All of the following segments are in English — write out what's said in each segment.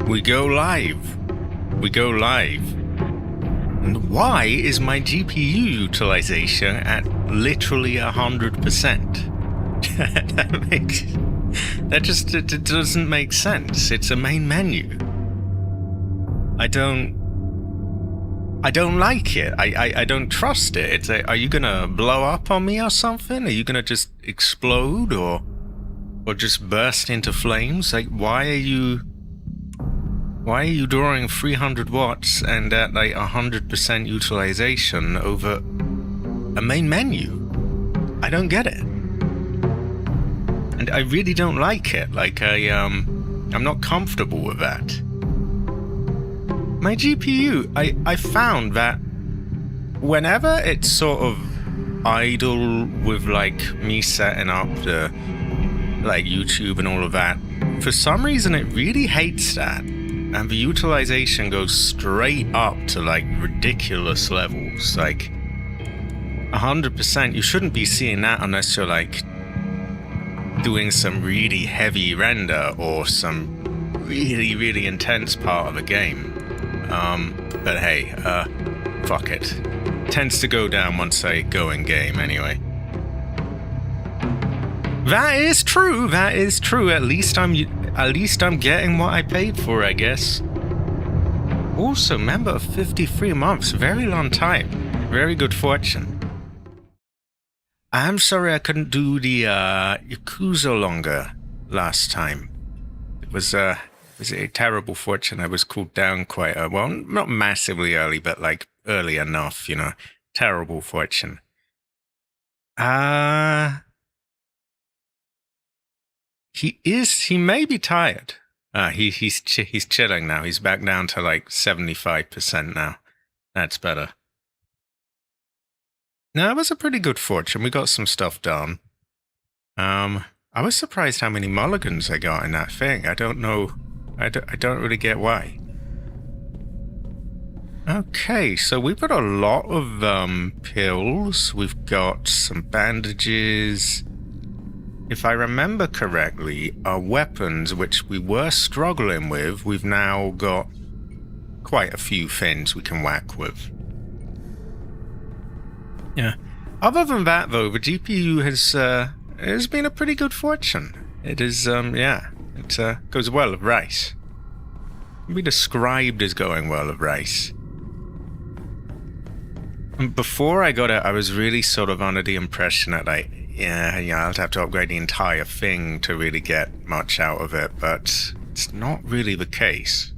We go live. We go live. And why is my GPU utilization at literally 100%? It doesn't make sense. It's a main menu. I don't like it. I don't trust it. Are you gonna blow up on me or something? Are you gonna just explode or just burst into flames? Like, why are you drawing 300 watts and at like 100% utilization over a main menu? I don't get it. And I really don't like it. Like, I'm not comfortable with that. My GPU, I found that whenever it's sort of idle with like me setting up the like YouTube and all of that, for some reason it really hates that. And the utilization goes straight up to like ridiculous levels. Like 100%, you shouldn't be seeing that unless you're like doing some really heavy render or some really, really intense part of a game. But hey, fuck it. Tends to go down once I go in game anyway. That is true. At least I'm getting what I paid for, I guess. Also, member of 53 months, very long time. Very good fortune. I'm sorry I couldn't do the Yakuza longer last time. It was a terrible fortune. I was cooled down quite well, not massively early, but like early enough, you know. Terrible fortune. He may be tired. He's chilling now. He's back down to like 75% now. That's better. No, it was a pretty good fortune. We got some stuff done. I was surprised how many mulligans I got in that thing. I don't know. I don't really get why. Okay, so we've got a lot of pills. We've got some bandages. If I remember correctly, our weapons, which we were struggling with, we've now got quite a few things we can whack with. Yeah. Other than that, though, the GPU has been a pretty good fortune. It is, yeah. It goes well with rice. Can be described as going well with rice. And before I got it, I was really sort of under the impression that I'd have to upgrade the entire thing to really get much out of it, but it's not really the case.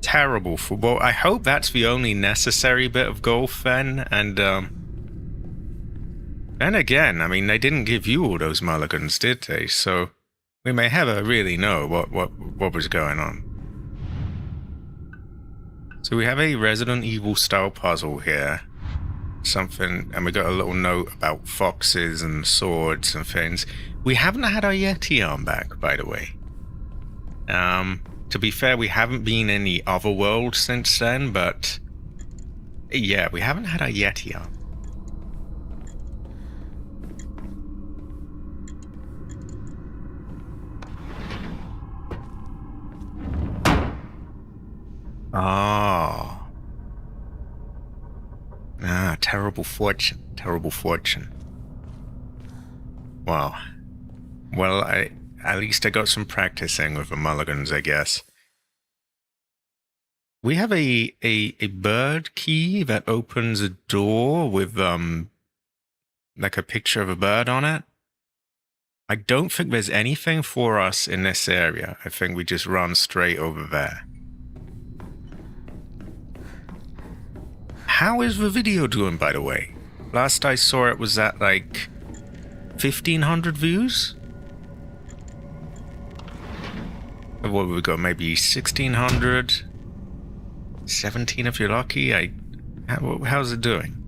Terrible football. I hope that's the only necessary bit of golf then, and then again, I mean, they didn't give you all those mulligans, did they? So we may never really know what was going on. So we have a Resident Evil style puzzle here. Something, and we got a little note about foxes and swords and things. We haven't had our Yeti arm back, by the way. To be fair, we haven't been in the other world since then, but yeah, we haven't had our Yeti arm. Oh. Terrible fortune. Terrible fortune. Wow. Well, at least I got some practicing with the mulligans, I guess. We have a bird key that opens a door with, like a picture of a bird on it. I don't think there's anything for us in this area. I think we just run straight over there. How is the video doing, by the way? Last I saw it was at like 1,500 views? What would we go? Maybe 1,600? 17 if you're lucky? How's it doing?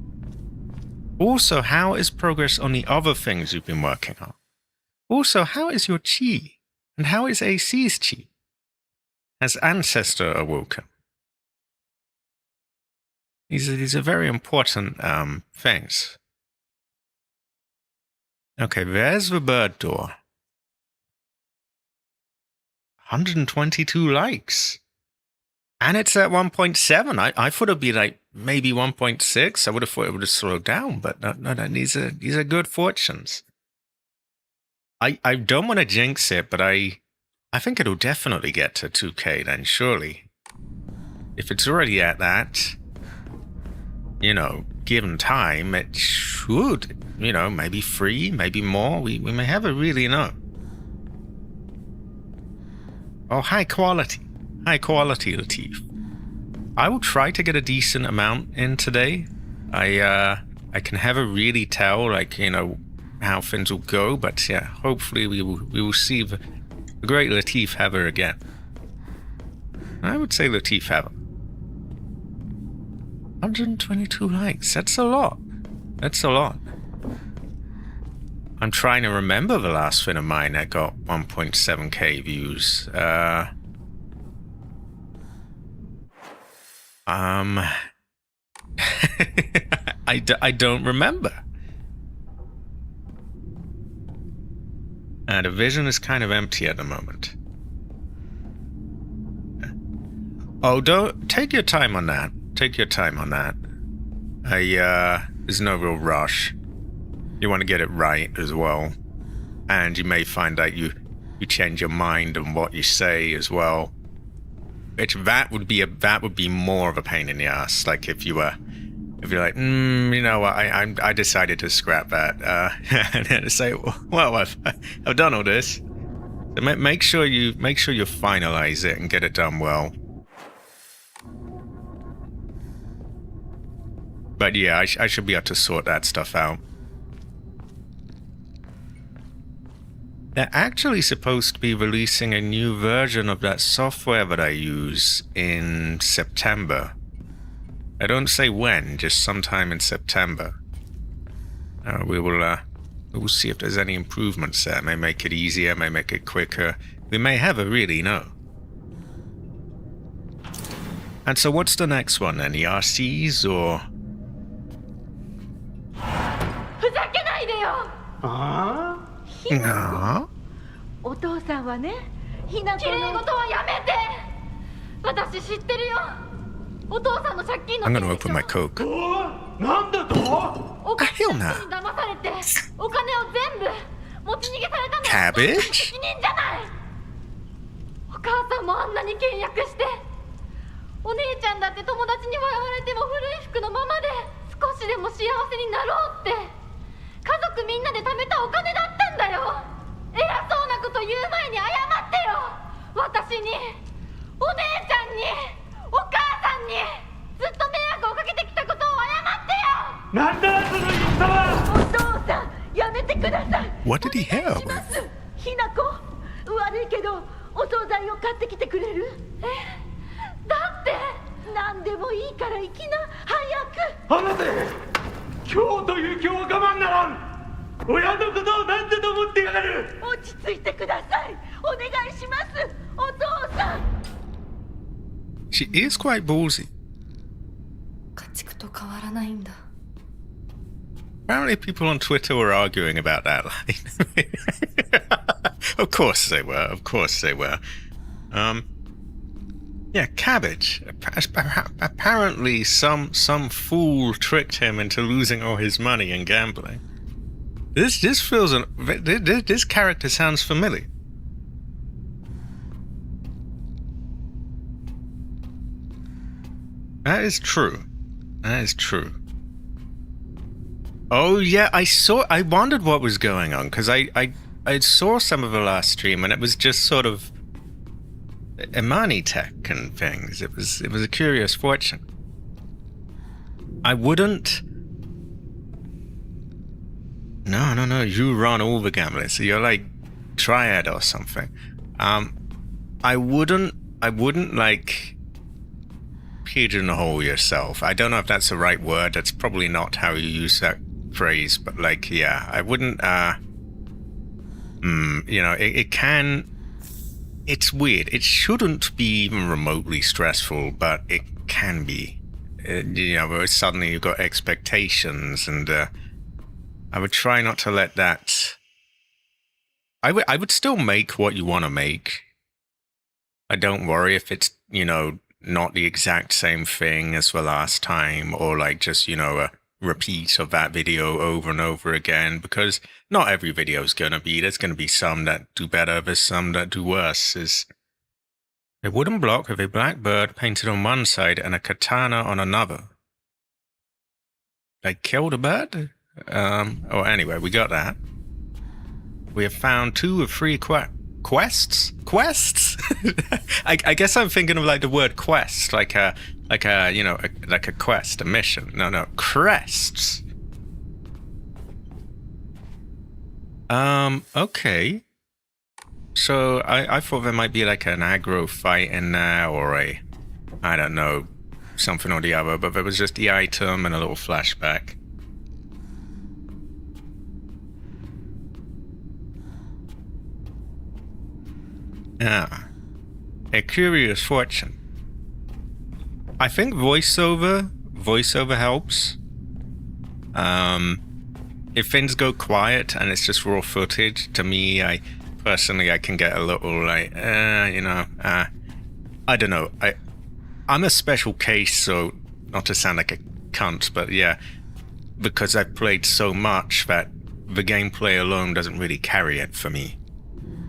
Also, how is progress on the other things you've been working on? Also, how is your chi? And how is AC's chi? Has Ancestor awoken? These are very important things. Okay, there's the bird door. 122 likes. And it's at 1.7. I thought it'd be like maybe 1.6. I would have thought it would have slowed down, but no, these are good fortunes. I don't want to jinx it, but I think it'll definitely get to 2K then, surely. If it's already at that, given time, it should, maybe 3, maybe more. We may have a really know. Oh, high quality, Latif. I will try to get a decent amount in today. I can never really tell, how things will go, but yeah, hopefully we will see the great Latif Heather again. I would say Latif Heather. 122 likes. That's a lot. I'm trying to remember the last thing of mine that got 1.7k views. I don't remember. The vision is kind of empty at the moment. Oh, don't take your time on that. There's no real rush. You want to get it right as well, and you may find that you change your mind on what you say as well. That would be more of a pain in the ass. Like if you're like, I decided to scrap that, and then say, well, I've done all this. So make sure you finalize it and get it done well. But yeah, I should be able to sort that stuff out. They're actually supposed to be releasing a new version of that software that I use in September. I don't say when, just sometime in September. We will see if there's any improvements there. It may make it easier, may make it quicker. We may have really know. And so what's the next one then? The RCs or... No. お父さんはね、ひなこの。綺麗事はやめて。私知ってるよ。お父さんの借金の。I'm gonna open my Coke. なんだと？お金に Hell no. 騙されて、お金を全部持ち逃げされたの。 Cabbage? 責任じゃない。お母さんもあんなに倹約して、お姉ちゃんだって友達に笑われても古い服のままで少しでも幸せになろうって。家族みんなで貯めたお金だったんだよ。偉そうなこと言う前に謝ってよ。私に、お姉ちゃんに、お母さんにずっと迷惑をかけてきたことを謝ってよ。なんだその言い方は。お父さん、やめてください。 What did he have? ひなこ、悪いけどお惣菜を買ってきてくれる？だって何でもいいから行きな、早く。離せ。今日という今日は我慢ならん。親のことを何だと思ってやがる。落ち着いてください。お願いします、お父さん。 She is quite ballsy. 家畜と変わらないんだ。 Apparently people on Twitter were arguing about that line. Of course they were. Yeah, cabbage. Apparently some fool tricked him into losing all his money in gambling. This feels this character sounds familiar. That is true. Oh yeah, I wondered what was going on because I saw some of the last stream and it was just sort of Imani tech and things. It was a curious fortune. I wouldn't. No. You run all the gambling, so you're like Triad or something. I wouldn't like pigeonhole yourself. I don't know if that's the right word. That's probably not how you use that phrase. But like, yeah, I wouldn't. It can. It's weird. It shouldn't be even remotely stressful, but it can be. Where suddenly you've got expectations, and I would try not to let that. I would still make what you want to make, I don't worry if it's, not the exact same thing as the last time, or like just, a repeat of that video over and over again, because not every video is going to be. There's going to be some that do better, there's some that do worse. Is a wooden block with a black bird painted on one side and a katana on another. They killed a bird? Anyway, we got that. We have found 2 of 3 quests? Quests? I guess I'm thinking of like the word quest, like a quest, a mission. No, crests. Okay. So I thought there might be like an aggro fight in there, or I don't know, something or the other, but there was just the item and a little flashback. Ah, a curious fortune. I think voiceover helps. If things go quiet and it's just raw footage, to me, I can get a little like, I don't know. I'm a special case, so not to sound like a cunt, but yeah, because I've played so much that the gameplay alone doesn't really carry it for me.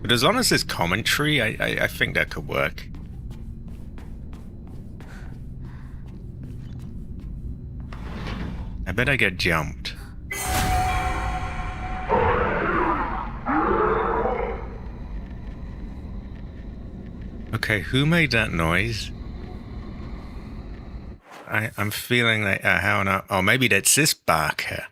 But as long as there's commentary, I think that could work. I bet I get jumped. Okay, who made that noise? I'm feeling like, how not? Oh, maybe that's this barker.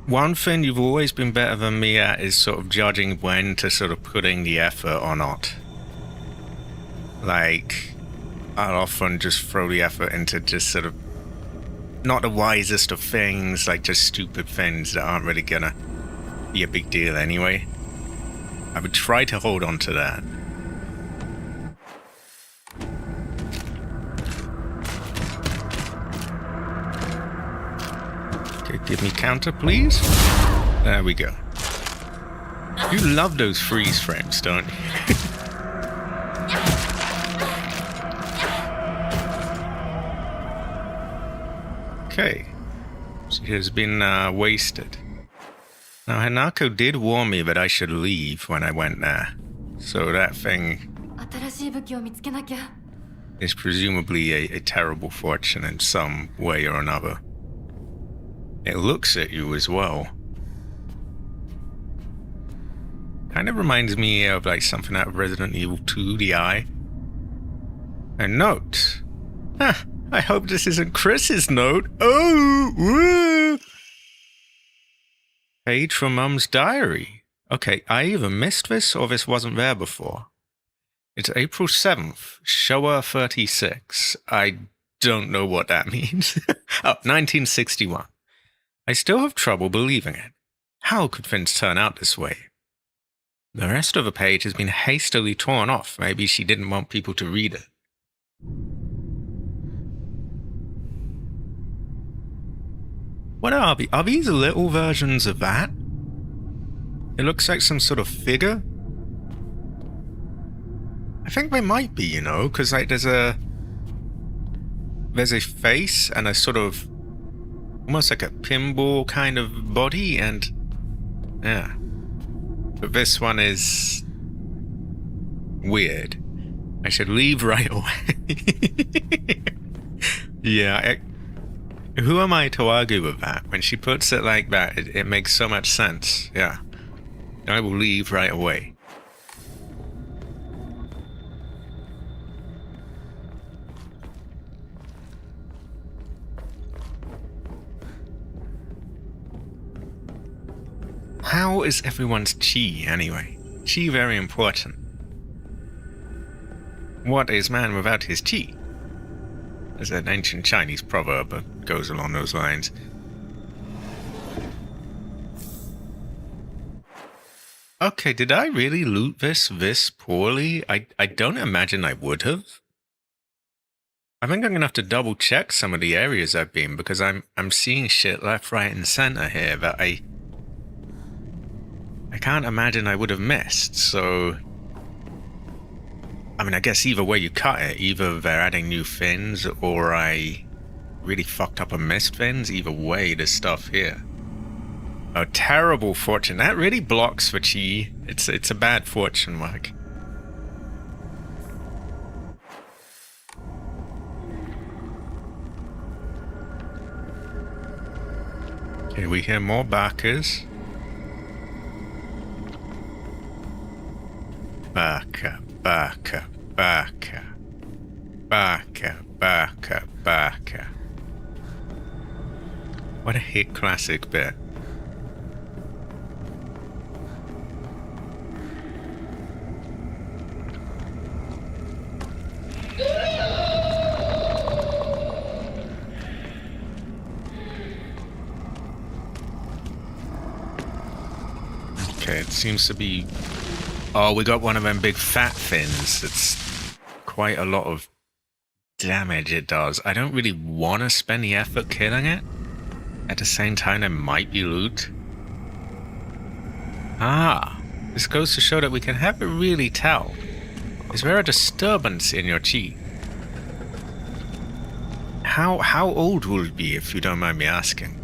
One thing you've always been better than me at is sort of judging when to sort of put in the effort or not. Like, I'll often just throw the effort into just sort of not the wisest of things, like just stupid things that aren't really gonna be a big deal anyway. I would try to hold on to that. Okay, give me counter, please. There we go. You love those freeze frames, don't you? Okay, she has been wasted. Now, Hanako did warn me that I should leave when I went there, so that thing is presumably a terrible fortune in some way or another. It looks at you as well. Kind of reminds me of like something out of Resident Evil 2, the Eye. A note. Huh. I hope this isn't Chris's note. Oh, woo! Page from Mum's diary. Okay, I either missed this or this wasn't there before. It's April 7th, Showa 36. I don't know what that means. 1961. I still have trouble believing it. How could things turn out this way? The rest of the page has been hastily torn off. Maybe she didn't want people to read it. What are these? Are these little versions of that? It looks like some sort of figure. I think they might be, because like there's a face and a sort of almost like a pinball kind of body, and yeah. But this one is weird. I should leave right away. Yeah. Who am I to argue with that? When she puts it like that, it makes so much sense. Yeah. I will leave right away. How is everyone's chi, anyway? Chi very important. What is man without his chi? There's an ancient Chinese proverb that goes along those lines. Okay, did I really loot this poorly? I don't imagine I would have. I think I'm gonna have to double check some of the areas I've been, because I'm seeing shit left, right, and center here that I can't imagine I would have missed. So, I mean, I guess either way you cut it, either they're adding new fins or I really fucked up and missed fins. Either way, there's stuff here. Oh, terrible fortune. That really blocks for chi. It's a bad fortune mark. Okay, we hear more backers. Backer, backer, backer. Backer, backer, backer. What a hit classic bit. Okay, it seems to be... Oh, we got one of them big fat fins. It's quite a lot of damage it does. I don't really want to spend the effort killing it. At the same time, there might be loot. Ah, this goes to show that we can never really tell. Is there a disturbance in your chi? How old will it be, if you don't mind me asking?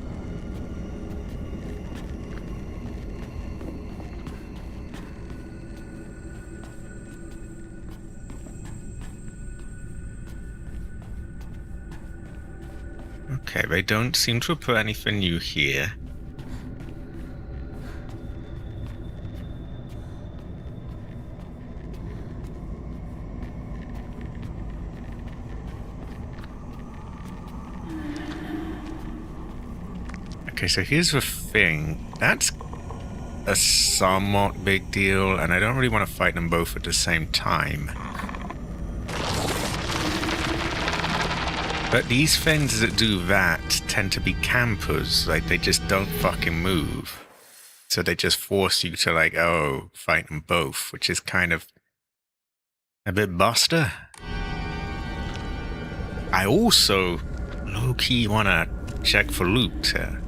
Okay, they don't seem to have put anything new here. Okay, so here's the thing. That's a somewhat big deal, and I don't really want to fight them both at the same time. But these fins that do that tend to be campers. Like, they just don't fucking move. So they just force you to, like, oh, fight them both, which is kind of a bit buster. I also low-key want to check for loot here.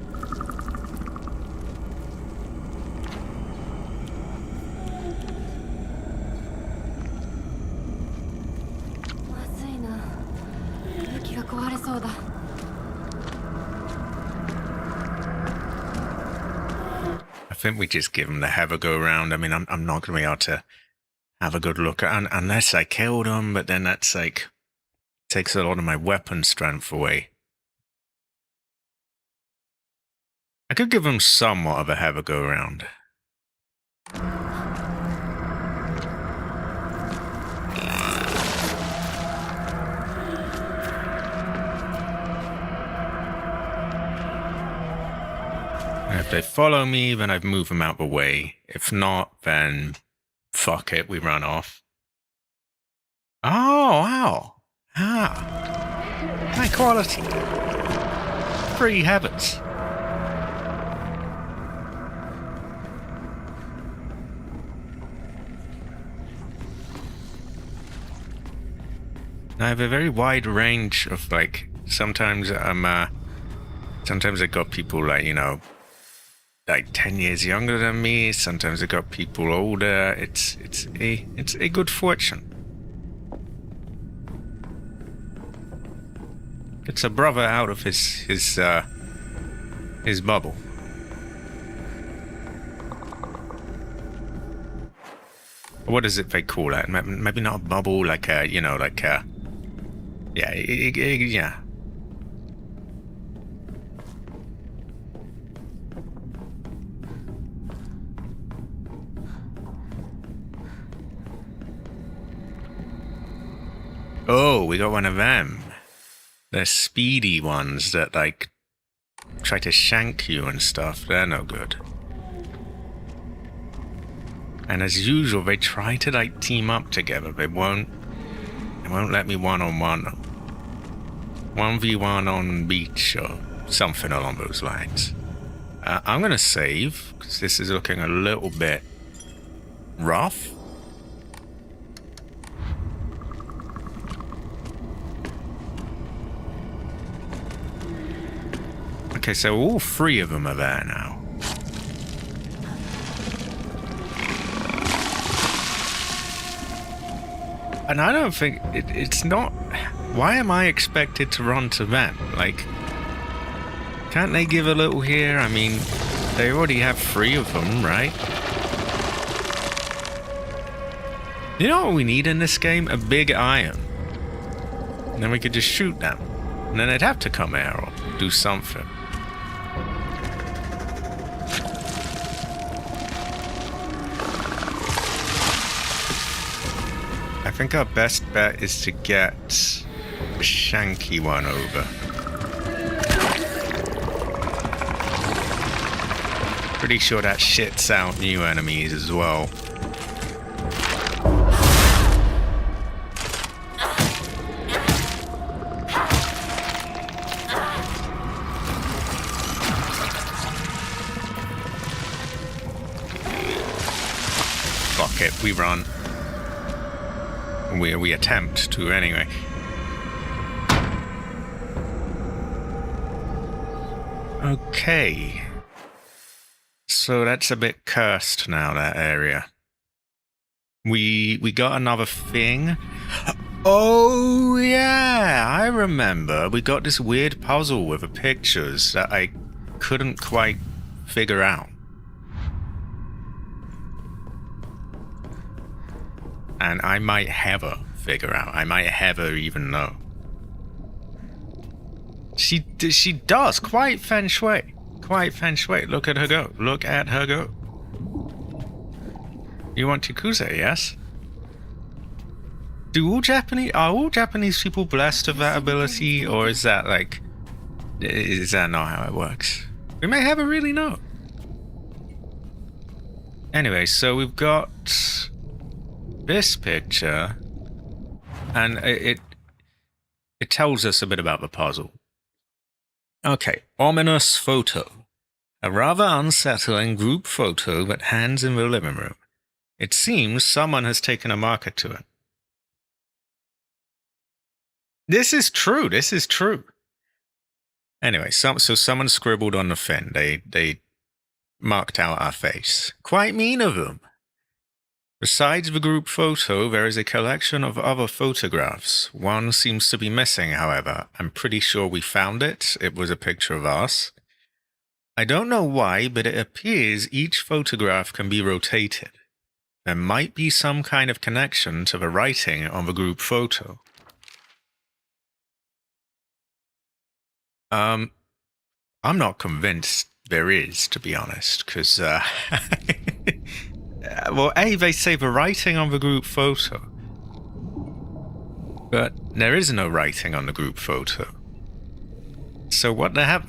I think we just give them the have a go around. I mean, I'm not going to be able to have a good look at, unless I kill them, but then that's like, takes a lot of my weapon strength away. I could give them somewhat of a have a go around. If they follow me, then I've moved them out the way. If not, then fuck it, we run off. Oh, wow. Ah. High quality. Free habits. I have a very wide range of, like, sometimes I got people, like, you know, like 10 years younger than me. Sometimes I got people older. It's a good fortune. Gets a brother out of his bubble. What is it they call that? Maybe not a bubble, like a, you know, like a, yeah, yeah. Oh, we got one of them. They're speedy ones that, like, try to shank you and stuff. They're no good. And as usual, they try to, like, team up together. They won't let me one-on-one. 1v1 on beach or something along those lines. I'm gonna save, because this is looking a little bit rough. Okay, so all three of them are there now. And I don't think it's not. Why am I expected to run to them? Like, can't they give a little here? I mean, they already have three of them, right? You know what we need in this game? A big iron. And then we could just shoot them. And then they'd have to come here or do something. I think our best bet is to get the shanky one over. Pretty sure that shits out new enemies as well. Fuck it, we run. We attempt to anyway. Okay. So that's a bit cursed now, that area. We got another thing. Oh yeah, I remember. We got this weird puzzle with the pictures that I couldn't quite figure out. And I might ever figure out. I might ever even know. She does quite feng shui. Quite feng shui. Look at her go. Look at her go. You want Yakuza, yes? Are all Japanese people blessed with that ability, or is that like... Is that not how it works? We may never really know. Anyway, so we've got this picture, and it tells us a bit about the puzzle. Okay, ominous photo. A rather unsettling group photo that hangs in the living room. It seems someone has taken a marker to it. This is true, this is true. Anyway, so someone scribbled on the fin. They marked out our face. Quite mean of them. Besides the group photo, there is a collection of other photographs. One seems to be missing, however. I'm pretty sure we found it. It was a picture of us. I don't know why, but it appears each photograph can be rotated. There might be some kind of connection to the writing on the group photo. I'm not convinced there is, to be honest, because, well, A, they say the writing on the group photo, but there is no writing on the group photo. So what the hell?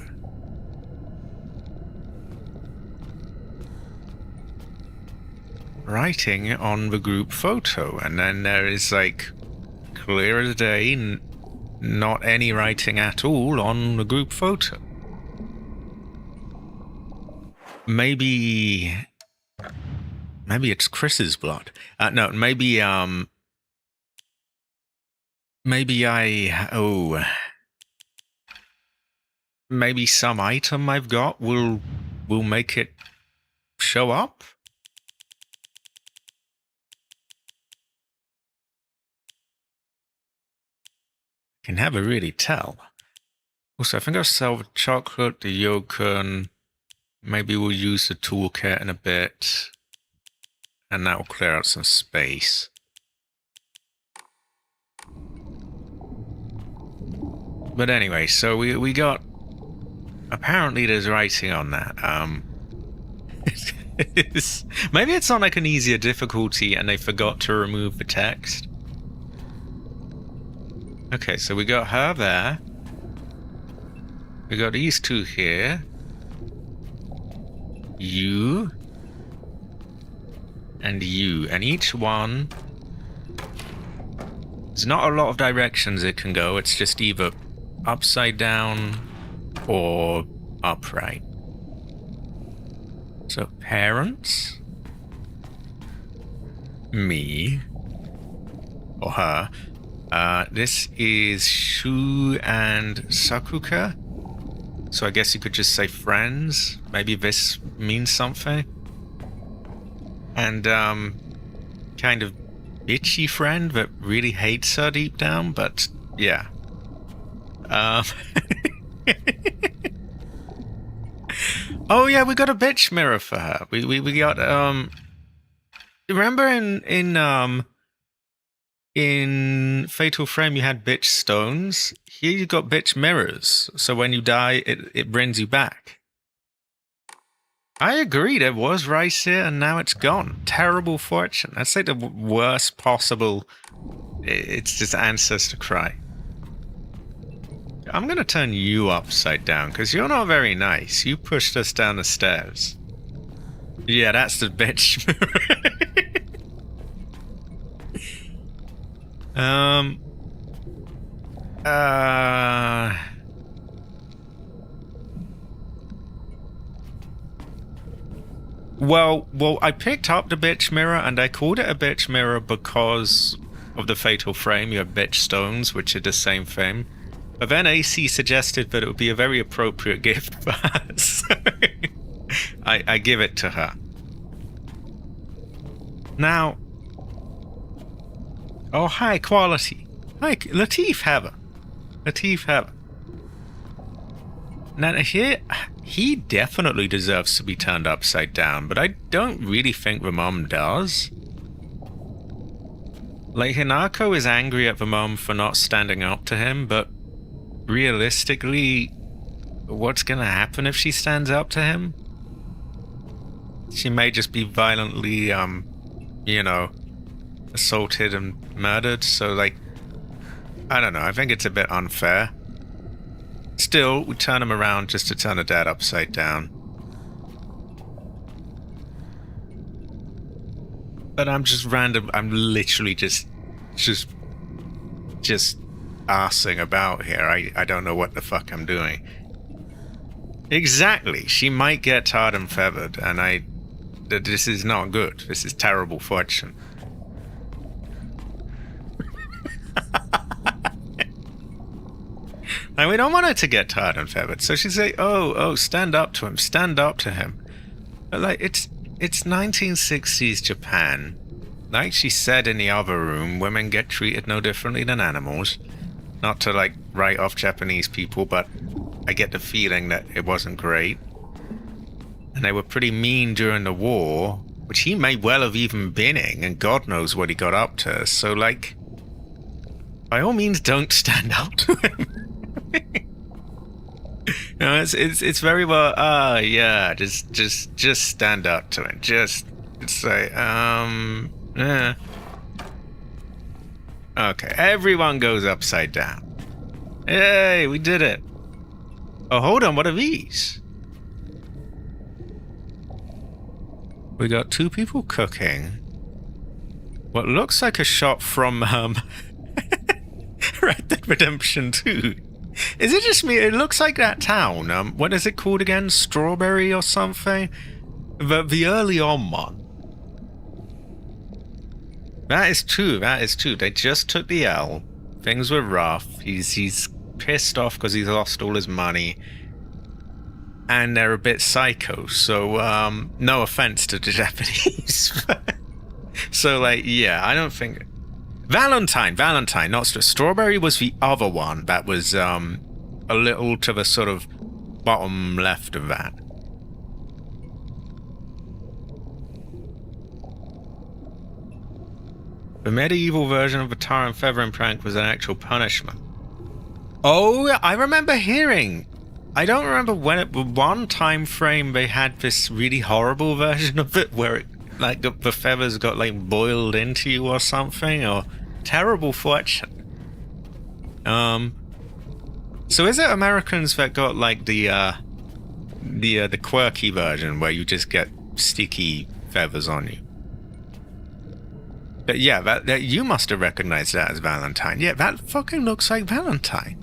Writing on the group photo, and then there is, like, clear as day, not any writing at all on the group photo. Maybe it's Chris's blood. No, maybe maybe some item I've got will make it show up. Can never really tell. Also, I think I'll sell the chocolate, the yogurt. Maybe we'll use the toolkit in a bit. And that will clear out some space. But anyway, so we got... Apparently there's writing on that. Maybe it's on like an easier difficulty and they forgot to remove the text. Okay, so we got her there. We got these two here. You. And you. And each one... There's not a lot of directions it can go. It's just either upside down or upright. So, parents. Me. Or her. This is Shu and Sakuka. So I guess you could just say friends. Maybe this means something. And, kind of bitchy friend that really hates her deep down, but yeah. Oh yeah, we got a bitch mirror for her. We got, remember in Fatal Frame you had bitch stones? Here you got bitch mirrors, so when you die, it brings you back. I agree, there was rice here, and now it's gone. Terrible fortune. That's like the worst possible... It's just ancestor cry. I'm gonna turn you upside down, because you're not very nice. You pushed us down the stairs. Yeah, that's the bitch. Well, I picked up the bitch mirror, and I called it a bitch mirror because of the Fatal Frame. You have bitch stones, which are the same thing. But then AC suggested that it would be a very appropriate gift for her, so I give it to her. Now... Oh, hi, Quality. Hi, Latif Heather. Latif Heather. Now, he definitely deserves to be turned upside down, but I don't really think the mom does. Like, Hinako is angry at the mom for not standing up to him, but realistically, what's gonna happen if she stands up to him? She may just be violently, you know, assaulted and murdered, so, like, I don't know, I think it's a bit unfair. Still, we turn him around just to turn a dad upside down. But I'm just random, I'm literally just arsing about here. I don't know what the fuck I'm doing. Exactly, she might get tarred and feathered, and this is not good. This is terrible fortune. And we don't want her to get tarred and feathered, so she'd say, oh, stand up to him, stand up to him. But, like, it's 1960s Japan. Like she said in the other room, women get treated no differently than animals. Not to, like, write off Japanese people, but I get the feeling that it wasn't great. And they were pretty mean during the war, which he may well have even been in, and God knows what he got up to, so, like, by all means, don't stand up to him. No, it's very well. Yeah, just stand up to it. Just say, Okay, everyone goes upside down. Hey, we did it. Oh, hold on, what are these? We got two people cooking. What looks like a shot from Red Dead Redemption 2. Is it just me? It looks like that town. What is it called again? Strawberry or something? The early on one. That is true. That is true. They just took the L. Things were rough. He's pissed off because he's lost all his money. And they're a bit psycho. So, no offense to the Japanese. So, like, yeah, I don't think... Valentine, not Strawberry was the other one that was a little to the sort of bottom left of that. The medieval version of the tar and feathering prank was an actual punishment. Oh, I remember hearing. I don't remember when one time frame they had this really horrible version of it where it, like, the feathers got, like, boiled into you or something, or terrible fortune. So is it Americans that got, like, the quirky version where you just get sticky feathers on you? But yeah, that you must have recognized that as Valentine. Yeah, that fucking looks like Valentine.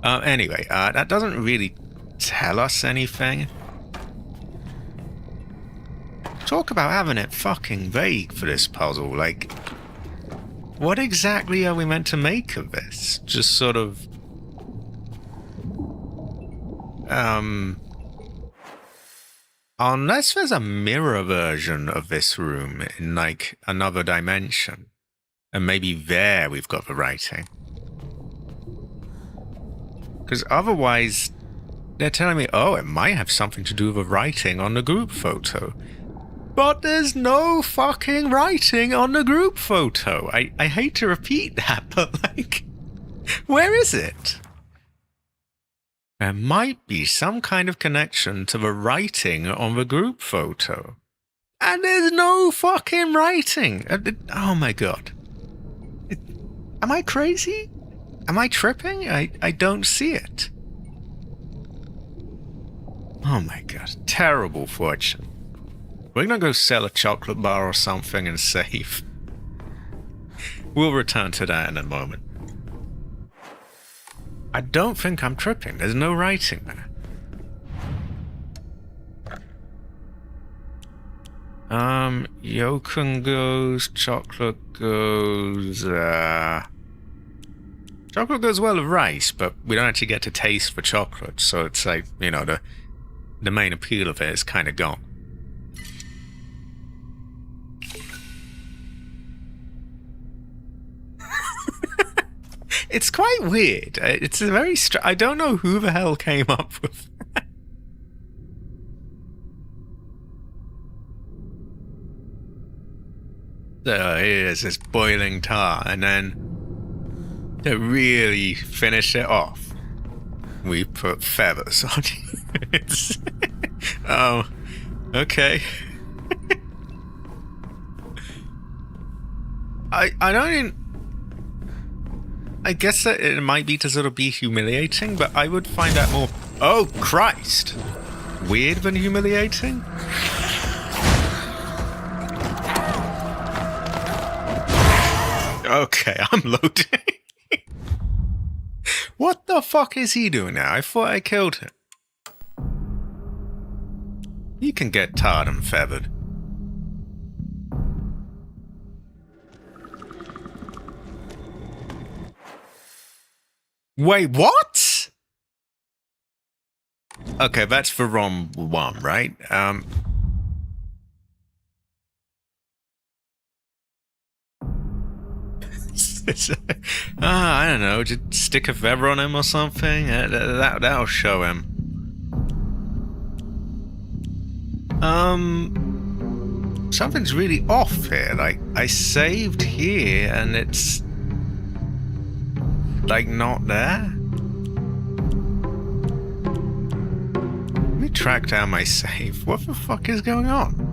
Anyway, that doesn't really tell us anything. Talk about having it fucking vague for this puzzle. Like, what exactly are we meant to make of this? Just sort of... Unless there's a mirror version of this room in, like, another dimension. And maybe there we've got the writing. Because otherwise, they're telling me, oh, it might have something to do with the writing on the group photo. But there's no fucking writing on the group photo. I hate to repeat that, but, like, where is it? There might be some kind of connection to the writing on the group photo. And there's no fucking writing. Oh my god. Am I crazy? Am I tripping? I don't see it. Oh my god. Terrible fortune. We're gonna go sell a chocolate bar or something and save. We'll return to that in a moment. I don't think I'm tripping. There's no writing there. Yolken goes, chocolate goes, chocolate goes well with rice, but we don't actually get to taste the chocolate, so it's like, you know, the main appeal of it is kind of gone. It's quite weird. It's a very I don't know who the hell came up with that. So here's this boiling tar, and then to really finish it off, we put feathers on it. Oh, okay. I don't even... I guess that it might be to sort of be humiliating, but I would find that more... Oh, Christ! Weird than humiliating? Okay, I'm loading. What the fuck is he doing now? I thought I killed him. You can get tarred and feathered. Wait, what? Okay, that's the wrong one, right? I don't know, just stick a feather on him or something. That'll show him. Something's really off here. Like, I saved here and it's... like, not there? Let me track down my save. What the fuck is going on?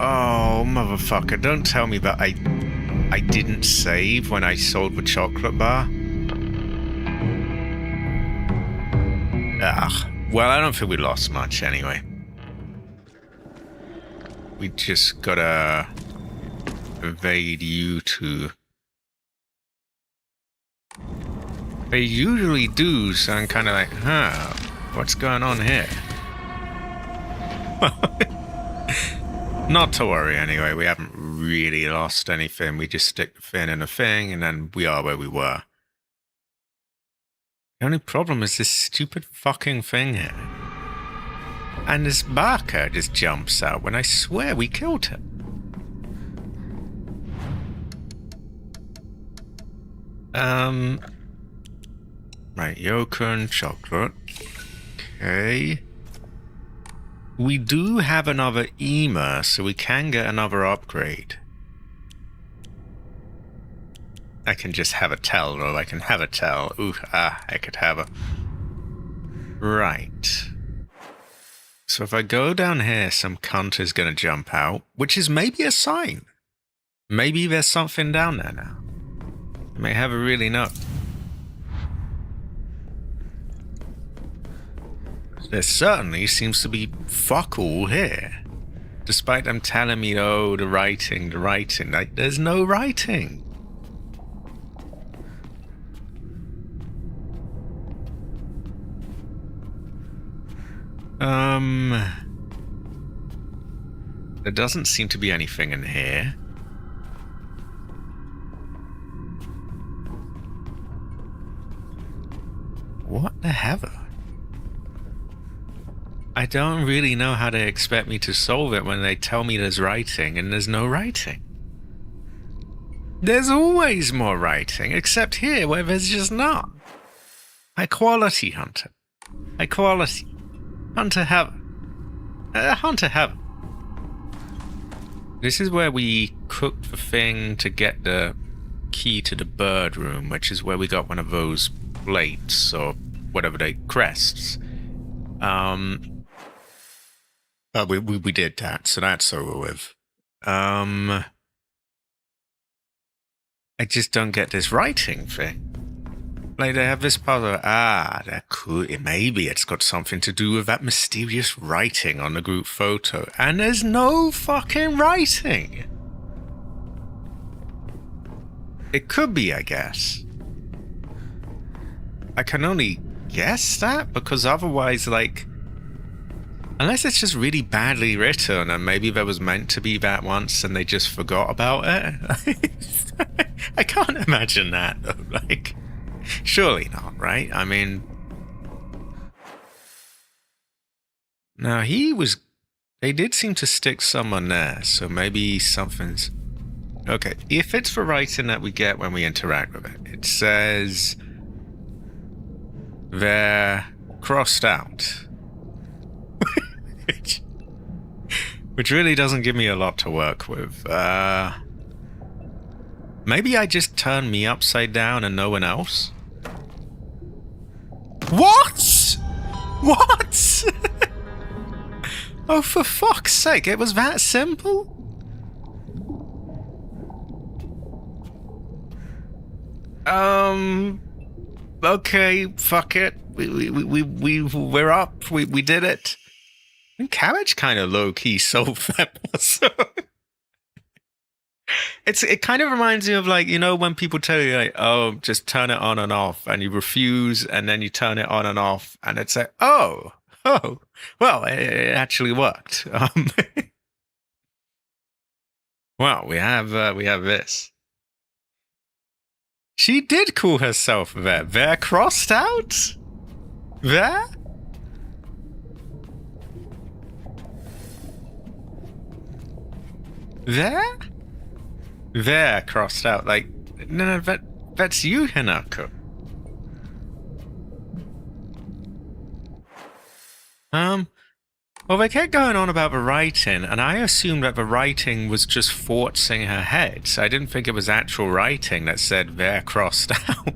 Oh, motherfucker, don't tell me that I didn't save when I sold the chocolate bar. Well, I don't think we lost much anyway. We just gotta evade you two. They usually do, so I'm kind of like, huh, what's going on here? Not to worry anyway, we haven't really lost anything. We just stick the fin in a thing, and then we are where we were. The only problem is this stupid fucking thing here. And this barker just jumps out when I swear we killed him. Right, Yolken, chocolate. Okay. We do have another Ema, so we can get another upgrade. I can just have a tell, or I can have a tell. Ooh, I could have a... Right. So if I go down here, some cunt is going to jump out, which is maybe a sign. Maybe there's something down there now. I may have a really know. There certainly seems to be fuck all here. Despite them telling me, oh, the writing. Like, there's no writing. There doesn't seem to be anything in here. the hell? I don't really know how they expect me to solve it when they tell me there's writing and there's no writing. There's always more writing, except here where there's just not. High quality, Hunter. High quality. Hunter heaven. Hunter heaven. This is where we cooked the thing to get the key to the bird room, which is where we got one of those plates or whatever they crests. We did that, so that's over with. I just don't get this writing thing. Like, they have this puzzle. Maybe it's got something to do with that mysterious writing on the group photo. And there's no fucking writing. It could be, I guess. I can only guess that, because otherwise, like, unless it's just really badly written and maybe there was meant to be that once and they just forgot about it. I can't imagine that, though. Like, surely not, right? I mean, now they did seem to stick someone there, so maybe something's... Okay, if it's the writing that we get when we interact with it, it says they're crossed out. Which really doesn't give me a lot to work with. Maybe I just turn me upside down and no one else? What? What? Oh, for fuck's sake, it was that simple? Okay, fuck it. We're up. We did it. I think Cabbage kind of low-key solved that puzzle. It kind of reminds me of, like, you know, when people tell you, like, oh, just turn it on and off, and you refuse, and then you turn it on and off, and it's like, oh, well, it actually worked. Well, we have this. She did call herself there. They're crossed out? There? There? There, crossed out. Like, no, that's you, Hinako. Well, they kept going on about the writing, and I assumed that the writing was just forcing her head, so I didn't think it was actual writing that said they're crossed out.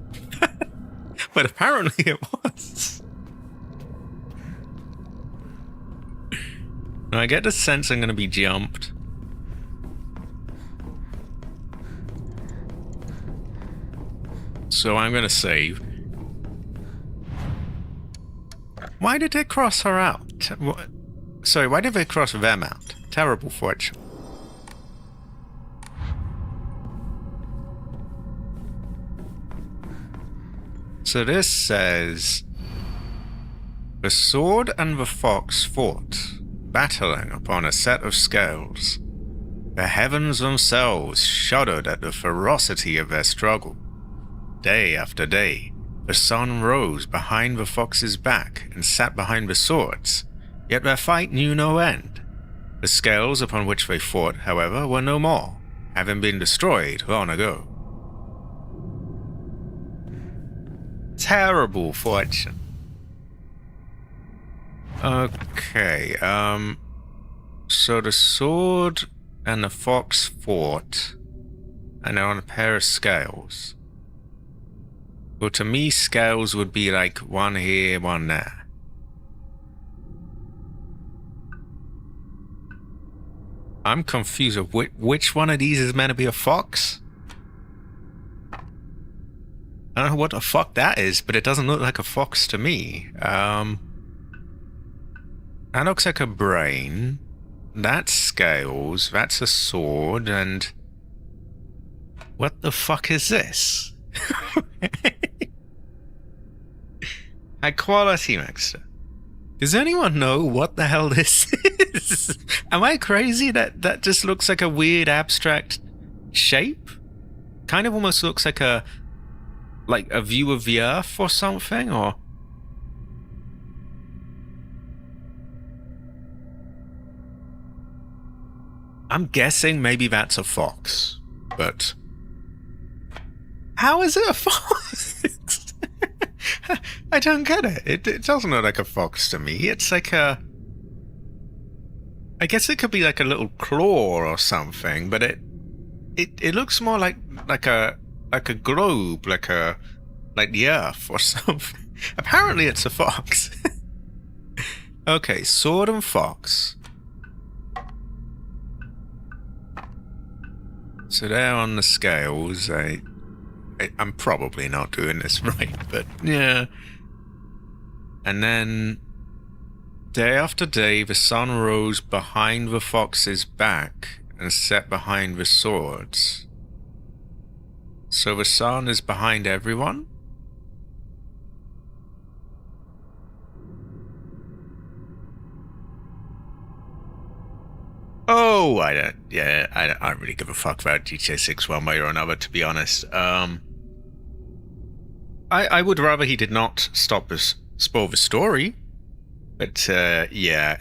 But apparently it was. Now, I get the sense I'm going to be jumped. So I'm going to save. Why did they cross her out? Sorry, why did they cross them out? Terrible fortune. So this says, the sword and the fox fought, battling upon a set of scales. The heavens themselves shuddered at the ferocity of their struggle. Day after day, the sun rose behind the fox's back and sat behind the swords, yet their fight knew no end. The scales upon which they fought, however, were no more, having been destroyed long ago. Terrible fortune. Okay, so the sword and the fox fought, and they're on a pair of scales. Well, to me, scales would be like one here, one there. I'm confused of which one of these is meant to be a fox? I don't know what the fuck that is, but it doesn't look like a fox to me. That looks like a brain. That's scales. That's a sword, and... what the fuck is this? High quality, Maxter. Does anyone know what the hell this is? Am I crazy that just looks like a weird abstract shape? Kind of almost looks like a view of the Earth or something, or I'm guessing maybe that's a fox, but how is it a fox? I don't get it. It doesn't look like a fox to me. It's like a... I guess it could be like a little claw or something, but it looks more like a globe, like the Earth or something. Apparently it's a fox. Okay, sword and fox. So they're on the scales. I'm probably not doing this right, but yeah. And then, day after day, the sun rose behind the fox's back and set behind the swords. So the sun is behind everyone? Oh, I don't really give a fuck about GTA 6 one way or another, to be honest. I would rather he did not spoil the story. But, yeah.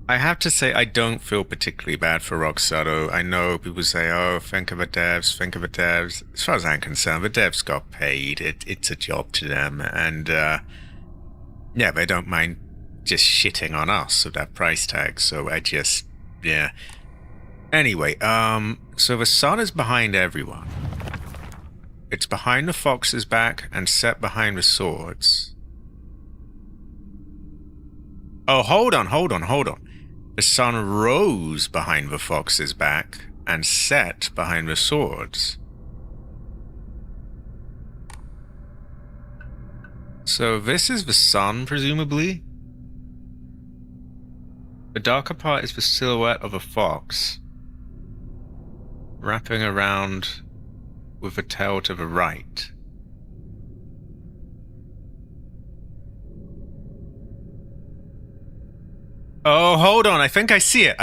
I have to say, I don't feel particularly bad for Rockstar. I know people say, oh, think of the devs, think of the devs. As far as I'm concerned, the devs got paid. It's a job to them. And, yeah, they don't mind just shitting on us with that price tag. So I just, yeah. Anyway, so the sun is behind everyone. It's behind the fox's back and set behind the swords. Oh, hold on. The sun rose behind the fox's back and set behind the swords. So this is the sun, presumably. The darker part is the silhouette of a fox, wrapping around with a tail to the right. Oh, hold on. I think I see it.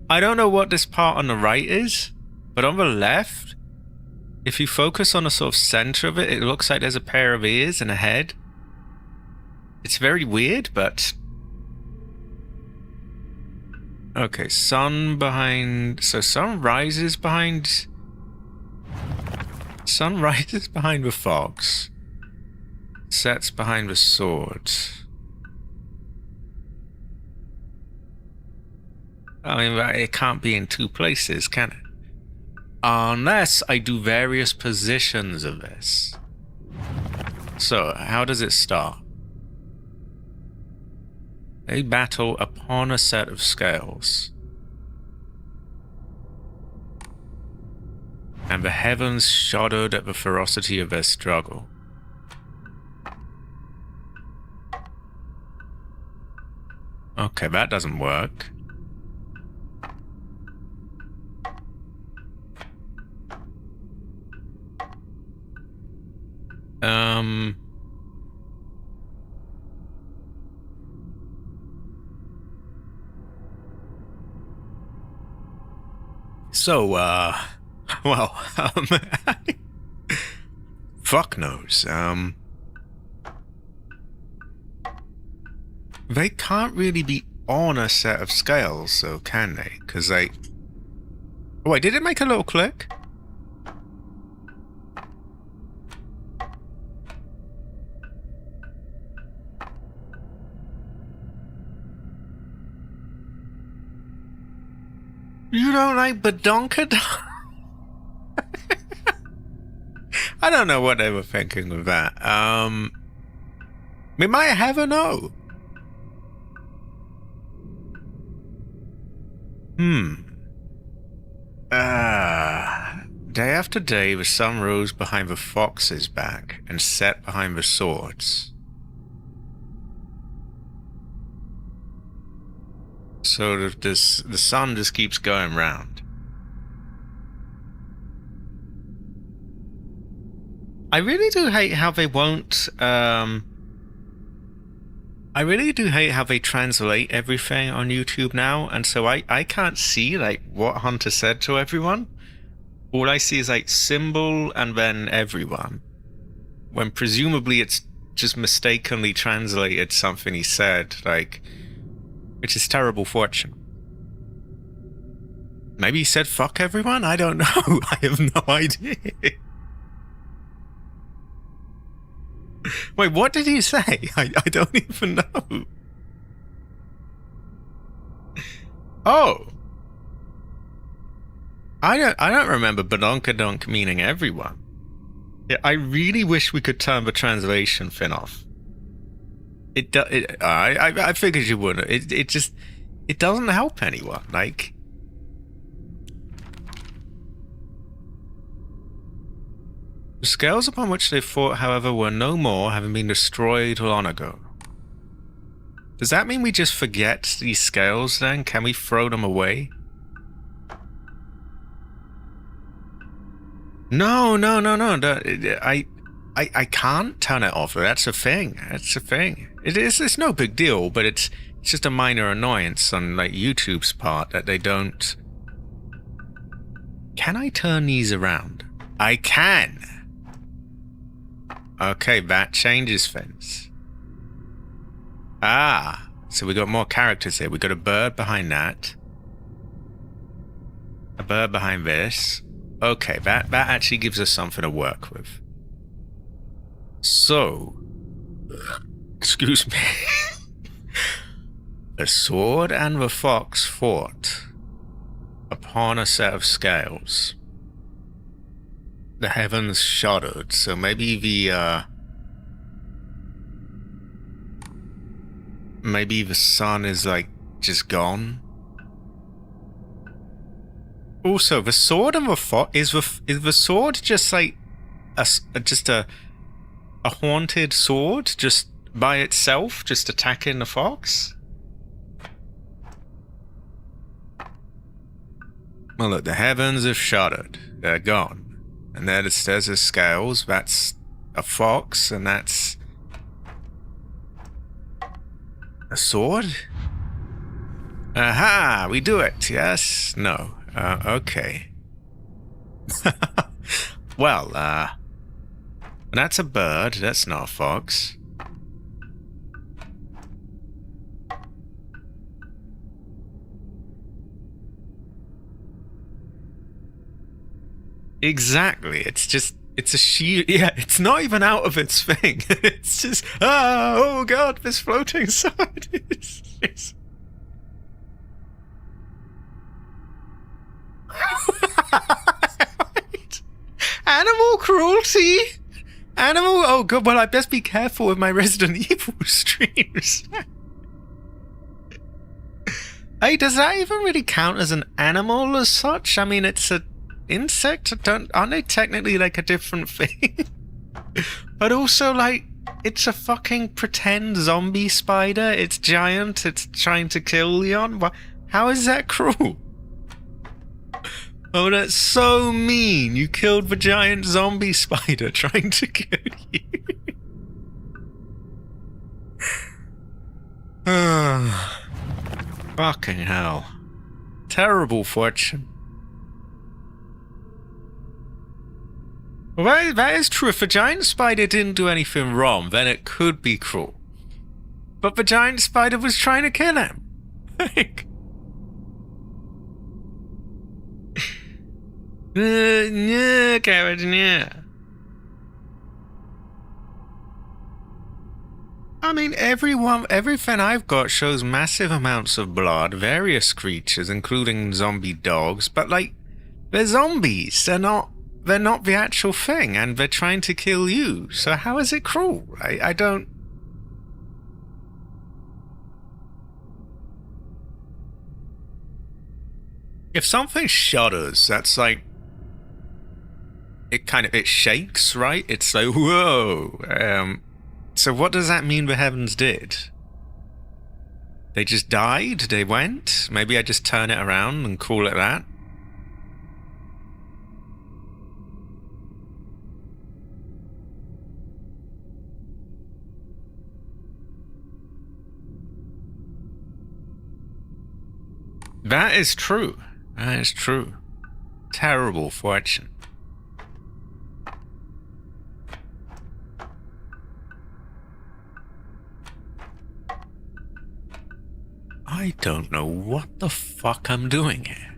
I don't know what this part on the right is, but on the left, if you focus on the sort of center of it, it looks like there's a pair of ears and a head. It's very weird, but... Okay, sun behind... So sun rises behind... Sun rises behind the fox. Sets behind the sword. I mean, it can't be in two places, can it? Unless I do various positions of this. So, how does it start? They battle upon a set of scales. And the heavens shuddered at the ferocity of their struggle. Okay, that doesn't work. So, well, fuck knows. They can't really be on a set of scales, so can they? Because they... Oh, wait, did it make a little click? You don't like badonkadonk? I don't know what they were thinking with that. We might have a no. Day after day, the sun rose behind the fox's back and set behind the swords. So the sun just keeps going round. I really do hate how they won't, I really do hate how they translate everything on YouTube now, and so I can't see, like, what Hunter said to everyone. All I see is, like, symbol and then everyone. when presumably it's just mistakenly translated something he said, like, which is terrible fortune. Maybe he said fuck everyone? I don't know. I have no idea. Wait, what did he say? I don't even know. Oh. I don't remember badonkadonk meaning everyone. Yeah, I really wish we could turn the translation thing off. I figured you wouldn't. It doesn't help anyone. Like, the scales upon which they fought, however, were no more, having been destroyed long ago. Does that mean we just forget these scales then? Can we throw them away? No. I can't turn it off. That's a thing. It's no big deal, but it's just a minor annoyance on like YouTube's part that they don't. Can I turn these around? I can. Okay, that changes things. Ah, so we got more characters here. We got a bird behind that. A bird behind this. Okay, that actually gives us something to work with. So, excuse me. The sword and the fox fought upon a set of scales. The heavens shuddered, so maybe the sun is like just gone. Also, the sword and the fox is the sword just like a haunted sword just by itself, just attacking the fox? Well, look, the heavens have shuddered. They're gone. And there's the scales. That's a fox, and that's a sword? Aha! We do it. Yes? No. Okay. Well, that's a bird. That's not a fox. Exactly. It's a sheer. Yeah, it's not even out of its thing. It's just, oh god, this floating sword is. Animal cruelty? Oh god, well I best be careful with my Resident Evil streams. Hey, does that even really count as an animal as such? I mean, it's an insect? Aren't they technically like a different thing? But also, like, it's a fucking pretend zombie spider. It's giant. It's trying to kill Leon. How is that cruel? Oh, that's so mean. You killed the giant zombie spider trying to kill you. Fucking hell. Terrible fortune. Well, that is true. If the giant spider didn't do anything wrong, then it could be cruel. But the giant spider was trying to kill him. Like... yeah, Garrett, yeah. I mean, everything I've got shows massive amounts of blood, various creatures, including zombie dogs, but like, they're zombies. They're not the actual thing, and they're trying to kill you. So how is it cruel? I don't... If something shudders, that's like... It shakes, right? It's like, whoa. So what does that mean the heavens did? They just died? They went? Maybe I just turn it around and call it that? That is true. That is true. Terrible fortune. I don't know what the fuck I'm doing here.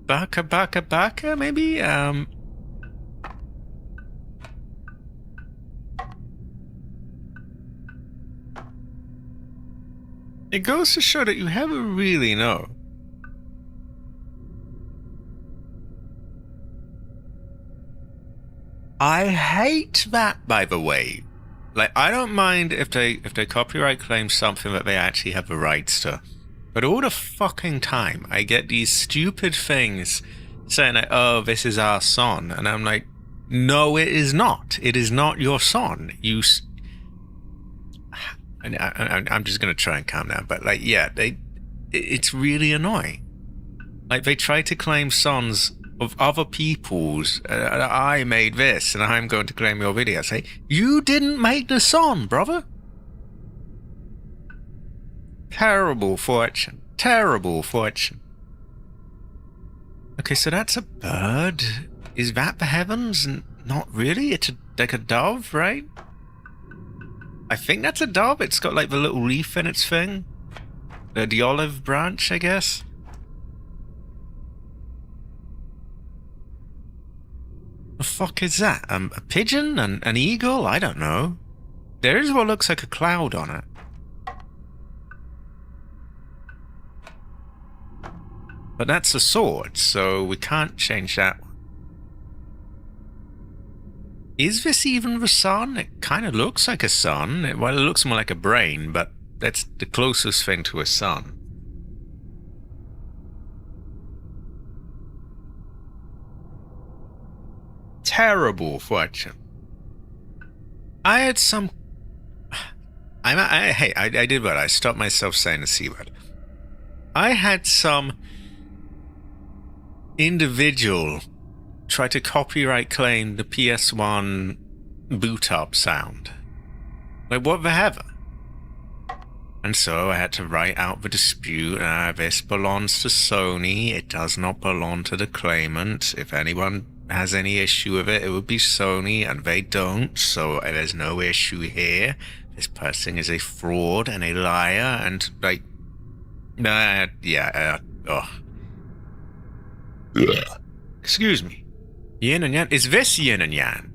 Baka, maybe? It goes to show that you never really know. I hate that, by the way. Like, I don't mind if they copyright claim something that they actually have the rights to. But all the fucking time, I get these stupid things saying like, oh, this is our song. And I'm like, no, it is not. It is not your song. I'm just going to try and calm down. But, like, yeah, it's really annoying. Like, they try to claim songs of other people's. I made this, and I'm going to claim your video. I say, you didn't make the song, brother. Terrible fortune. Terrible fortune. Okay, so that's a bird. Is that the heavens? Not really. It's like a dove, right? I think that's a dove. It's got like the little leaf in its thing. The olive branch, I guess. The fuck is that? A pigeon? An eagle? I don't know. There is what looks like a cloud on it. But that's a sword, so we can't change that one. Is this even the sun? It kind of looks like a sun. It looks more like a brain, but that's the closest thing to a sun. Terrible fortune. I had some... I did what? I stopped myself saying the C word. I had some individual try to copyright claim the PS1 boot up sound. Like, what the ever? And so I had to write out the dispute. This belongs to Sony. It does not belong to the claimant. If anyone has any issue with it, it would be Sony, and they don't, so there's no issue here. This person is a fraud and a liar, and like, excuse me. Yin and Yang? Is this Yin and Yang?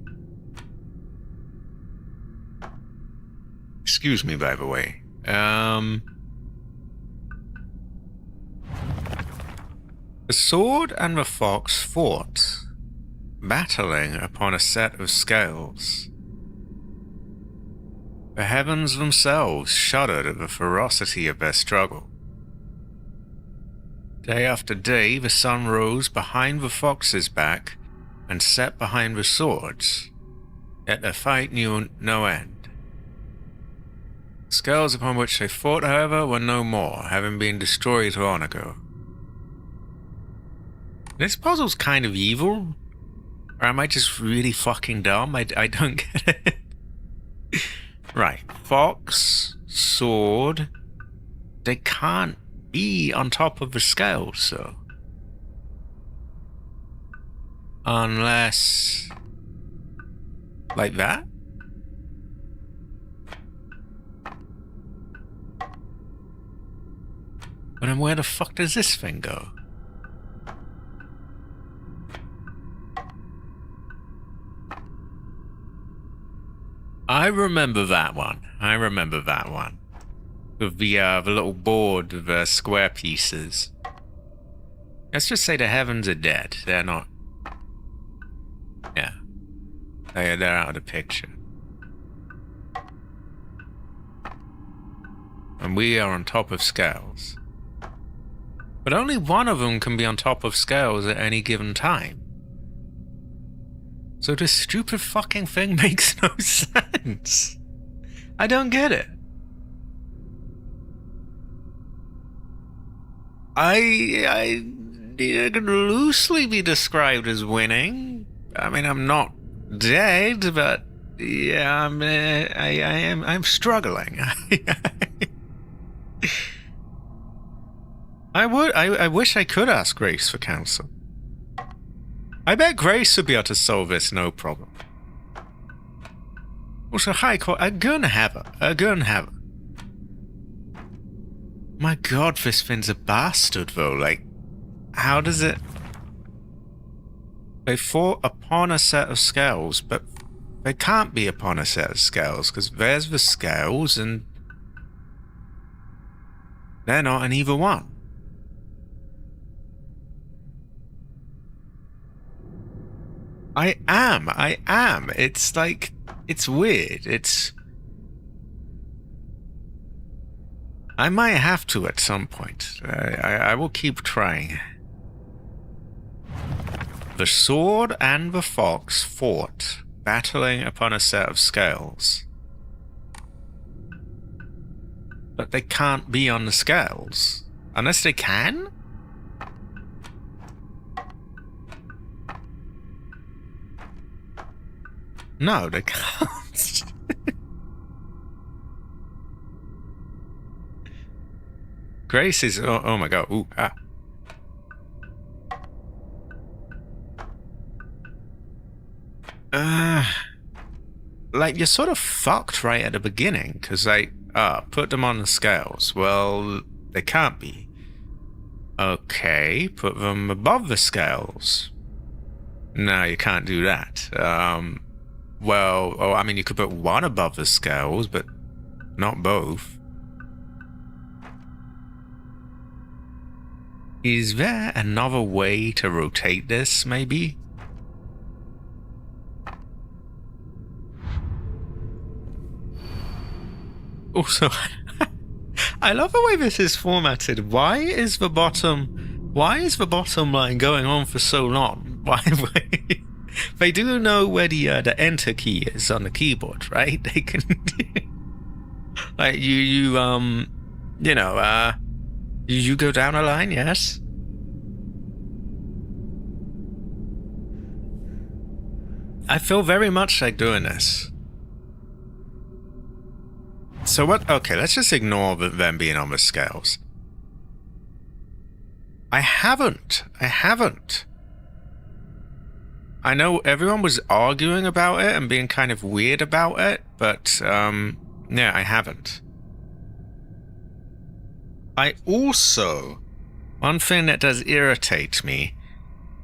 Excuse me, by the way. The sword and the fox fought, battling upon a set of scales. The heavens themselves shuddered at the ferocity of their struggle. Day after day, the sun rose behind the fox's back and set behind the swords, yet their fight knew no end. The scales upon which they fought, however, were no more, having been destroyed long ago. This puzzle's kind of evil, or am I just really fucking dumb? I don't get it. Right, fox, sword, they can't be on top of the scales, so. Unless... like that? But then where the fuck does this thing go? I remember that one. With the little board with square pieces. Let's just say the heavens are dead. They're not... yeah. They're out of the picture. And we are on top of scales. But only one of them can be on top of scales at any given time. So this stupid fucking thing makes no sense. I don't get it. I could loosely be described as winning. I mean, I'm not dead, but yeah, I'm struggling. I wish I could ask Grace for counsel. I bet Grace would be able to solve this no problem. Also, high quality. A gun have a gun have. My god, this thing's a bastard though. Like, how does it? They fought upon a set of scales, but they can't be upon a set of scales because there's the scales and they're not in either one. I am. It's like, it's weird. I might have to at some point. I will keep trying. The sword and the fox fought, battling upon a set of scales. But they can't be on the scales. Unless they can? No, they can't. Grace is... Oh my god. Ooh, ah. Like, you're sort of fucked right at the beginning, because, like, put them on the scales. Well, they can't be. Okay, put them above the scales. No, you can't do that. Well, oh, I mean, you could put one above the scales, but not both. Is there another way to rotate this, maybe? Also, I love the way this is formatted. Why is the bottom line going on for so long? Why? They do know where the enter key is on the keyboard, right? They can, like you go down a line, yes. I feel very much like doing this. So what? Okay, let's just ignore them being on the scales. I haven't. I know everyone was arguing about it and being kind of weird about it, but, yeah, I haven't. I also... One thing that does irritate me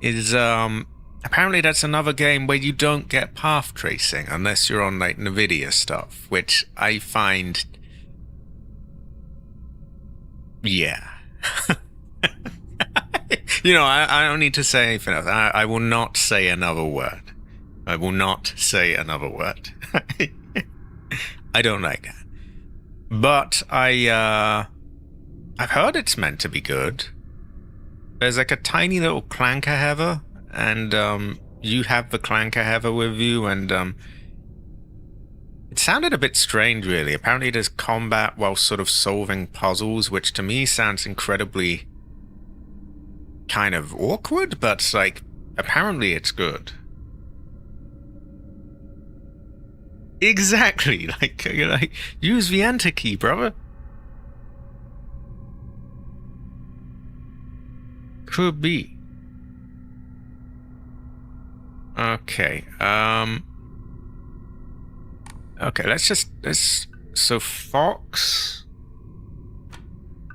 is, apparently that's another game where you don't get path tracing unless you're on, like, NVIDIA stuff, which I find... Yeah. You know, I don't need to say anything else. I will not say another word. I will not say another word. I don't like that. But I've heard it's meant to be good. There's like a tiny little clanker heather, and you have the clanker heather with you, and it sounded a bit strange, really. Apparently there's combat while sort of solving puzzles, which to me sounds incredibly kind of awkward, but like apparently it's good. Exactly. Like, you're like, use the enter key, brother. Could be. Okay. Okay, let's so fox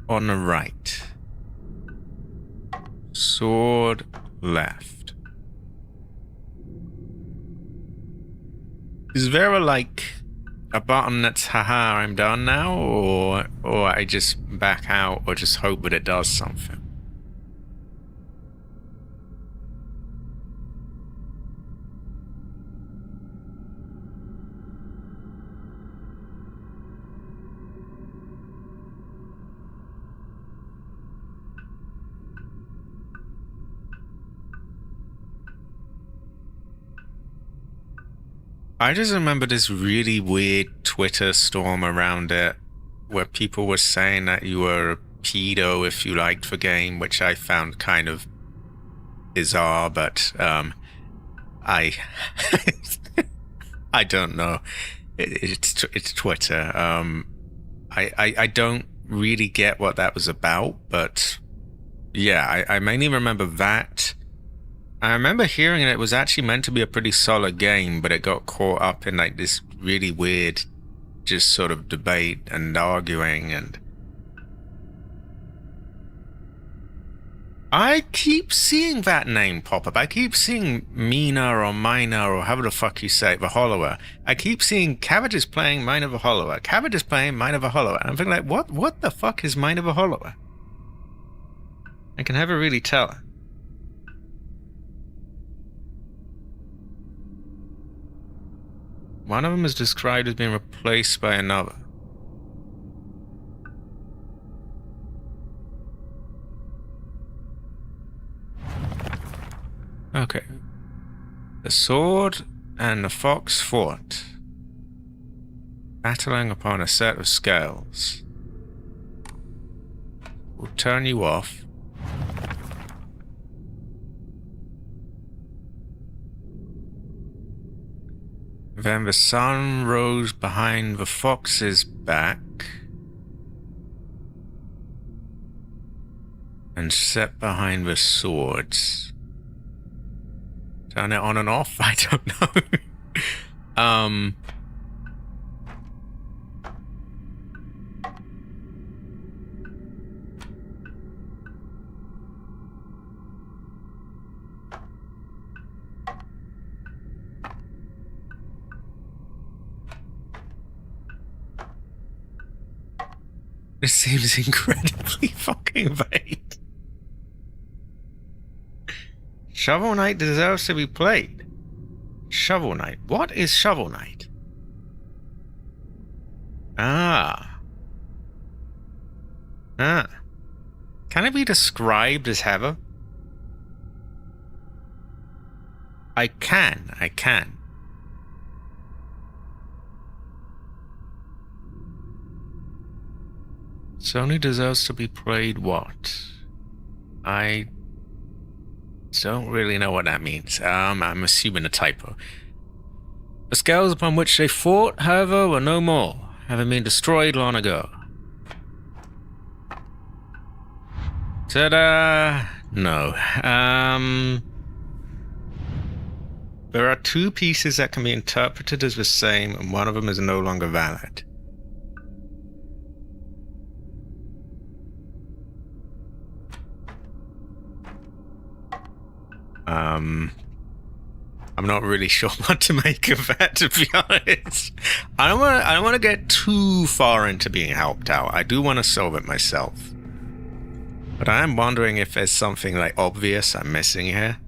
on the right. Sword left. Is there a button that's haha I'm done now, or I just back out or just hope that it does something? I just remember this really weird Twitter storm around it, where people were saying that you were a pedo if you liked the game, which I found kind of bizarre, but I I don't know. It's Twitter. I don't really get what that was about, but yeah, I mainly remember that, I remember hearing it was actually meant to be a pretty solid game, but it got caught up in like this really weird, just sort of debate and arguing, and I keep seeing that name pop up. I keep seeing Mina or Mina or however the fuck you say it, the Hollower. I keep seeing Cabbage is playing Mine of a Hollower. Cabbage is playing Mine of a Hollower. And I'm thinking like, what the fuck is Mine of a Hollower? I can never really tell. One of them is described as being replaced by another. Okay. The sword and the fox fought, battling upon a set of scales. Will turn you off. Then the sun rose behind the fox's back and set behind the swords. Turn it on and off? I don't know. This seems incredibly fucking vague. Shovel Knight deserves to be played. Shovel Knight. What is Shovel Knight? Ah. Can it be described as Heather? I can. Sony deserves to be played what? I don't really know what that means. I'm assuming a typo. The scales upon which they fought, however, were no more, having been destroyed long ago. Ta-da! No. There are two pieces that can be interpreted as the same, and one of them is no longer valid. I'm not really sure what to make of that, to be honest. I don't want to get too far into being helped out. I do want to solve it myself. But I am wondering if there's something like obvious I'm missing here.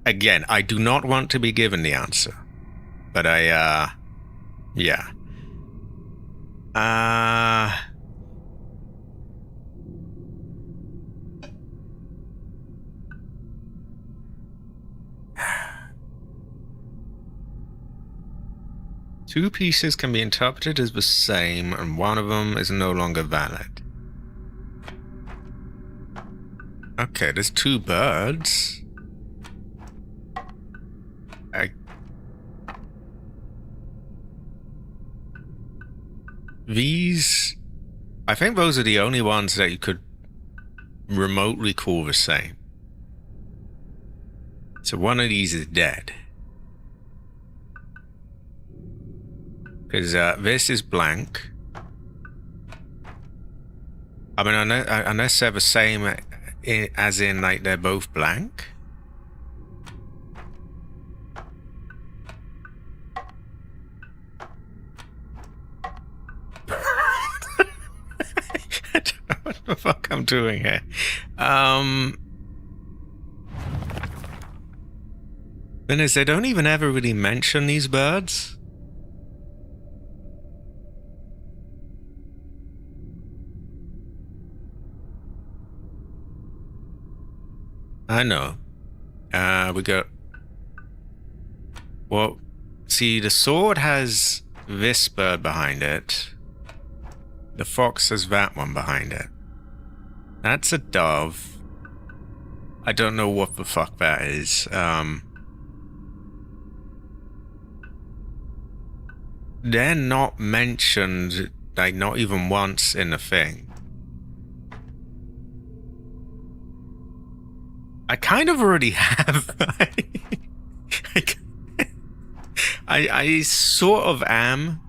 Again, I do not want to be given the answer. But yeah. Two pieces can be interpreted as the same, and one of them is no longer valid. Okay, there's two birds. I think those are the only ones that you could remotely call the same. So one of these is dead. Because this is blank. I mean, unless they're the same as in, like, they're both blank. I don't know what the fuck I'm doing here. Then is they don't even ever really mention these birds. I know. We got... Well, see, the sword has this bird behind it. The fox has that one behind it. That's a dove. I don't know what the fuck that is. They're not mentioned, like, not even once in the thing. I kind of already have. I sort of am.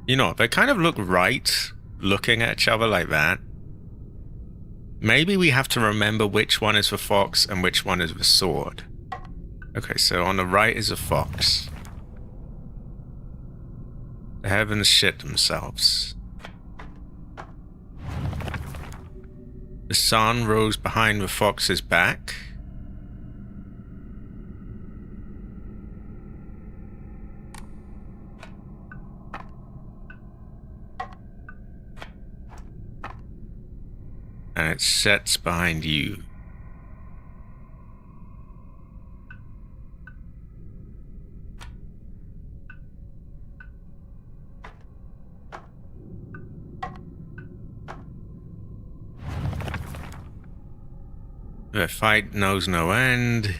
You know, they kind of look right looking at each other like that. Maybe we have to remember which one is the fox and which one is the sword. Okay, so on the right is a fox. The heavens shit themselves. The sun rose behind the fox's back. And it sets behind you. The fight knows no end.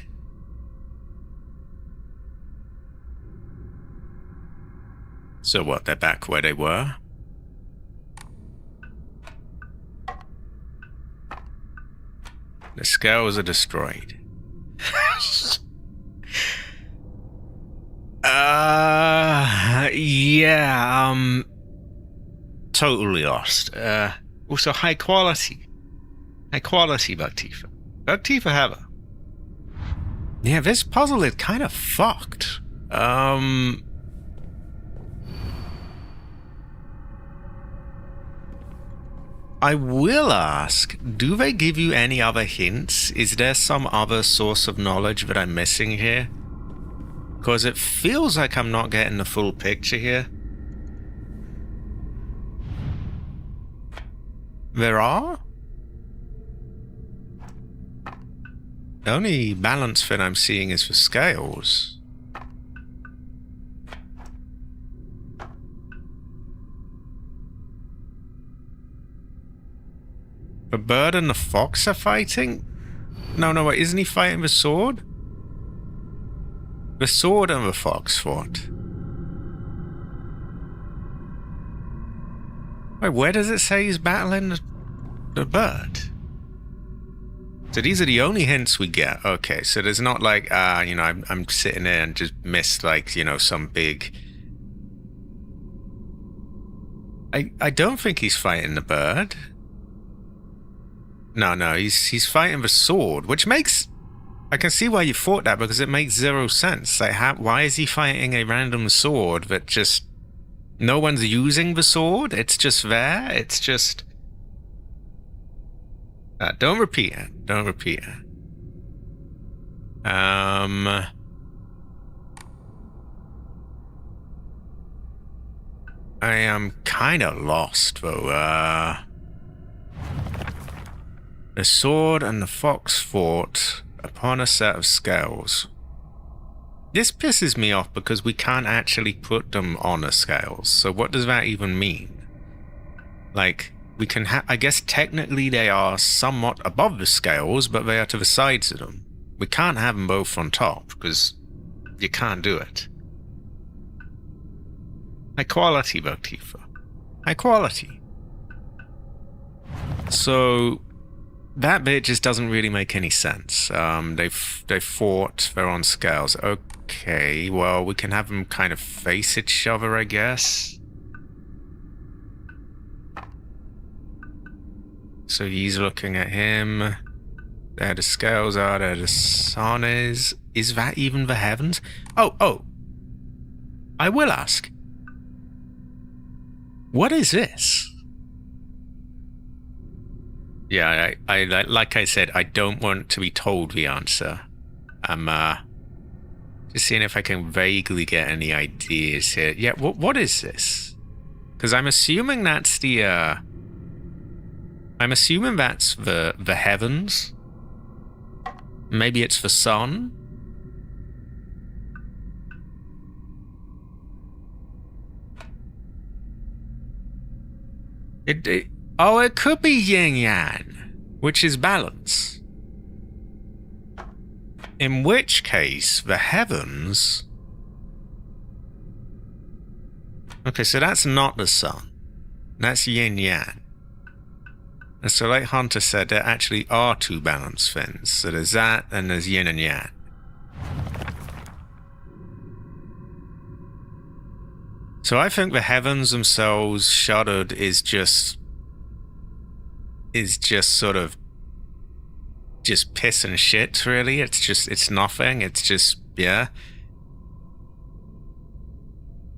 So what, they're back where they were? The scales are destroyed. Yeah, totally lost. Also high quality. High quality Bhaktifa. Bhaktifa Hava. Yeah, this puzzle is kind of fucked. I will ask, do they give you any other hints? Is there some other source of knowledge that I'm missing here? Because it feels like I'm not getting the full picture here. There are? The only balance that I'm seeing is for scales. The bird and the fox are fighting? No, wait, isn't he fighting the sword? The sword and the fox fought. Wait, where does it say he's battling the bird? So these are the only hints we get. Okay, so there's not like, you know, I'm sitting there and just missed like, you know, some big... I don't think he's fighting the bird. No, he's fighting the sword, which makes... I can see why you thought that, because it makes zero sense. Like, why is he fighting a random sword that just... No one's using the sword? It's just there? It's just... don't repeat it. Don't repeat it. I am kind of lost, though. The sword and the fox fought upon a set of scales. This pisses me off because we can't actually put them on the scales. So what does that even mean? Like, we can I guess technically they are somewhat above the scales, but they are to the sides of them. We can't have them both on top because you can't do it. High quality, Bhaktifa. High quality. So... that bit just doesn't really make any sense. They fought, they're on scales. Okay, well, we can have them kind of face each other, I guess. So he's looking at him. There the scales are, there the sun is. Is that even the heavens? Oh. I will ask. What is this? Yeah, I like I said, I don't want to be told the answer. I'm just seeing if I can vaguely get any ideas here. Yeah, what is this? Because I'm assuming that's the I'm assuming that's the heavens. Maybe it's the sun. It could be yin yang, which is balance. In which case, the heavens... Okay, so that's not the sun. That's yin yang. And so like Hunter said, there actually are two balance fins. So there's that and there's yin and yang. So I think the heavens themselves shuddered is just sort of just piss and shit, really. It's nothing. It's just, yeah.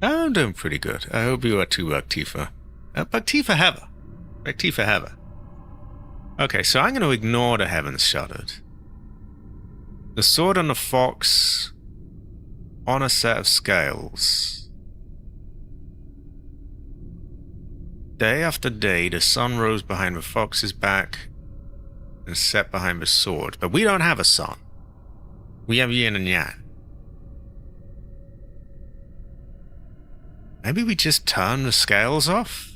I'm doing pretty good. I hope you are too, Bhaktifa. Bhaktifa Heather. Bhaktifa Heather. Okay, so I'm going to ignore the heavens shuddered. The sword and the fox on a set of scales. Day after day, the sun rose behind the fox's back and set behind the sword. But we don't have a sun. We have yin and yang. Maybe we just turn the scales off?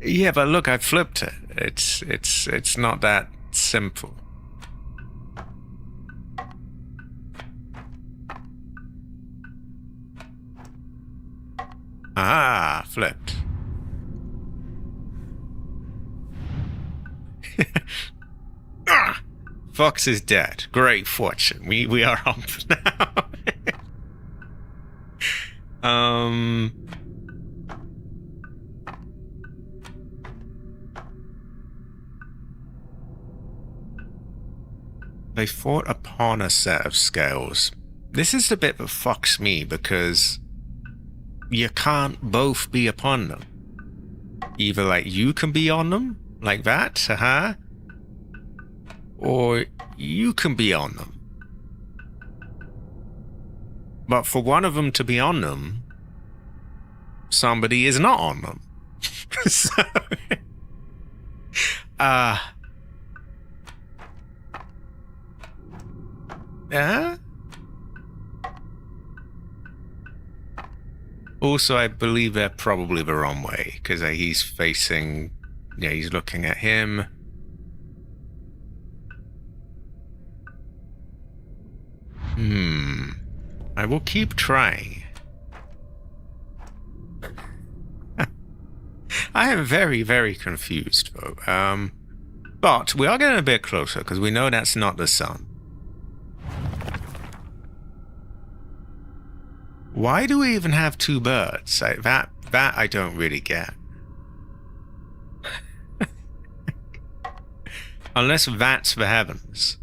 Yeah, but look, I flipped it. It's not that simple. Ah, flipped. Fox is dead. Great fortune. We are up now. They fought upon a set of scales. This is the bit that fucks me because you can't both be upon them. Either like you can be on them, like that, or you can be on them. But for one of them to be on them, somebody is not on them. So, also, I believe they're probably the wrong way, because he's facing, yeah, he's looking at him. I will keep trying. I am very, very confused, though. But we are getting a bit closer, because we know that's not the sun. Why do we even have two birds? That I don't really get. Unless that's the heavens.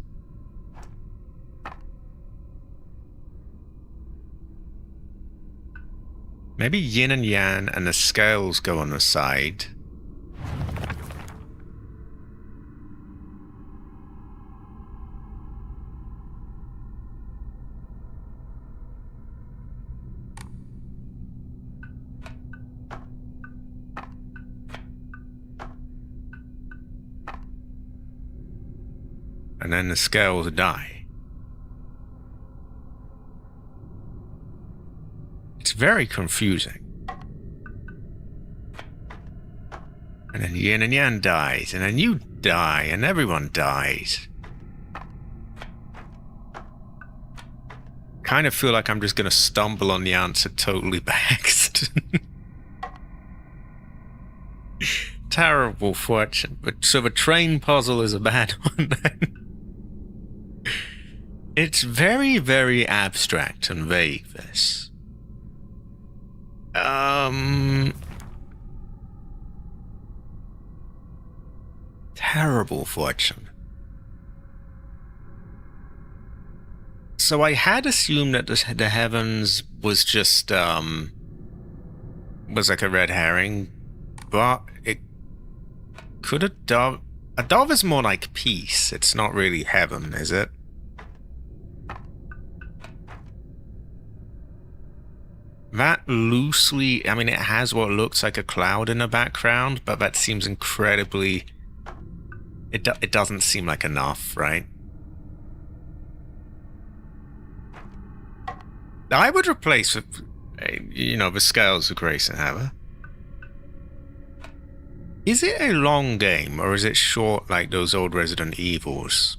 Maybe yin and yang and the scales go on the side. And then the scales die. It's very confusing. And then yin and yang dies, and then you die, and everyone dies. Kind of feel like I'm just going to stumble on the answer totally by accident. Terrible fortune. But so the train puzzle is a bad one then. It's very, very abstract and vague, this. Terrible fortune. So I had assumed that the heavens was just, was like a red herring, but it could a dove is more like peace. It's not really heaven, is it? That loosely, I mean, it has what looks like a cloud in the background, but that seems incredibly... It doesn't seem like enough, right? I would replace, you know, the scales of grace and Heather. Is it a long game, or is it short like those old Resident Evils?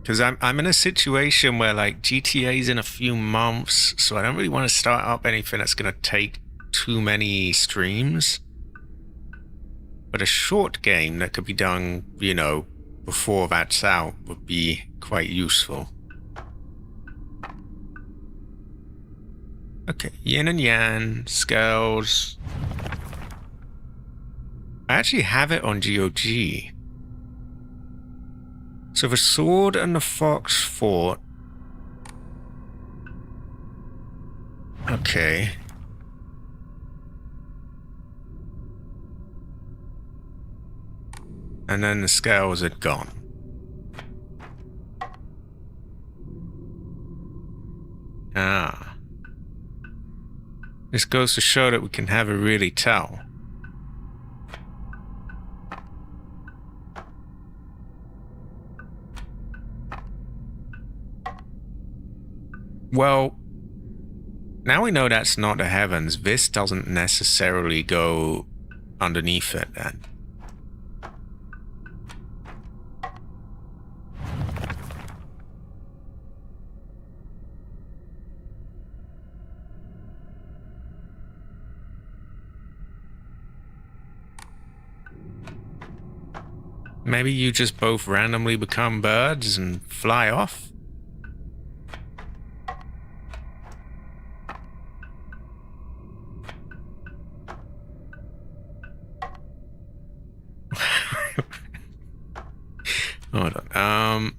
Because I'm in a situation where like GTA's in a few months, so I don't really want to start up anything that's going to take too many streams. But a short game that could be done, you know, before that's out would be quite useful. Okay, yin and yang, scales. I actually have it on GOG. So the sword and the fox fought. Okay. And then the scales had gone. Ah. This goes to show that we can never really tell. Well, now we know that's not the heavens. This doesn't necessarily go underneath it then. Maybe you just both randomly become birds and fly off? Hold on.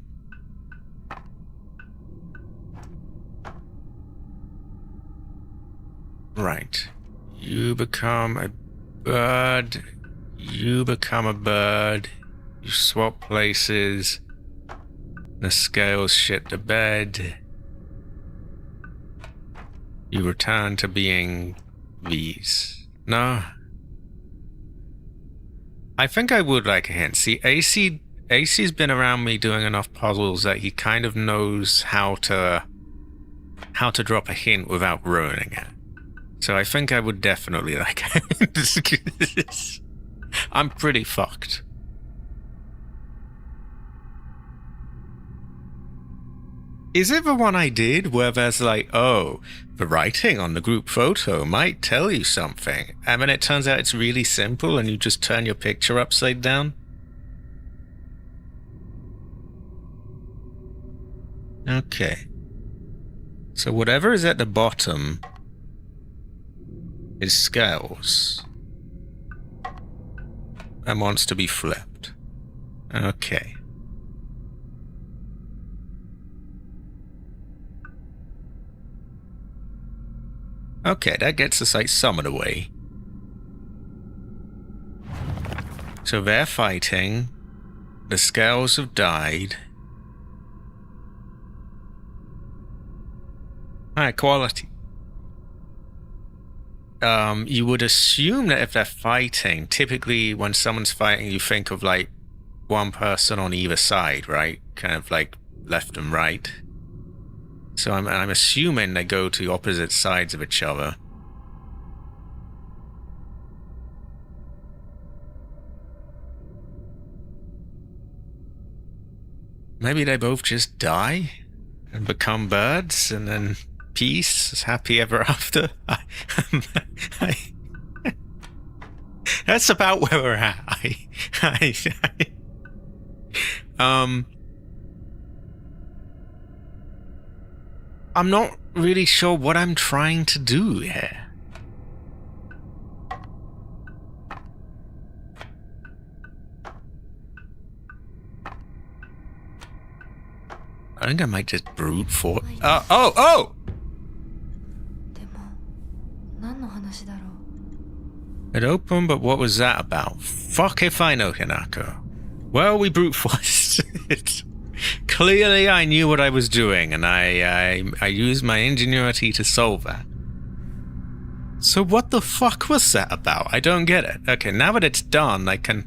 Right. You become a bird. You become a bird. You swap places. The scales shit the bed. You return to being these. No. I think I would like a hint. See, AC's been around me doing enough puzzles that he kind of knows how to drop a hint without ruining it. So I think I would definitely like it. I'm pretty fucked. Is it the one I did where there's like, oh, the writing on the group photo might tell you something, and then it turns out it's really simple and you just turn your picture upside down? Okay. So whatever is at the bottom is scales and wants to be flipped. Okay. Okay, that gets us like some of the way. So they're fighting. The scales have died. High quality. You would assume that if they're fighting, typically when someone's fighting, you think of like one person on either side, right? Kind of like left and right. So I'm assuming they go to opposite sides of each other. Maybe they both just die and become birds and then peace, happy ever after. That's about where we're at. I'm not really sure what I'm trying to do here. I think I might just brute force. Oh! It opened, but what was that about? Fuck if I know, Hinako. Well, we brute forced it. Clearly, I knew what I was doing, and I used my ingenuity to solve that. So what the fuck was that about? I don't get it. Okay, now that it's done, I can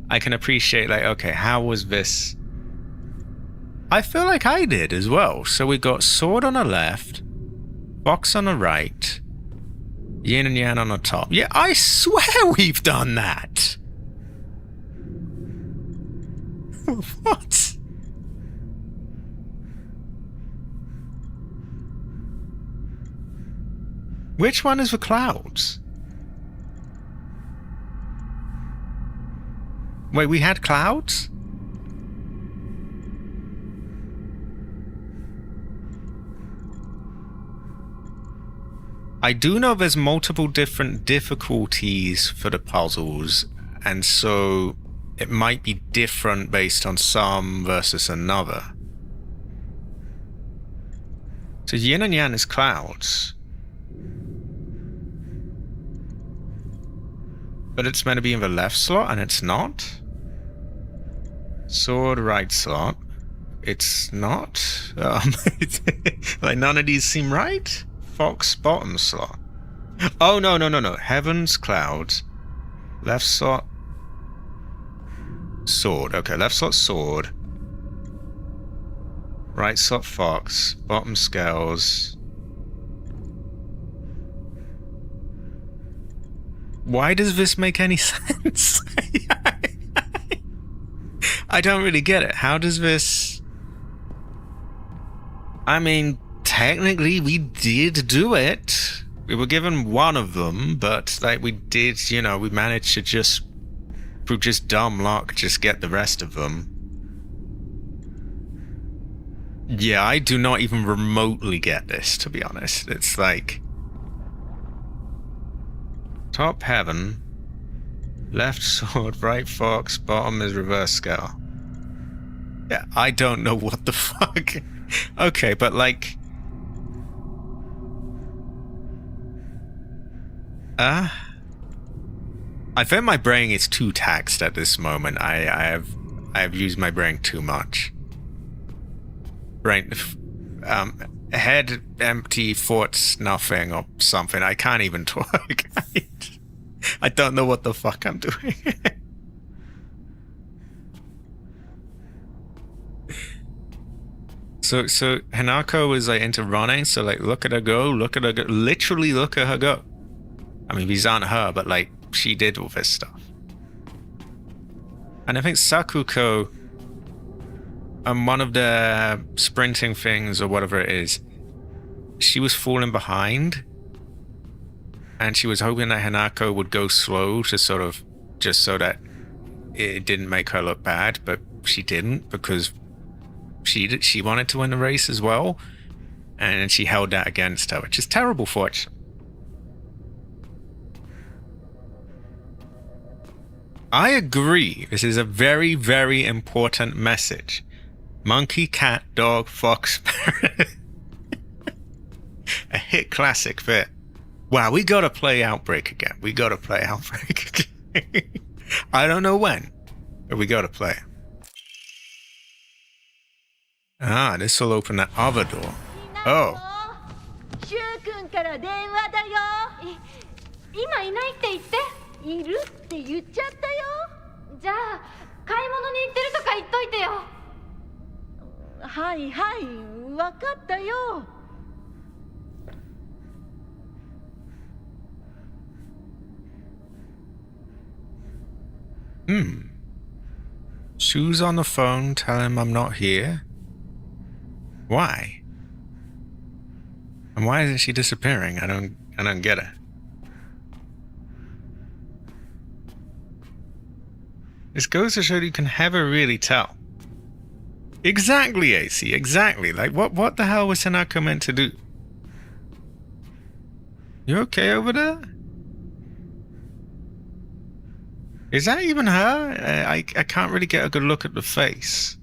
appreciate, like, okay, how was this? I feel like I did as well. So we got sword on the left, box on the right, yin and yang on the top. Yeah, I swear we've done that. What? Which one is the clouds? Wait, we had clouds? I do know there's multiple different difficulties for the puzzles, and so it might be different based on some versus another. So yin and yang is clouds. But it's meant to be in the left slot, and it's not. Sword right slot. It's not. Like, none of these seem right? Fox bottom slot. Oh, no. Heavens, clouds. Left slot. Sword. Okay, left slot sword. Right slot fox. Bottom scales. Why does this make any sense? I don't really get it. How does this... I mean, technically we did do it. We were given one of them, but like we did, you know, we managed to just, through just dumb luck, just get the rest of them. Yeah, I do not even remotely get this, to be honest. It's like... Top heaven, left sword, right fox, bottom is reverse scale. Yeah, I don't know what the fuck. Okay, but like... I think my brain is too taxed at this moment. I have used my brain too much. Brain... head empty, thoughts nothing, or something. I can't even talk. I don't know what the fuck I'm doing. So Hanako is like into running, so like look at her go, literally look at her go. I mean, these aren't her, but like she did all this stuff. And I think Sakuko, one of the sprinting things or whatever it is, she was falling behind, and she was hoping that Hanako would go slow to sort of, just so that it didn't make her look bad, but she didn't, because she wanted to win the race as well, and she held that against her, which is terrible fortune. I agree. This is a very, very important message. Monkey, cat, dog, fox, parrot. A hit classic bit. Wow, we gotta play Outbreak again. I don't know when, but we gotta play. Ah, this will open that other door. Oh. シュウ君から電話だよ。今いないって言って。いるって言っちゃったよ。じゃあ買い物に行ってるとか言っといてよ。はいはい、分かったよ。Sue's on the phone, tell him I'm not here. Why? And why isn't she disappearing? I don't get it. This goes to show that you can never really tell. Exactly, AC, exactly. Like, what the hell was Hanako meant to do? You okay over there? Is that even her? I can't really get a good look at the face.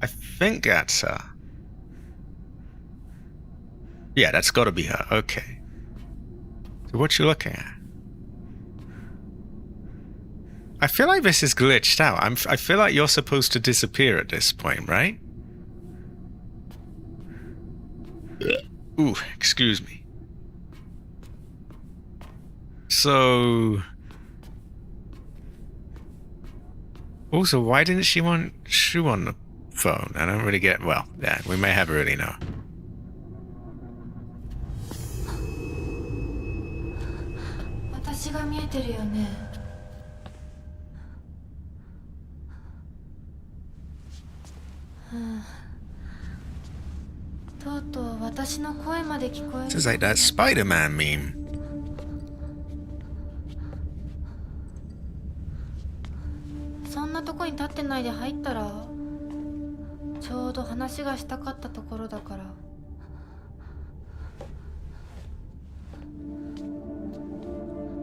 I think that's her. Yeah, that's gotta be her. Okay. So what you looking at? I feel like this is glitched out. I feel like you're supposed to disappear at this point, right? Ooh, excuse me. So... Also, why didn't she want Shu on the phone? I don't really get... Well, yeah, we may have already know. とうとう私の声まで聞こえる。 This is like that Spider-Man meme. そんなとこに立ってないで入ったら、ちょうど話がしたかったところだから。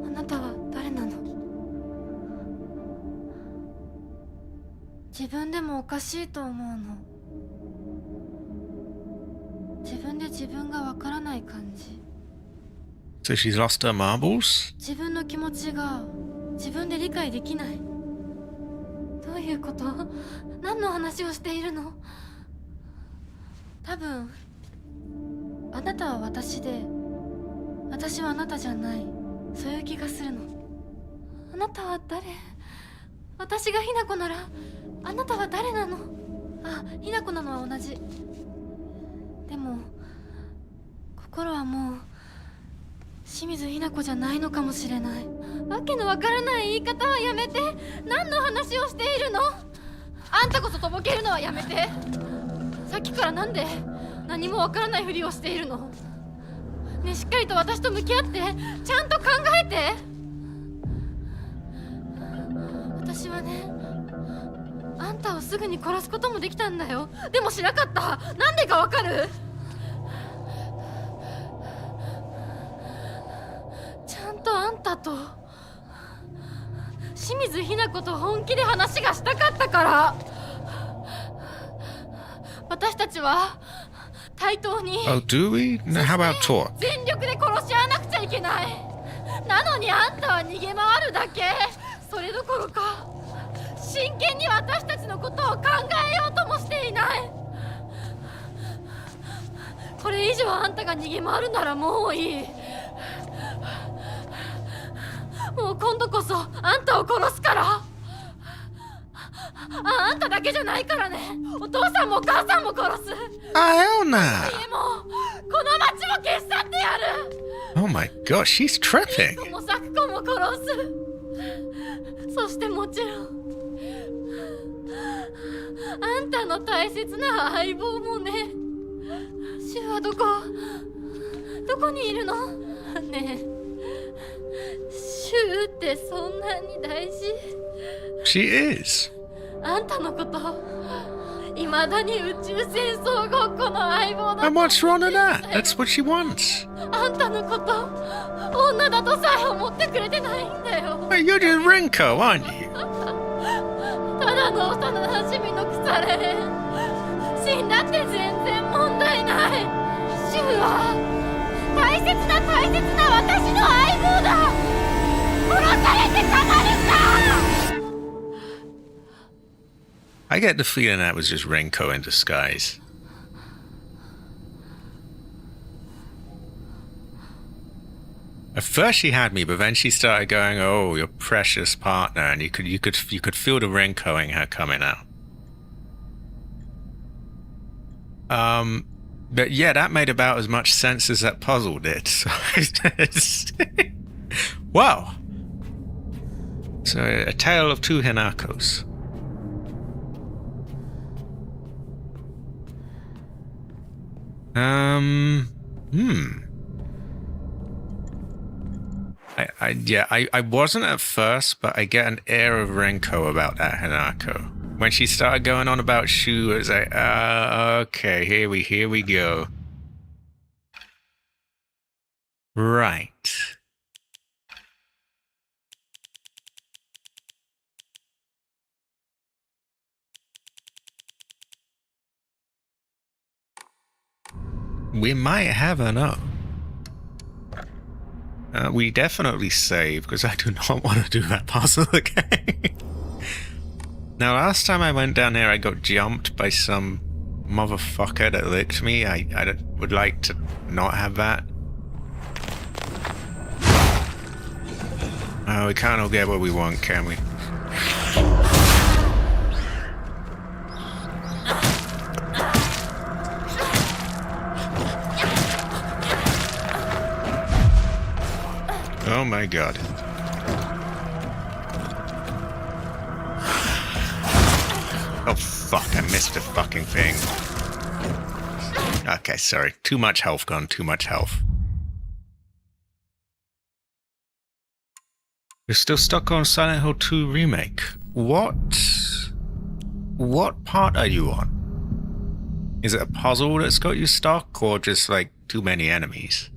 あなたは誰なの？自分でもおかしいと思うの。自分で自分がわからない感じ。 So she's lost her marbles? 自分の気持ちが自分で理解できない。どういうこと？何の話をしているの？多分あなたは私で、私はあなたじゃない、そういう気がするの。あなたは誰？私がひなこならあなたは誰なの？あ、ひなこなのは同じ。でも心はもう清水ひな子じゃないのかもしれない。わけのわからない言い方はやめて。何の話をしているの？あんたこそとぼけるのはやめて。さっきからなんで何もわからないふりをしているの？ね、しっかりと私と向き合って、ちゃんと考えて。私はね、あんたをすぐに殺すこともできたんだよ。でもしなかった。なんでかわかる？ちゃんとあんたと清水ひな子と本気で話がしたかったから。私たちは対等に、 Oh, do we? No, how about talk? 全力で殺し合わなくちゃいけない。なのにあんたは逃げ回るだけ。それどころか真剣に私たちのことを考えようともしていない。これ以上あんたが逃げ回るならもういい。もう今度こそあんたを殺すから。あんただけじゃないからね。お父さんもお母さんも殺す。 Oh, hell no! 家もこの町も消し去ってやる。 Oh my god, she's tripping! 子も咲子も殺す。そしてもちろんあんたの大切な相棒もね。シュはどこにいるの？ねえ、シュってそんなに大事？ She is. あんたのこといまだに宇宙戦争ごっこの相棒だ。 And what's wrong with that? That's what she wants. あんたのこと女だとさえ思ってくれてないんだよ。 Hey, you're just Rinko, aren't you? ただの幼馴染の腐れ。死んだって全然問題ない。シュウは大切な私の相棒だ。殺されてたまるか。 I get the feeling that was just Rinko in disguise. At first she had me, but then she started going, "Oh, your precious partner," and you could feel the Rinkoing her coming out. But yeah, that made about as much sense as that puzzle did. So wow. So a tale of two Hinakos. I wasn't at first, but I get an air of Renko about that Hanako. When she started going on about Shu, it was like, okay, here we go. Right. We might have an O. We definitely save, because I do not want to do that puzzle again. Now, last time I went down there, I got jumped by some motherfucker that licked me. I would like to not have that. Oh, we can't all get what we want, can we? Oh my god. Oh fuck, I missed the fucking thing. Okay, sorry. Too much health gone, too much health. You're still stuck on Silent Hill 2 Remake. What part are you on? Is it a puzzle that's got you stuck, or just like too many enemies?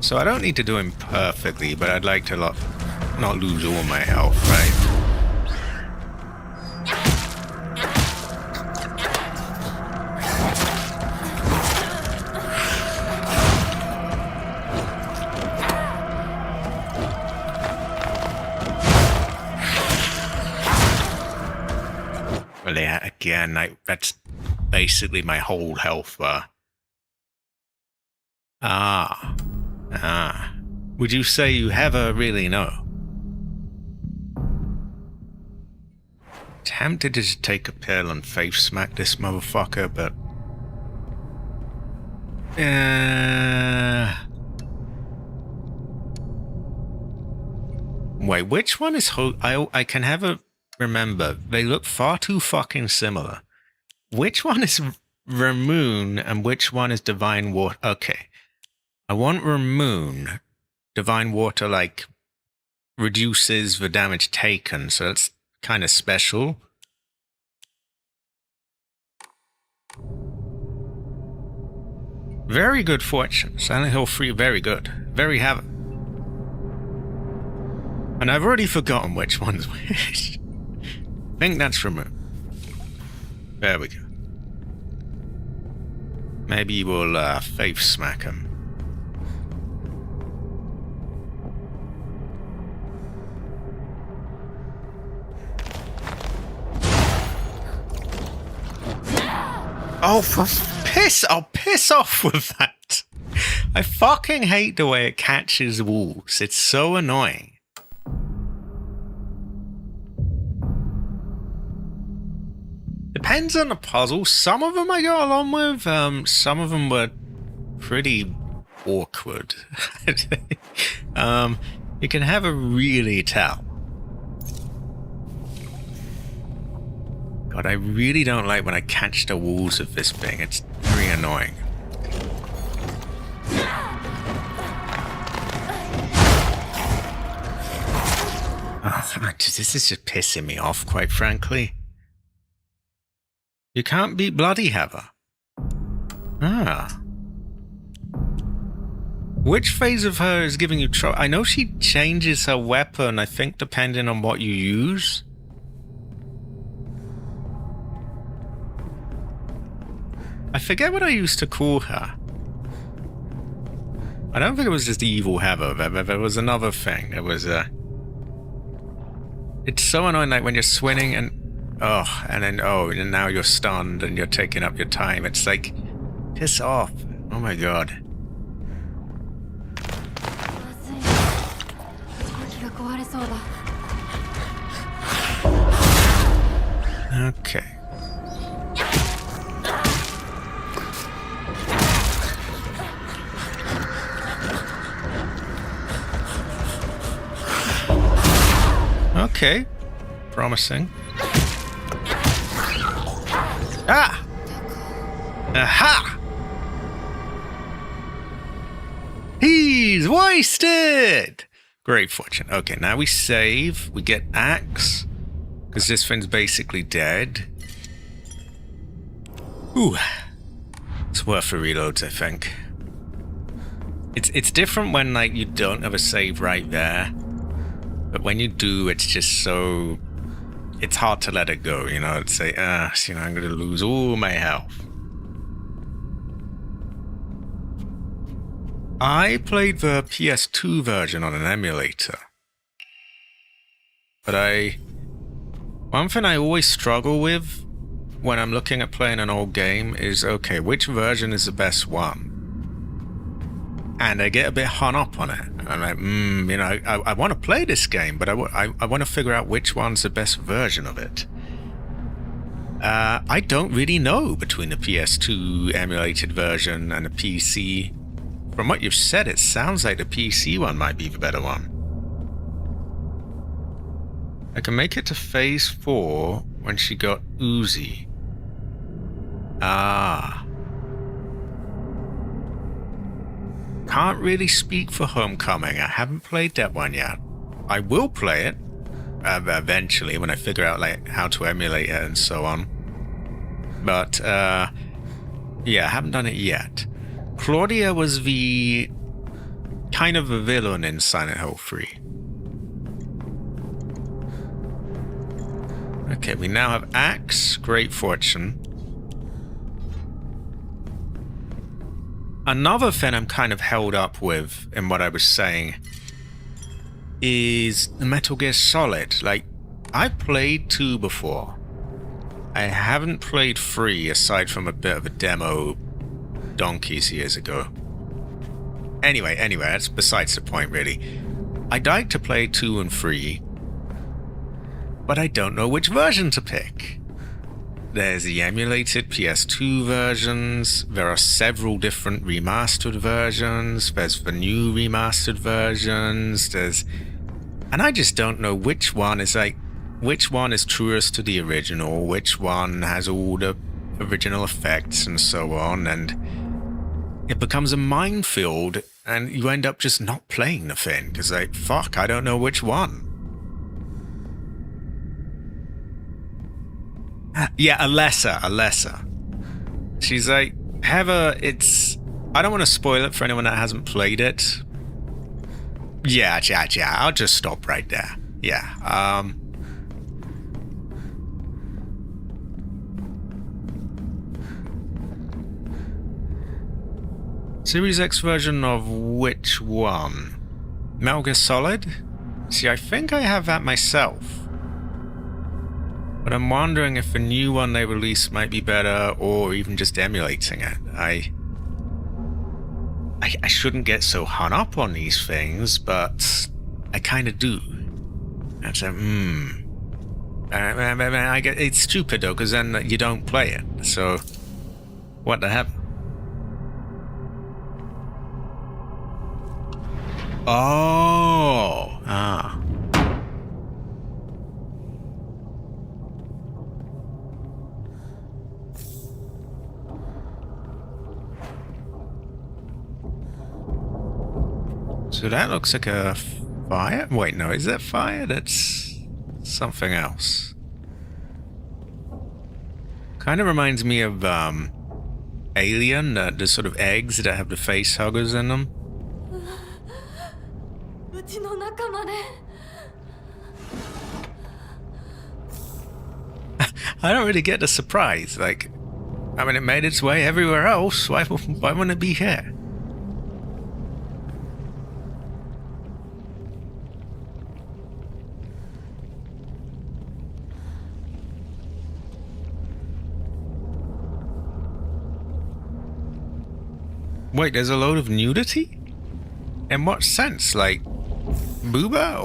So I don't need to do him perfectly, but I'd like to not lose all my health, right? Well, yeah, again, that's basically my whole health bar. Would you say you ever really know? Tempted to just take a pill and face smack this motherfucker, but... Wait, which one is... I can never remember. They look far too fucking similar. Which one is Ramoon and which one is Divine Water? Okay. I want Ramoon. Divine Water, like, reduces the damage taken, so that's kind of special. Very good fortune. Silent Hill 3, very good. Very have. And I've already forgotten which one's which. I think that's Ramoon. There we go. Maybe we'll faith smack him. Oh, I'll piss off with that. I fucking hate the way it catches walls. It's so annoying. Depends on the puzzle. Some of them I got along with. Some of them were pretty awkward. You can never really tell. God, I really don't like when I catch the walls of this thing. It's very annoying. Oh, this is just pissing me off, quite frankly. You can't beat Bloody Heather. Which phase of her is giving you trouble? I know she changes her weapon, I think, depending on what you use. I forget what I used to call her. I don't think it was just Evil Heather. There was another thing. It was It's so annoying, like when you're swinging and and now you're stunned and you're taking up your time. It's like, piss off. Oh my god. Okay. Okay, promising. Ah! Aha! He's wasted! Great fortune. Okay, now we save. We get axe. Because this thing's basically dead. Ooh. It's worth the reloads, I think. It's different when, like, you don't have a save right there. But when you do, it's just so... It's hard to let it go, you know? It's like, I'm going to lose all my health. I played the PS2 version on an emulator. But one thing I always struggle with when I'm looking at playing an old game is, okay, which version is the best one? And I get a bit hung up on it. I'm like, I want to play this game, but I want to figure out which one's the best version of it. I don't really know between the PS2 emulated version and the PC. From what you've said, it sounds like the PC one might be the better one. I can make it to phase 4 when she got Uzi. Ah. Can't really speak for Homecoming. I haven't played that one yet. I will play it eventually when I figure out like how to emulate it and so on. But yeah, I haven't done it yet. Claudia was the kind of a villain in Silent Hill 3. Okay, we now have Axe, Great Fortune. Another thing I'm kind of held up with in what I was saying is the Metal Gear Solid. Like, I've played 2 before. I haven't played 3 aside from a bit of a demo donkeys years ago. Anyway, that's besides the point, really. I'd like to play 2 and 3, but I don't know which version to pick. There's the emulated PS2 versions, there are several different remastered versions, there's the new remastered versions, and I just don't know which one is truest to the original, which one has all the original effects and so on, and it becomes a minefield, and you end up just not playing the thing, because like, fuck, I don't know which one. Yeah, Alessa. She's like, Heather, I don't want to spoil it for anyone that hasn't played it. Yeah, I'll just stop right there. Yeah, Series X version of which one? Metal Gear Solid? See, I think I have that myself. But I'm wondering if the new one they released might be better, or even just emulating it. I shouldn't get so hung up on these things, but I kind of do. And so, I get it's stupid though, because then you don't play it. So, what the hell? Oh, ah. So that looks like a fire? Wait, no, is that fire? That's something else. Kind of reminds me of Alien, the sort of eggs that have the face huggers in them. I don't really get the surprise. Like, I mean, it made its way everywhere else. Why wouldn't it be here? Wait, there's a load of nudity? In what sense? Like, booba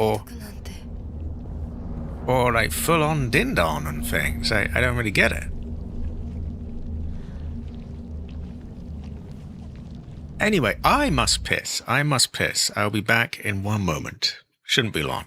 or like full-on din-don and things? I don't really get it. Anyway, I must piss. I'll be back in 1 moment. Shouldn't be long.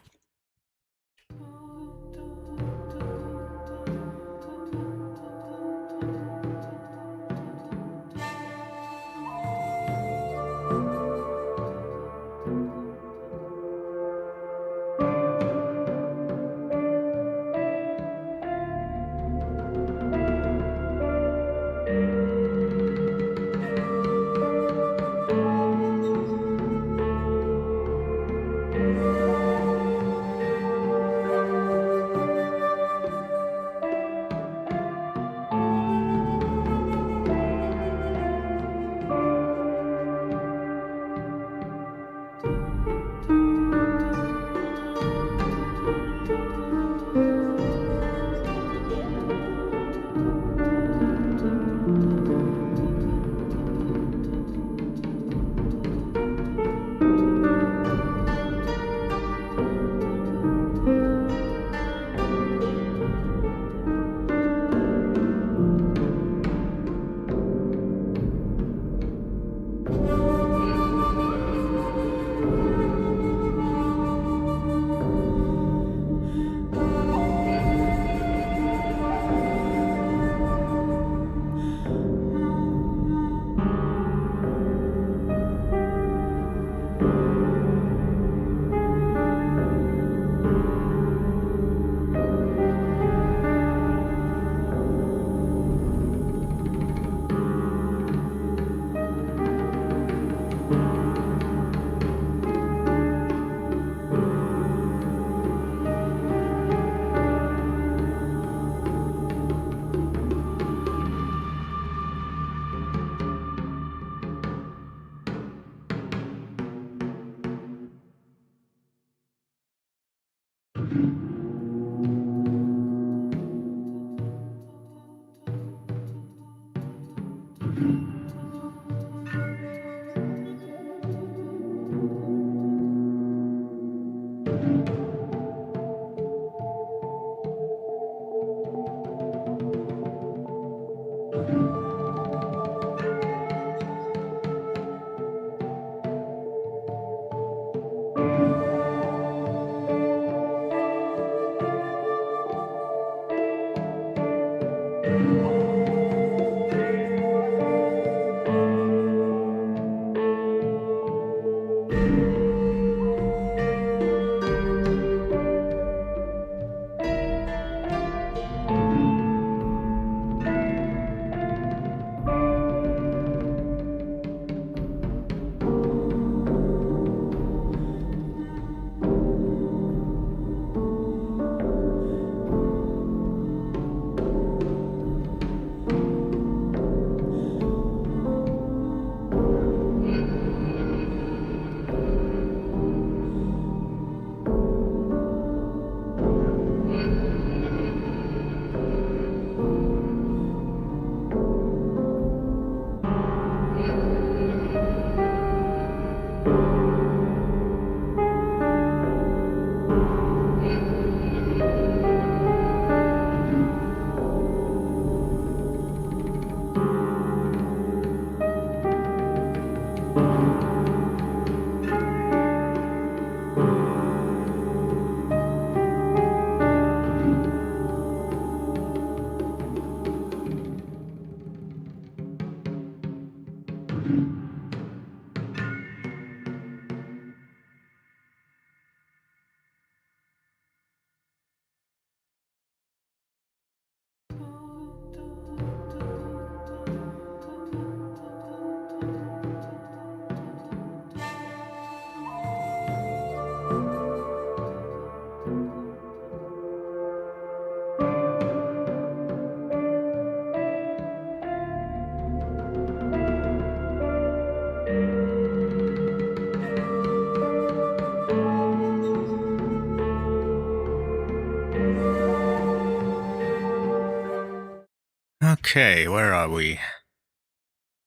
Okay, where are we?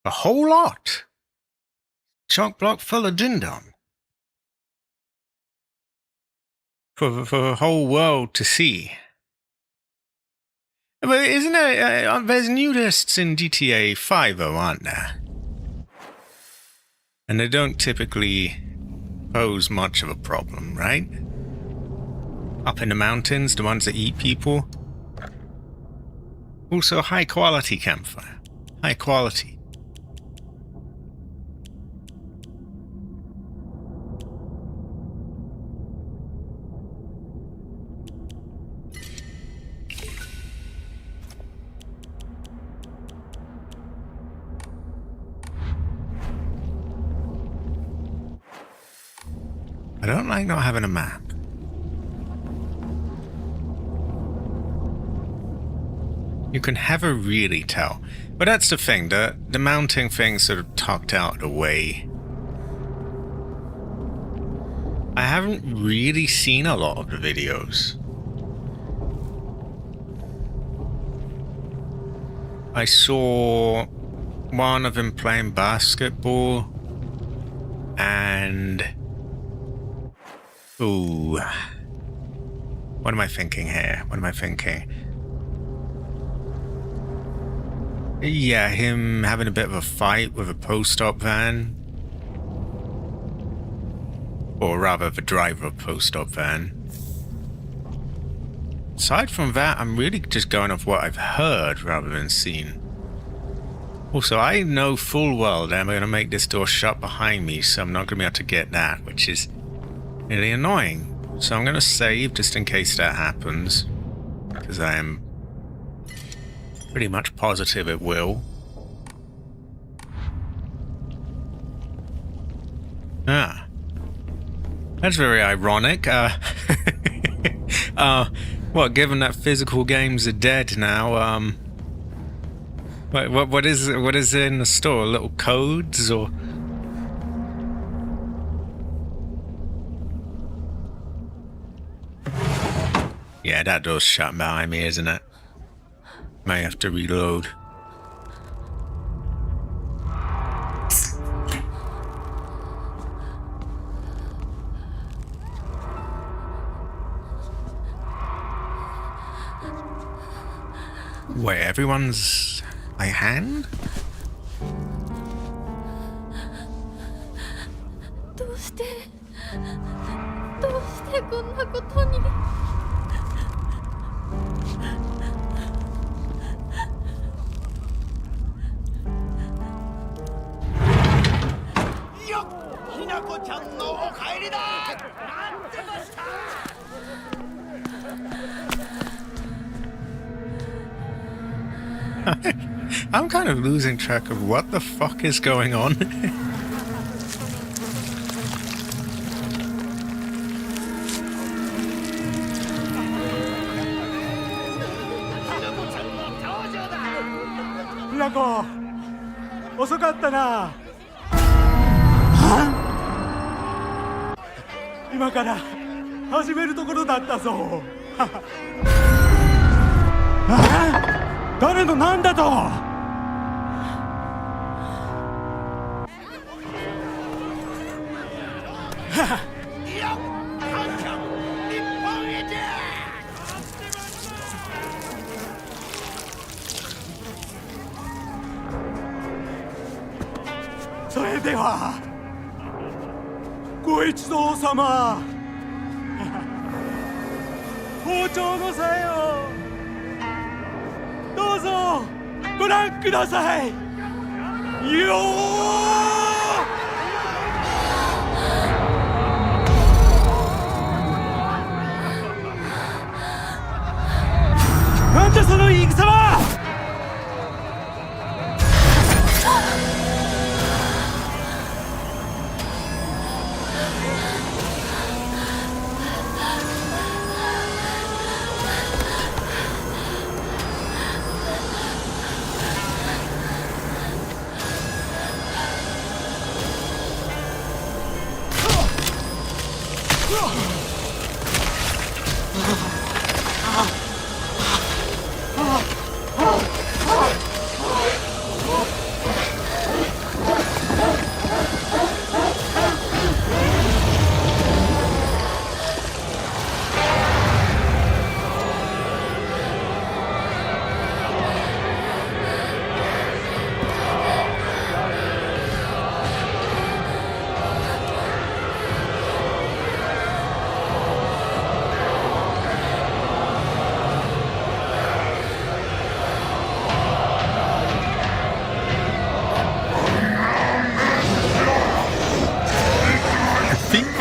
A whole lot. Chalk block full of dindon. For the whole world to see. But isn't there, there's nudists in GTA 5, though, aren't there? And they don't typically pose much of a problem, right? Up in the mountains, the ones that eat people. Also, high quality campfire. High quality. I don't like not having a map. You can never really tell. But that's the thing, the mounting thing's sort of tucked out of the way. I haven't really seen a lot of the videos. I saw one of them playing basketball and... Ooh. What am I thinking here? What am I thinking? Yeah, him having a bit of a fight with a post-op van. Or rather, the driver of a post-op van. Aside from that, I'm really just going off what I've heard rather than seen. Also, I know full well that I'm going to make this door shut behind me, so I'm not going to be able to get that, which is really annoying. So I'm going to save just in case that happens, because I am pretty much positive it will. Ah. That's very ironic. Well, given that physical games are dead now, what is in the store? Little codes or? Yeah, that door's shut behind me, isn't it? May have to reload. Wait, everyone's by hand? どうしてこんなことに。よっ、ひなこちゃんのお帰りだ。待ってました。 I'm kind of losing track of what the fuck is going on. Nako, 遅かったな。今から始めるところだったぞ。誰のなんだと。それではご一同様、包丁の鞘をどうぞご覧くださいよー。なんだその言い草は。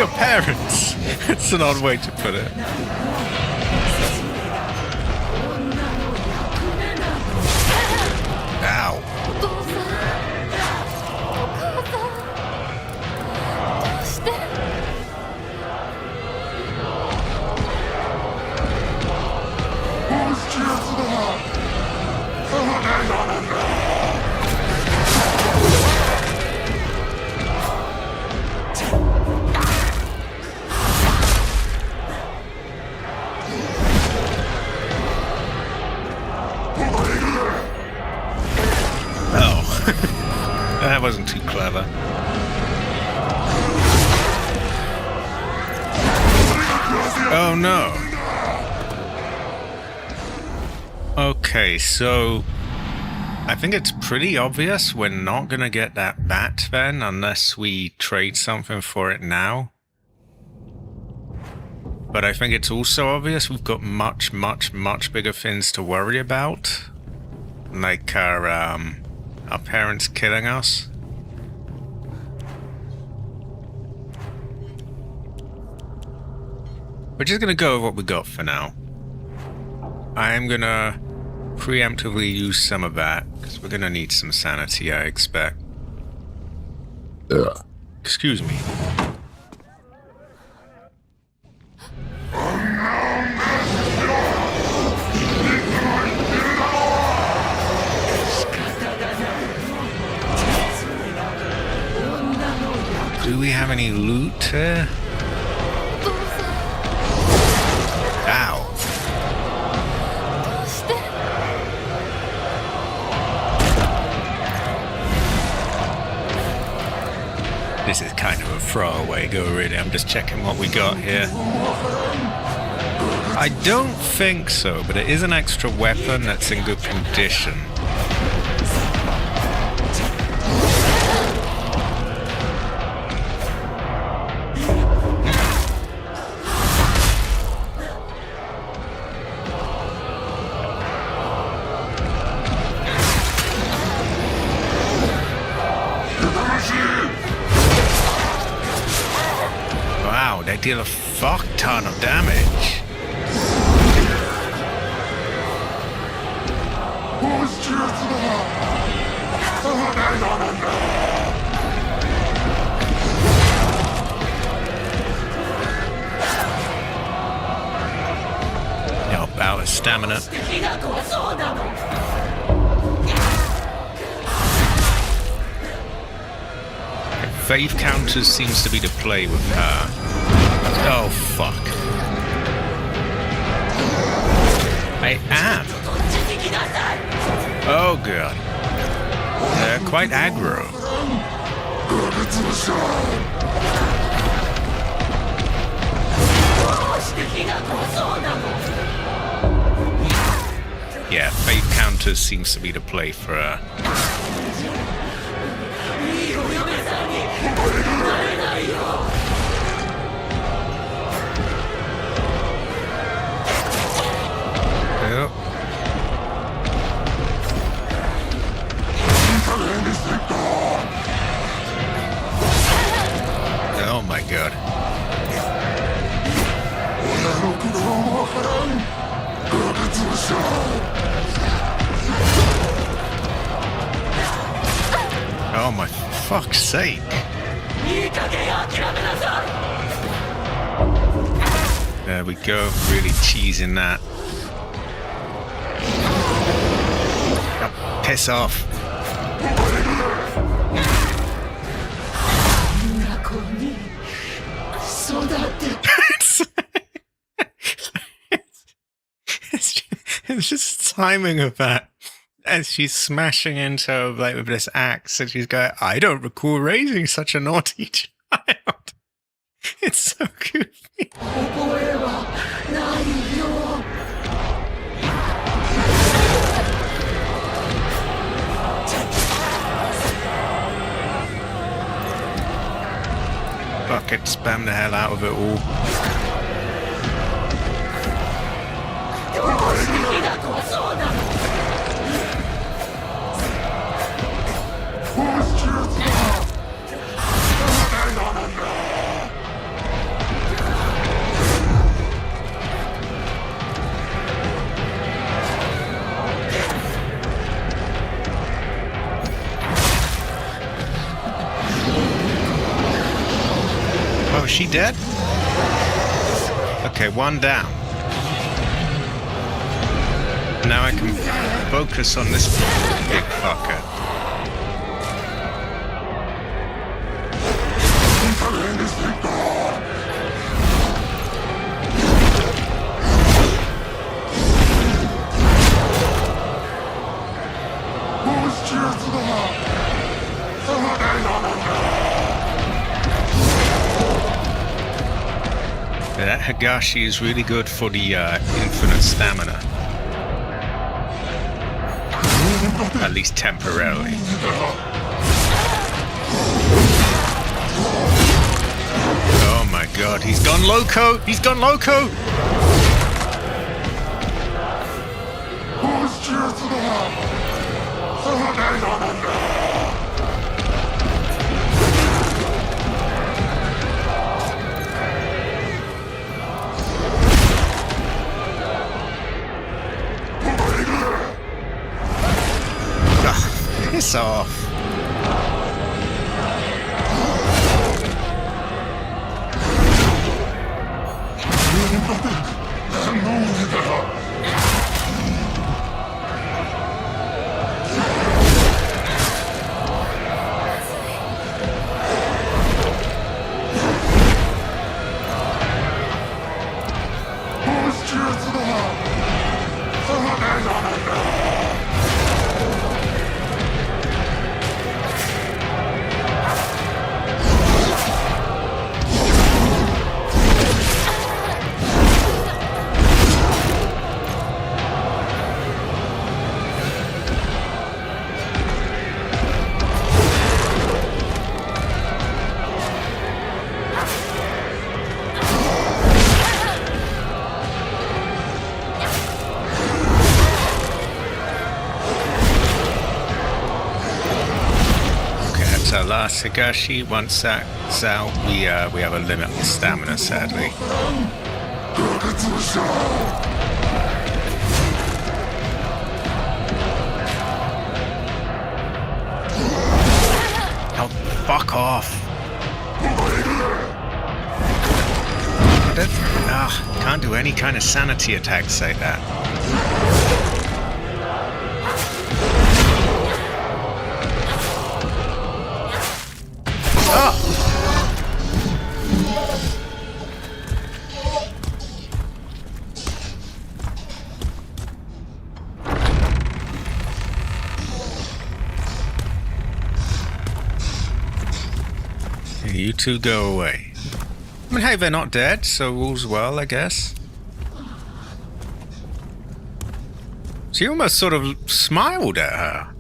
Your parents. It's an odd way to put it. Ow. お父さん、お母さん、どうして。That wasn't too clever. Oh no. Okay, so I think it's pretty obvious we're not gonna get that bat then unless we trade something for it now. But I think it's also obvious we've got much bigger things to worry about. Like our parents killing us. We're just gonna go with what we got for now. I am gonna preemptively use some of that, because we're gonna need some sanity, I expect. Excuse me. Do we have any loot here? Ow. This is kind of a throwaway go, really. I'm just checking what we got here. I don't think so, but it is an extra weapon that's in good condition. Wow, they deal a fuck ton of damage. Help out with stamina. Faith counters seems to be the play with her. Oh fuck. I am. Oh god. They're quite aggro. Yeah, faith counters seems to be the play for her. Yep. Oh my god. Oh my fuck's sake. There we go, really cheesing that. Oh, piss off. It's just timing of that as she's smashing into like with this axe, and she's going, "I don't recall raising such a naughty child." It's so goofy. Fuck it, spam the hell out of it all. Oh, is she dead? Okay, one down. Now I can focus on this big fucker. That Higashi is really good for the infinite stamina. At least temporarily. Oh my god, he's gone loco! He's gone loco! Piss off. Sagashi, once that's out, we have a limit on stamina, sadly. Oh, fuck off. Can't do any kind of sanity attacks like that. You two go away. I mean, hey, they're not dead, so all's well, I guess. She almost sort of smiled at her.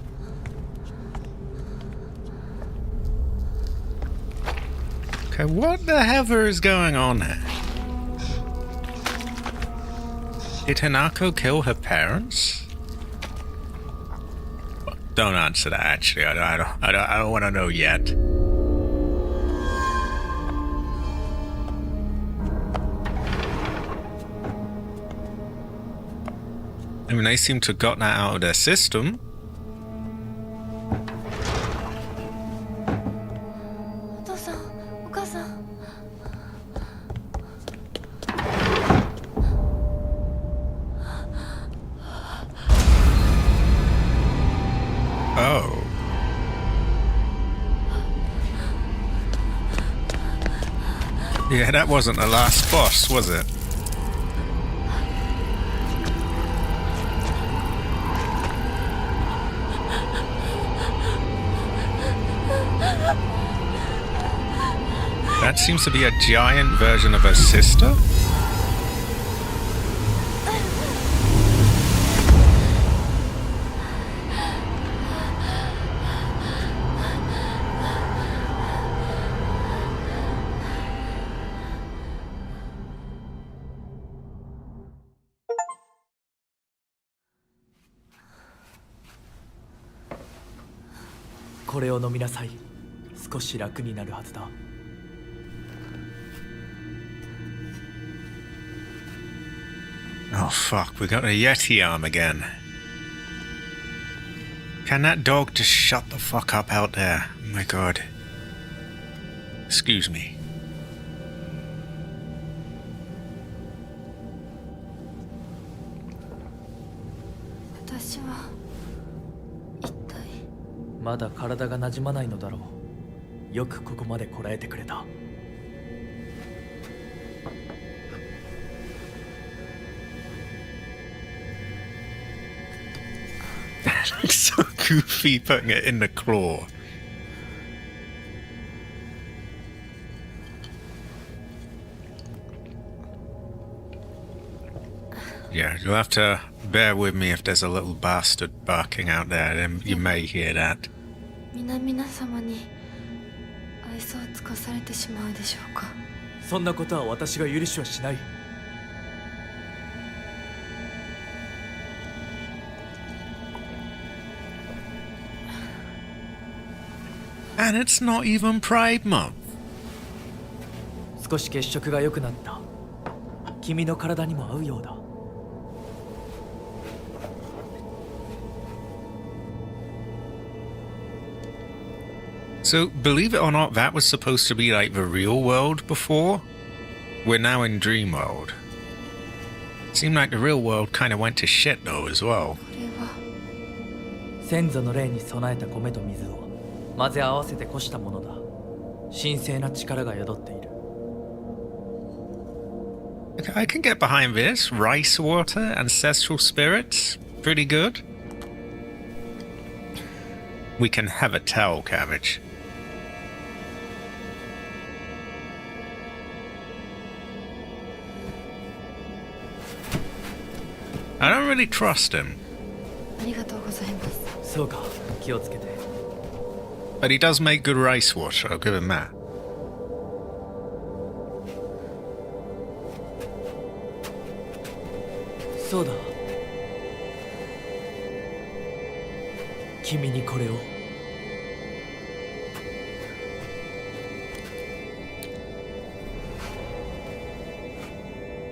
Okay, what the heather is going on here? Did Hanako kill her parents? Don't answer that, actually. I don't want to know yet. I mean, they seem to have gotten that out of their system. Oh. Yeah, that wasn't the last boss, was it? That seems to be a giant version of her sister. Oh fuck, we got a Yeti arm again. Can that dog just shut the fuck up out there? Oh my god. Excuse me. It's so goofy putting it in the claw. Yeah, you'll have to bear with me if there's a little bastard barking out there, then you may hear that. 皆様に愛想を尽かされてしまうでしょうか。そんなことは私が許しはしない。And it's not even Pride Month. 少し血色が良くなった。君の体にも合うようだ。So, believe it or not, that was supposed to be like the real world before. We're now in dream world. Seemed like the real world kind of went to shit though as well. 先祖の霊に備えた米と水を混ぜ合わせてこしたものだ。神聖な力が宿っている。I can get behind this. Rice water, ancestral spirits. Pretty good. We can have a towel, Cabbage. I don't really trust him. ありがとうございます。そうか、気をつけて。But he does make good rice water, I'll give him that. そうだ。君にこれを。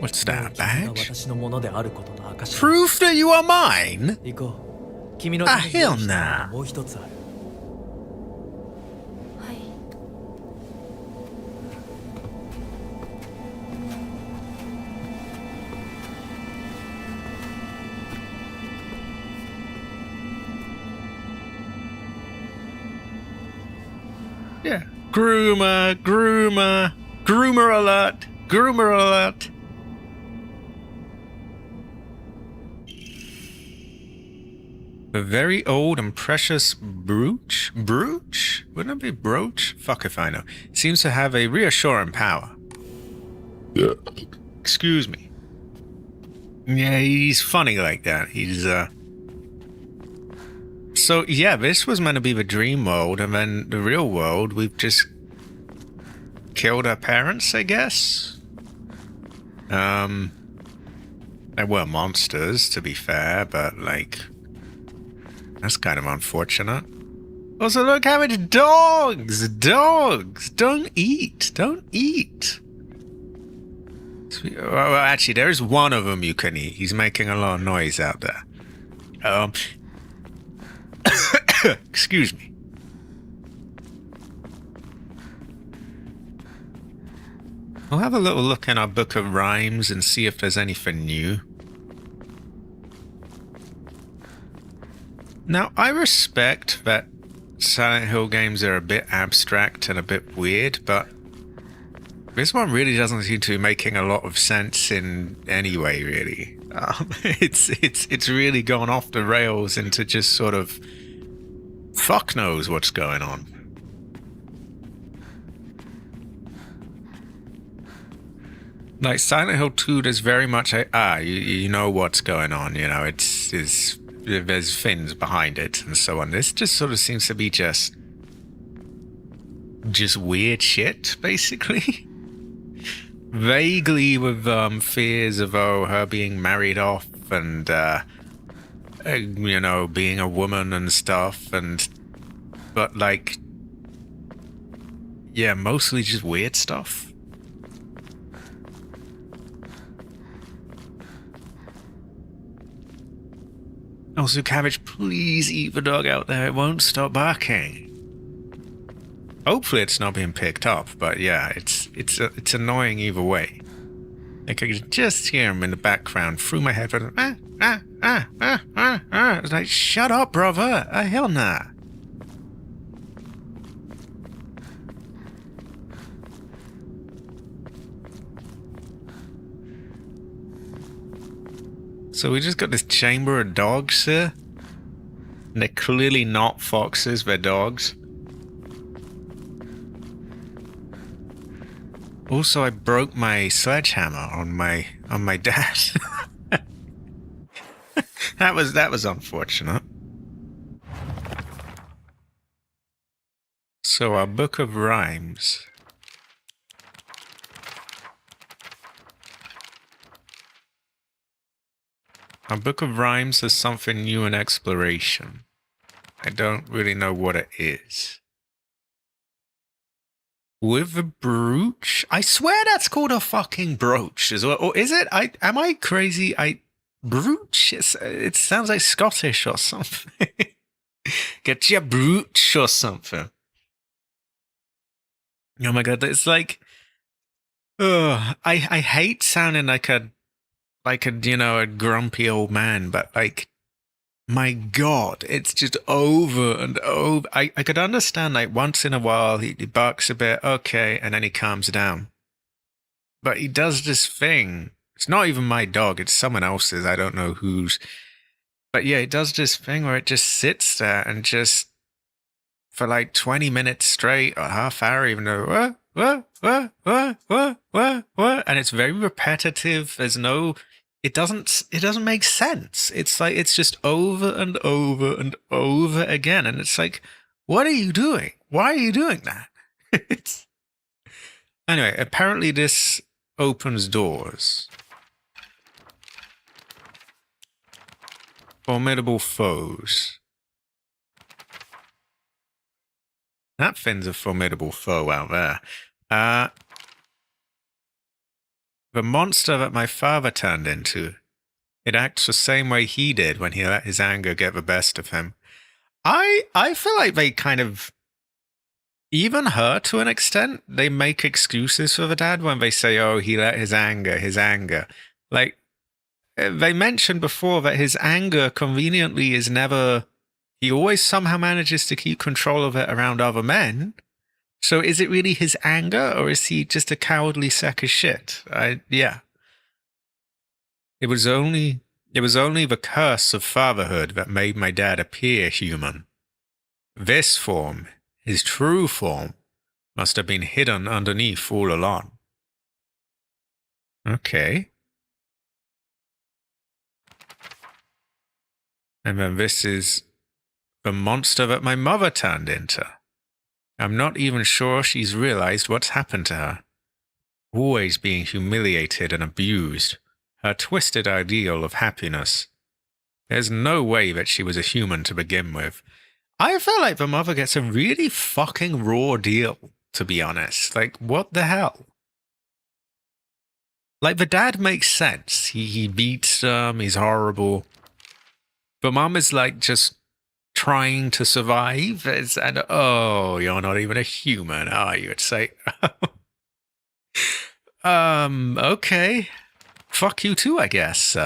What's もう that, 君が badge? 私のものであることの証だ。 Proof that you are mine? 行こう。君のために用意したものがもう一つある。はい。 Yeah. Groomer, groomer, groomer alert, groomer alert. A very old and precious brooch? Brooch? Wouldn't it be brooch? Fuck if I know. Seems to have a reassuring power. Excuse me. Yeah, he's funny like that. He's, So, yeah, this was meant to be the dream world, and then the real world, we've just killed our parents, I guess? They were monsters, to be fair, but, like, that's kind of unfortunate. Also, look how many dogs! Dogs! Don't eat! Don't eat! Well, actually, there is one of them you can eat. He's making a lot of noise out there. Excuse me. We'll have a little look in our book of rhymes and see if there's anything new. Now, I respect that Silent Hill games are a bit abstract and a bit weird, but this one really doesn't seem to be making a lot of sense in any way, really. It's really gone off the rails into just sort of fuck knows what's going on. Like Silent Hill 2, there's very much you know what's going on, you know, there's things behind it and so on. This just sort of seems to be just weird shit, basically. Vaguely with fears of her being married off and you know, being a woman and stuff, but like, yeah, mostly just weird stuff. Also, Cabbage, please eat the dog out there. It won't stop barking. Hopefully it's not being picked up, but yeah, it's annoying either way. Like, I can just hear him in the background through my headphones. It's like, shut up, brother. Hell nah. So we just got this chamber of dogs here. And they're clearly not foxes, they're dogs. Also, I broke my sledgehammer on my dad. That was unfortunate. So our book of rhymes. Our book of rhymes is something new in exploration. I don't really know what it is. With a brooch? I swear that's called a fucking brooch as well. Or is it? Am I crazy? Brooch? It sounds like Scottish or something. Get your brooch or something. Oh my god, it's like... I hate sounding like a, you know, a grumpy old man, but like... My god, it's just over and over. I could understand, like, once in a while he barks a bit, okay, and then he calms down. But he does this thing. It's not even my dog, it's someone else's, I don't know whose. But yeah, it does this thing where it just sits there and just, for like 20 minutes straight, or half hour even, though, and it's very repetitive, there's no... It doesn't make sense. It's like, it's just over and over and over again. And it's like, what are you doing? Why are you doing that? Anyway, apparently this opens doors. Formidable foes. That thing's a formidable foe out there. The monster that my father turned into. It acts the same way he did when he let his anger get the best of him. I feel like they kind of, even her to an extent, they make excuses for the dad when they say, oh, he let his anger. Like, they mentioned before that his anger conveniently is never, he always somehow manages to keep control of it around other men. So is it really his anger, or is he just a cowardly sack of shit? Yeah. It was only the curse of fatherhood that made my dad appear human. This form, his true form, must have been hidden underneath all along. Okay. And then this is the monster that my mother turned into. I'm not even sure she's realized what's happened to her. Always being humiliated and abused. Her twisted ideal of happiness. There's no way that she was a human to begin with. I feel like the mother gets a really fucking raw deal, to be honest. Like, what the hell? Like, the dad makes sense. He beats them, he's horrible. But mom is like just trying to survive. And, oh, you're not even a human, are you? It's like, okay. Fuck you too, I guess.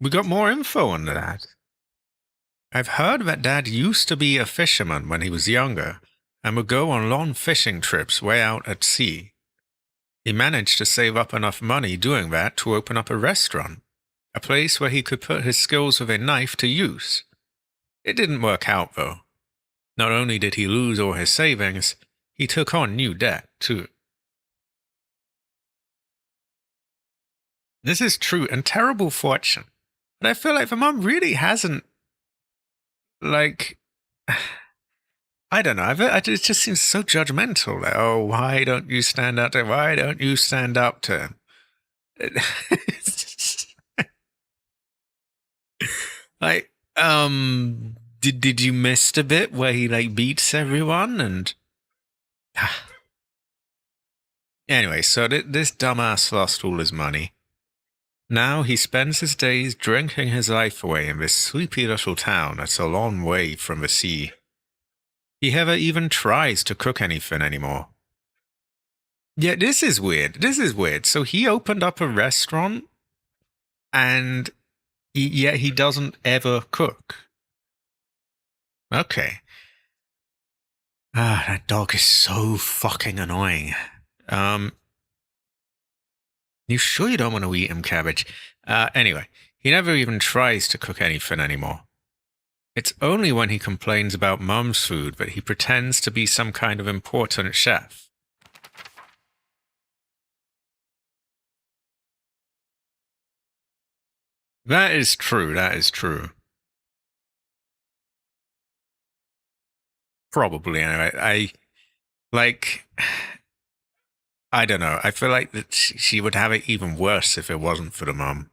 We got more info on that. I've heard that Dad used to be a fisherman when he was younger and would go on long fishing trips way out at sea. He managed to save up enough money doing that to open up a restaurant, a place where he could put his skills with a knife to use. It didn't work out, though. Not only did he lose all his savings, he took on new debt, too. This is true and terrible fortune. But I feel like the mom really hasn't, like, I don't know, it just seems so judgmental. Like, oh, why don't you stand up to him? Why don't you stand up to him? Like, did you miss the bit where he, like, beats everyone and... Anyway, so this dumbass lost all his money. Now he spends his days drinking his life away in this sleepy little town that's a long way from the sea. He never even tries to cook anything anymore. Yeah, this is weird. So he opened up a restaurant and yet he doesn't ever cook. Okay. That dog is so fucking annoying. You sure you don't want to eat him, Cabbage? Anyway, he never even tries to cook anything anymore. It's only when he complains about Mum's food that he pretends to be some kind of important chef. That is true. Probably, anyway. I don't know. I feel like that she would have it even worse if it wasn't for the mum.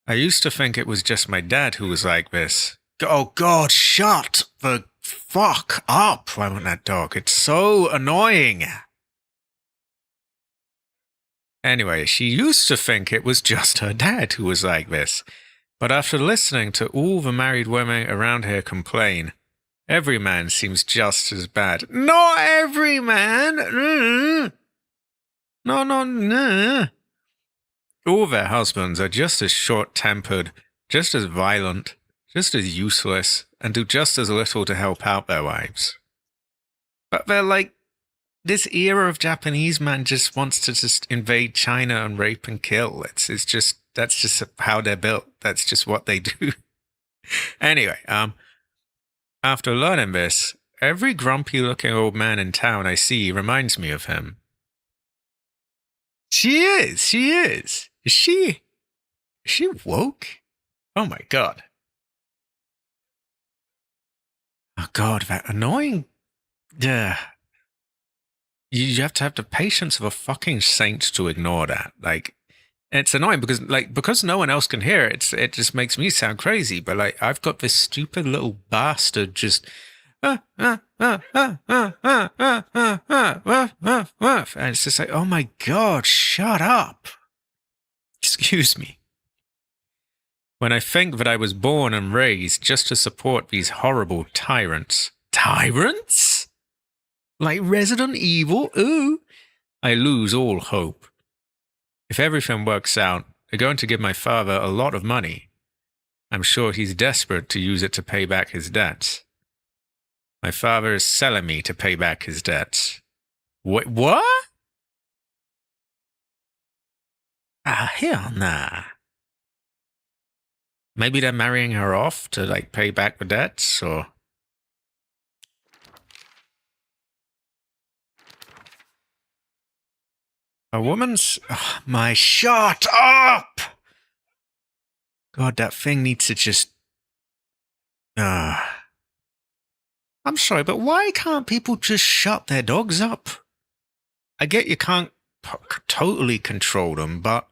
I used to think it was just my dad who was like this. Oh God, shut the fuck up! I want that dog. It's so annoying. Anyway, she used to think it was just her dad who was like this. But after listening to all the married women around here complain, every man seems just as bad. Not every man! No. All their husbands are just as short-tempered, just as violent, just as useless, and do just as little to help out their wives. But they're like, this era of Japanese man just wants to just invade China and rape and kill. That's just how they're built. That's just what they do. Anyway, after learning this, every grumpy-looking old man in town I see reminds me of him. She is. Is she woke? Oh my God. Oh God, that annoying... You have to have the patience of a fucking saint to ignore that. Like, It's annoying because no one else can hear it. It just makes me sound crazy. But like I've got this stupid little bastard just and it's just like, oh my god, shut up. Excuse me. When I think that I was born and raised just to support these horrible tyrants. Tyrants? Like Resident Evil? Ooh. I lose all hope. If everything works out, they're going to give my father a lot of money. I'm sure he's desperate to use it to pay back his debts. My father is selling me to pay back his debts. Wait, what? Ah, hell nah. Maybe they're marrying her off to, like, pay back the debts, or... A woman's... Oh, my... Shut up! God, that thing needs to just... I'm sorry, but why can't people just shut their dogs up? I get you can't totally control them, but...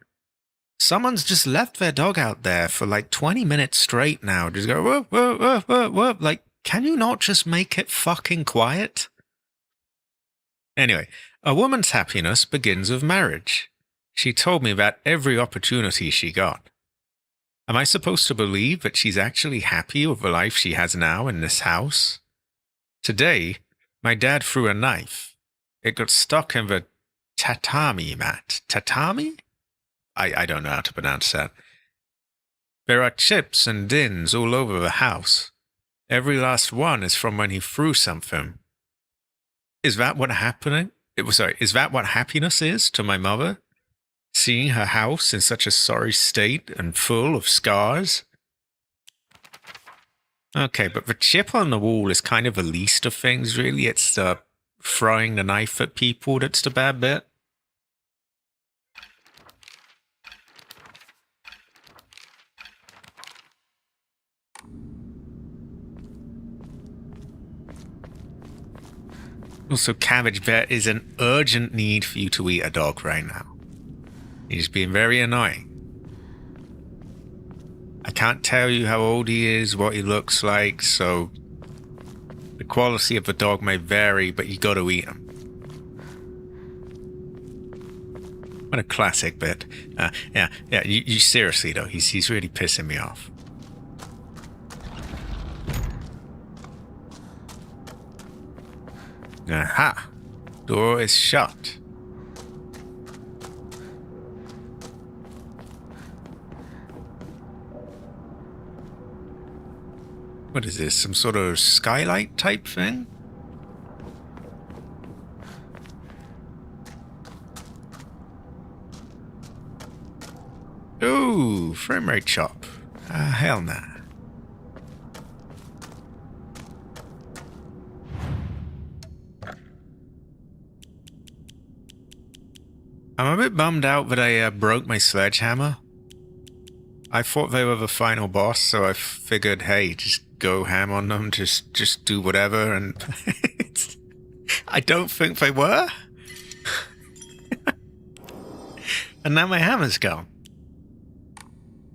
Someone's just left their dog out there for like 20 minutes straight now. Just go, whoop, whoop, whoop, whoop, whoop. Like, can you not just make it fucking quiet? Anyway, a woman's happiness begins with marriage. She told me that every opportunity she got. Am I supposed to believe that she's actually happy with the life she has now in this house? Today, my dad threw a knife. It got stuck in the tatami mat. Tatami? I don't know how to pronounce that. There are chips and dins all over the house. Every last one is from when he threw something. Is that what is that what happiness is to my mother? Seeing her house in such a sorry state and full of scars? Okay, but the chip on the wall is kind of the least of things, really. It's throwing the knife at people that's the bad bit. Also, Cabbage, there is an urgent need for you to eat a dog right now. He's being very annoying. I can't tell you how old he is, what he looks like, so the quality of the dog may vary, but you gotta eat him. What a classic bit. Yeah, you seriously though, he's really pissing me off. Aha! Door is shut. What is this? Some sort of skylight type thing? Ooh, frame rate chop. Hell nah. I'm a bit bummed out that I broke my sledgehammer. I thought they were the final boss, so I figured, hey, just go ham on them, just do whatever, and I don't think they were. And now my hammer's gone.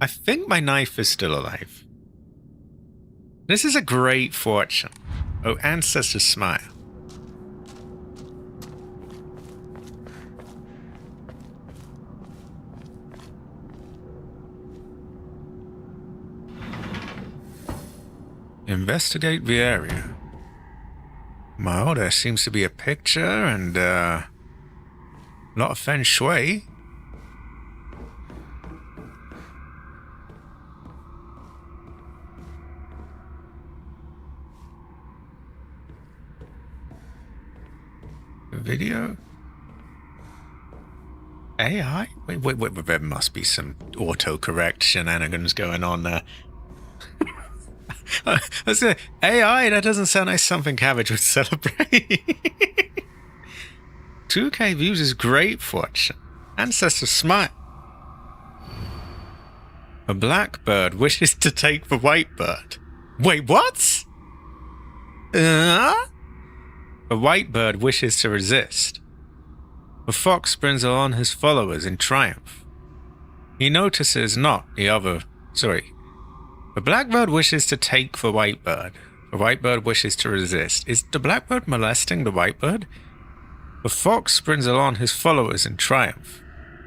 I think my knife is still alive. This is a great fortune. Oh, ancestor smile. Investigate the area. Well, there seems to be a picture and a lot of feng shui. Video? AI? Wait, there must be some autocorrect shenanigans going on there. I was gonna, AI, that doesn't sound like something Cabbage would celebrate. 2K views is great fortune. Ancestor smile. A blackbird wishes to take the white bird. Wait, what? The white bird wishes to resist. The fox brings along his followers in triumph. He notices not the other... Sorry. The blackbird wishes to take the whitebird. The whitebird wishes to resist. Is the blackbird molesting the whitebird? The fox brings along his followers in triumph.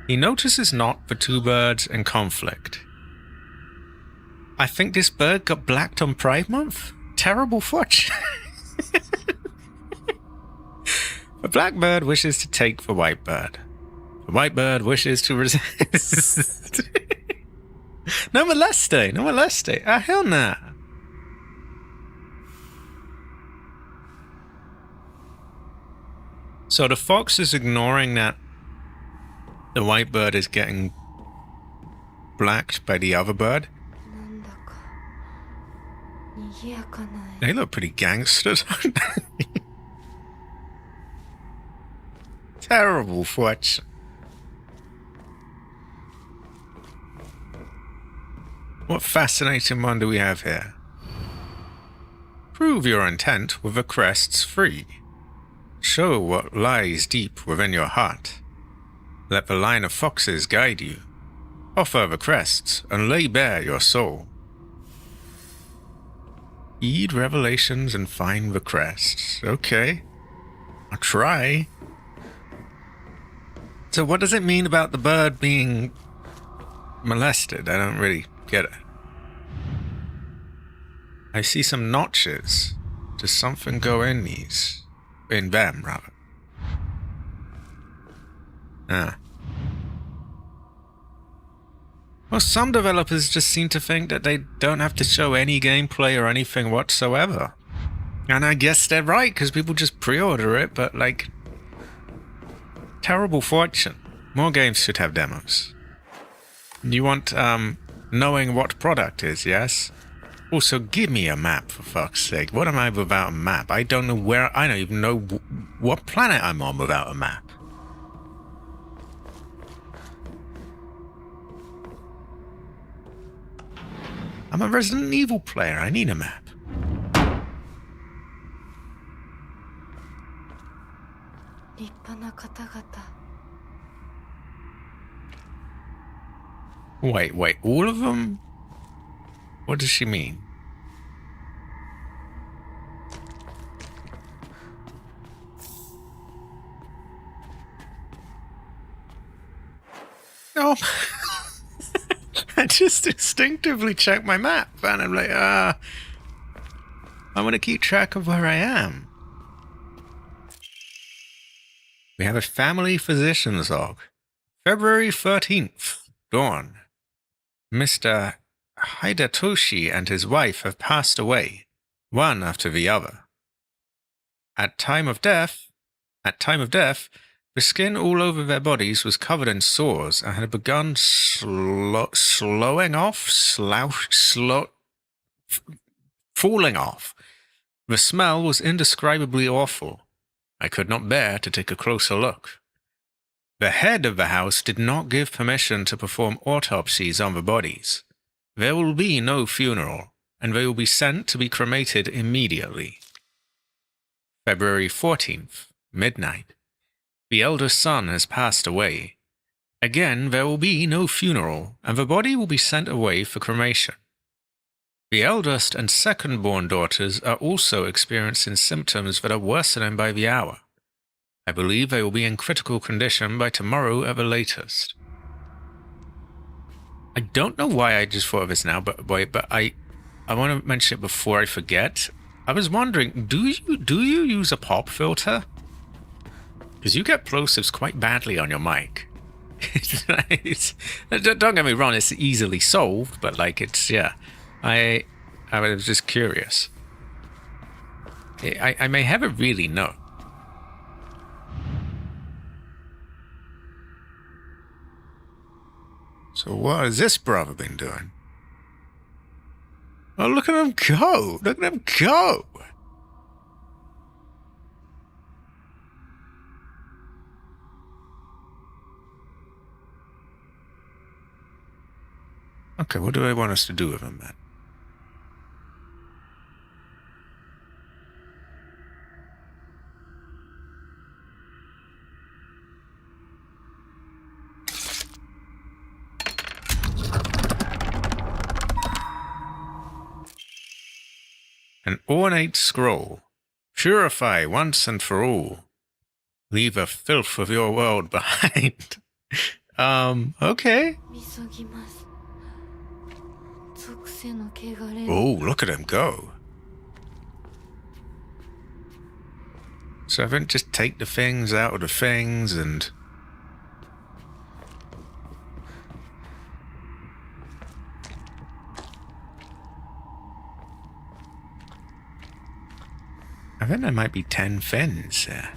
He notices not the two birds in conflict. I think this bird got blacked on Pride Month? Terrible fortune. The blackbird wishes to take the whitebird. The whitebird wishes to resist. No moleste, no moleste. Ah, hell nah. So the fox is ignoring that the whitebird is getting blacked by the other bird. They look pretty gangsters. Terrible fortune. What fascinating one do we have here? Prove your intent with the crests free. Show what lies deep within your heart. Let the line of foxes guide you. Offer the crests and lay bare your soul. Heed revelations and find the crests. Okay. I'll try. So what does it mean about the bird being molested? I don't really get it. I see some notches. Does something go in these? In them, rather. Ah. Well, some developers just seem to think that they don't have to show any gameplay or anything whatsoever. And I guess they're right, because people just pre-order it, but like... Terrible fortune. More games should have demos. You want, knowing what product is, yes? Also, give me a map, for fuck's sake. What am I without a map? I don't know where... I don't even know what planet I'm on without a map. I'm a Resident Evil player. I need a map. Wait, all of them? What does she mean? No. I just instinctively check my map and I'm like, I want to keep track of where I am. We have a family physician's log. February 13th, dawn. Mr. Hidetoshi and his wife have passed away, one after the other. At time of death, the skin all over their bodies was covered in sores and had begun falling off. The smell was indescribably awful. I could not bear to take a closer look. The head of the house did not give permission to perform autopsies on the bodies. There will be no funeral, and they will be sent to be cremated immediately. February 14th, midnight. The eldest son has passed away. Again, there will be no funeral, and the body will be sent away for cremation. The eldest and second-born daughters are also experiencing symptoms that are worsening by the hour. I believe they will be in critical condition by tomorrow at the latest. I don't know why I just thought of this now, but I want to mention it before I forget. I was wondering, do you use a pop filter? Because you get plosives quite badly on your mic. Don't get me wrong, it's easily solved, but like it's, yeah. I was just curious. I may have it really no. So what has this brother been doing? Oh, look at him go! Look at him go! Okay, what do they want us to do with him then? An ornate scroll. Purify once and for all. Leave the filth of your world behind. Okay. 急ぎます。属性の汚れ。 Oh, look at him go. So I think just take the things out of the things and... I think there might be 10 fins there.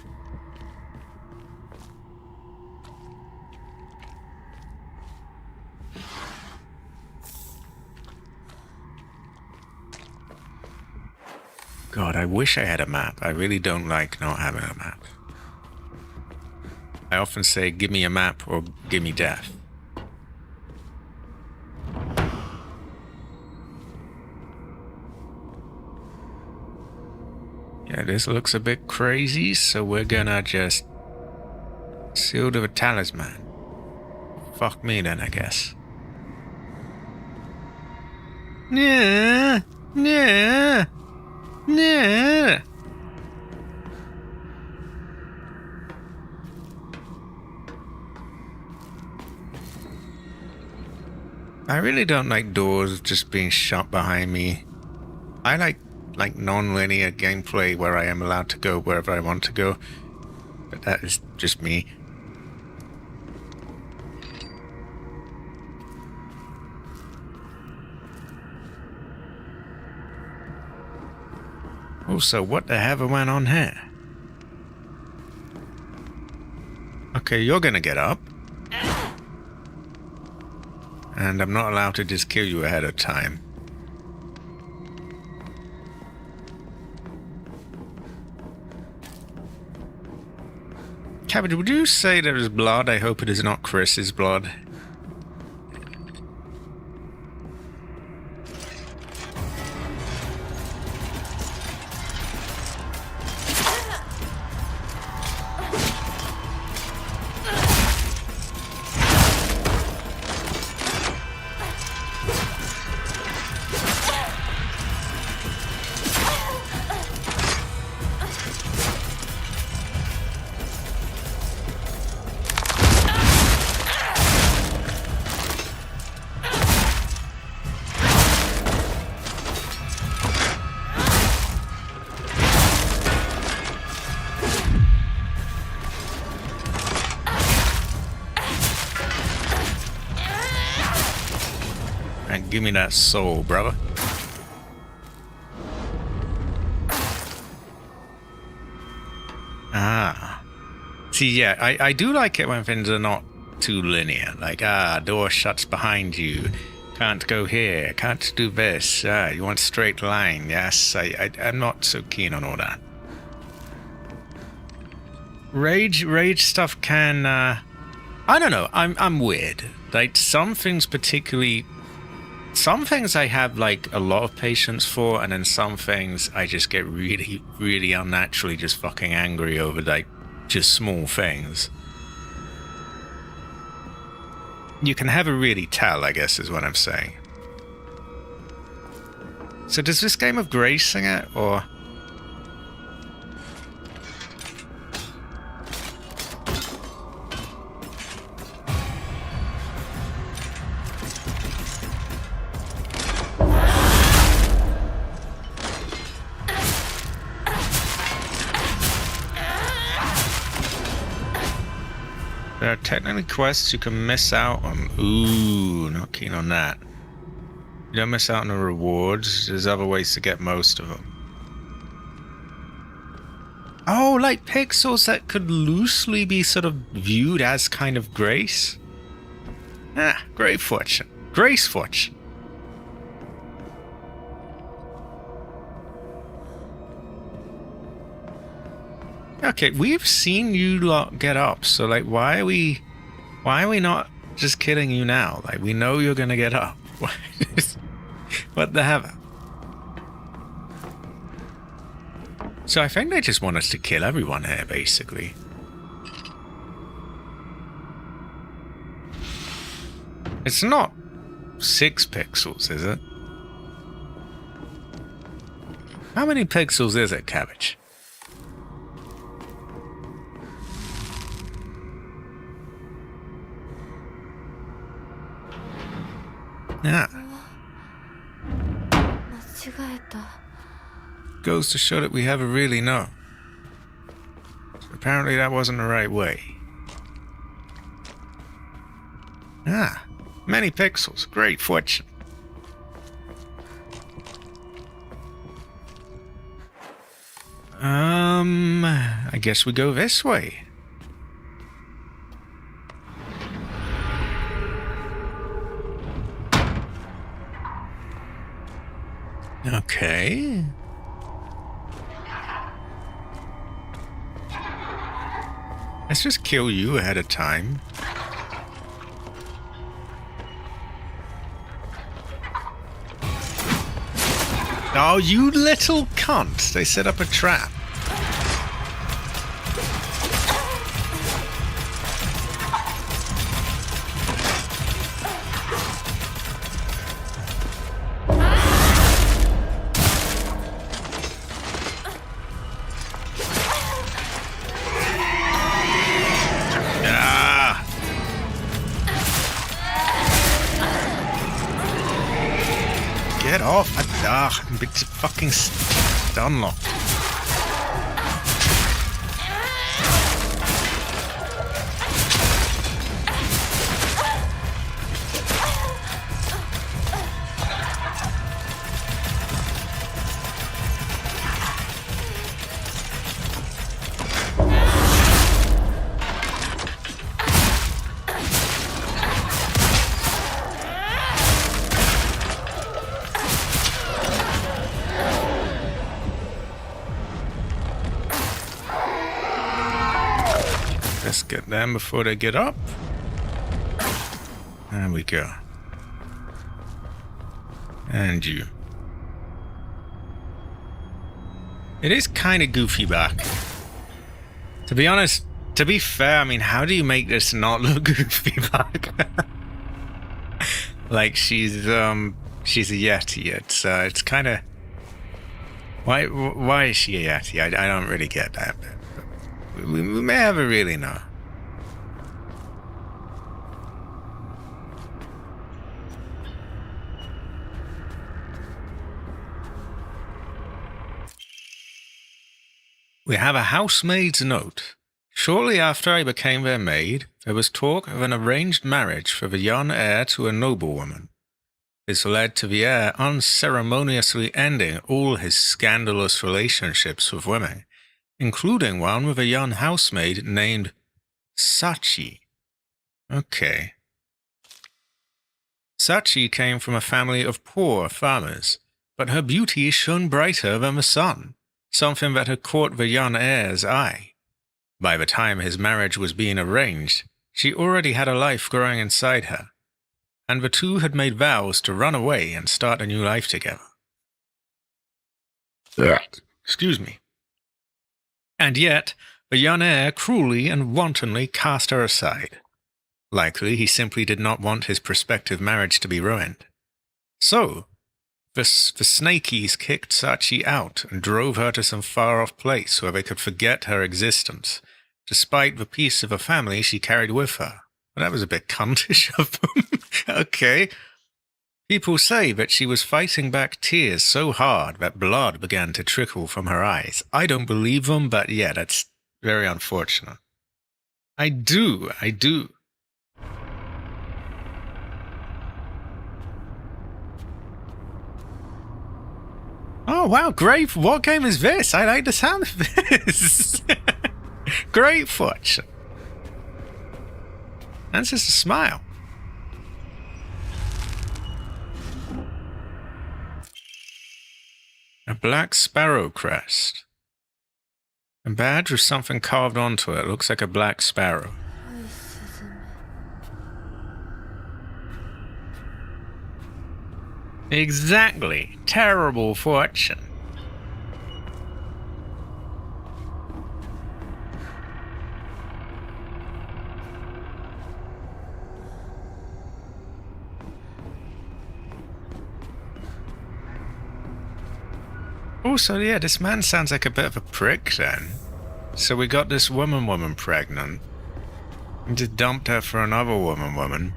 God, I wish I had a map. I really don't like not having a map. I often say, give me a map or give me death. Yeah, this looks a bit crazy, so we're gonna just... Sealed with a talisman. Fuck me then, I guess. Yeah, yeah. Yeah. I really don't like doors just being shut behind me. I like non-linear gameplay where I am allowed to go wherever I want to go. But that is just me. Also, what the hell went on here? Okay, you're gonna get up. And I'm not allowed to just kill you ahead of time. Cabbage, would you say there is blood? I hope it is not Chris's blood. Give me that soul, brother. Ah. See, yeah, I do like it when things are not too linear. Like, door shuts behind you. Can't go here. Can't do this. You want straight line. Yes, I'm not so keen on all that. Rage stuff can, I don't know. I'm weird. Like, some things particularly... Some things I have, like, a lot of patience for, and then some things I just get really, really unnaturally just fucking angry over, like, just small things. You can never really tell, I guess, is what I'm saying. So does this game have grace in it, or... There are technically quests you can miss out on. Ooh, not keen on that. You don't miss out on the rewards. There's other ways to get most of them. Oh, like pixels that could loosely be sort of viewed as kind of grace? Ah, great fortune. Grace fortune. Okay, we've seen you lot get up, so like why are we not just killing you now? Like we know you're gonna get up. What the hell? So I think they just want us to kill everyone here, basically. It's not 6 pixels, is it? How many pixels is it, Cabbage? Ah. 間違えた。 Goes to show that we never really know. Apparently that wasn't the right way. Ah, many pixels. Great fortune. I guess we go this way. Okay. Let's just kill you ahead of time. Oh, you little cunt! They set up a trap. Get off! I'm a bit fucking stun locked. Let's get them before they get up. There we go. And you. It is kind of goofy back. To be honest, to be fair, I mean, how do you make this not look goofy back? Like she's a Yeti. It's kind of why is she a Yeti? I don't really get that. We may never really know. We have a housemaid's note. Shortly after I became their maid, there was talk of an arranged marriage for the young heir to a noblewoman. This led to the heir unceremoniously ending all his scandalous relationships with women, including one with a young housemaid named Sachi. Okay. Sachi came from a family of poor farmers, but her beauty shone brighter than the sun, something that had caught the young heir's eye. By the time his marriage was being arranged, she already had a life growing inside her, and the two had made vows to run away and start a new life together. Excuse me. And yet, the young heir cruelly and wantonly cast her aside. Likely he simply did not want his prospective marriage to be ruined. So, the Snakies kicked Sachi out and drove her to some far-off place where they could forget her existence, despite the piece of a family she carried with her. Well, that was a bit cuntish of them. Okay. People say that she was fighting back tears so hard that blood began to trickle from her eyes. I don't believe them, but yeah, that's very unfortunate. I do. Oh, wow, great. What game is this? I like the sound of this. Great fortune. That's just a smile. A black sparrow crest. A badge with something carved onto it. Looks like a black sparrow. Exactly. Terrible fortune. Also, yeah, this man sounds like a bit of a prick then. So we got this woman pregnant. And just dumped her for another woman.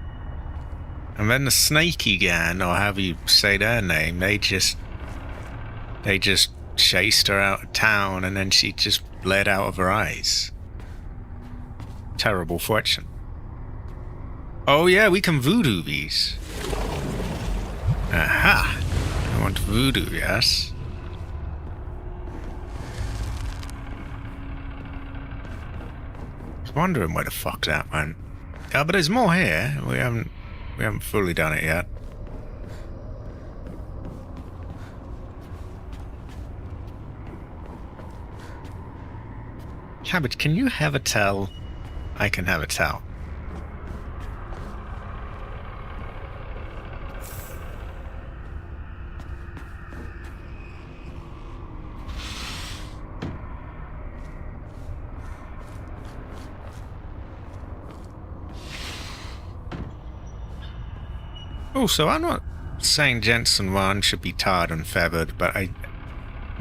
And then the snaky gang, or however you say their name, they just chased her out of town and then she just bled out of her eyes. Terrible fortune. Oh yeah, we can voodoo these. Aha! I want voodoo, yes. I was wondering where the fuck that went. Yeah, but there's more here. We haven't fully done it yet. Cabbage, can you have a tell? I can have a tell. Also, I'm not saying Jensen 1 should be tarred and feathered, but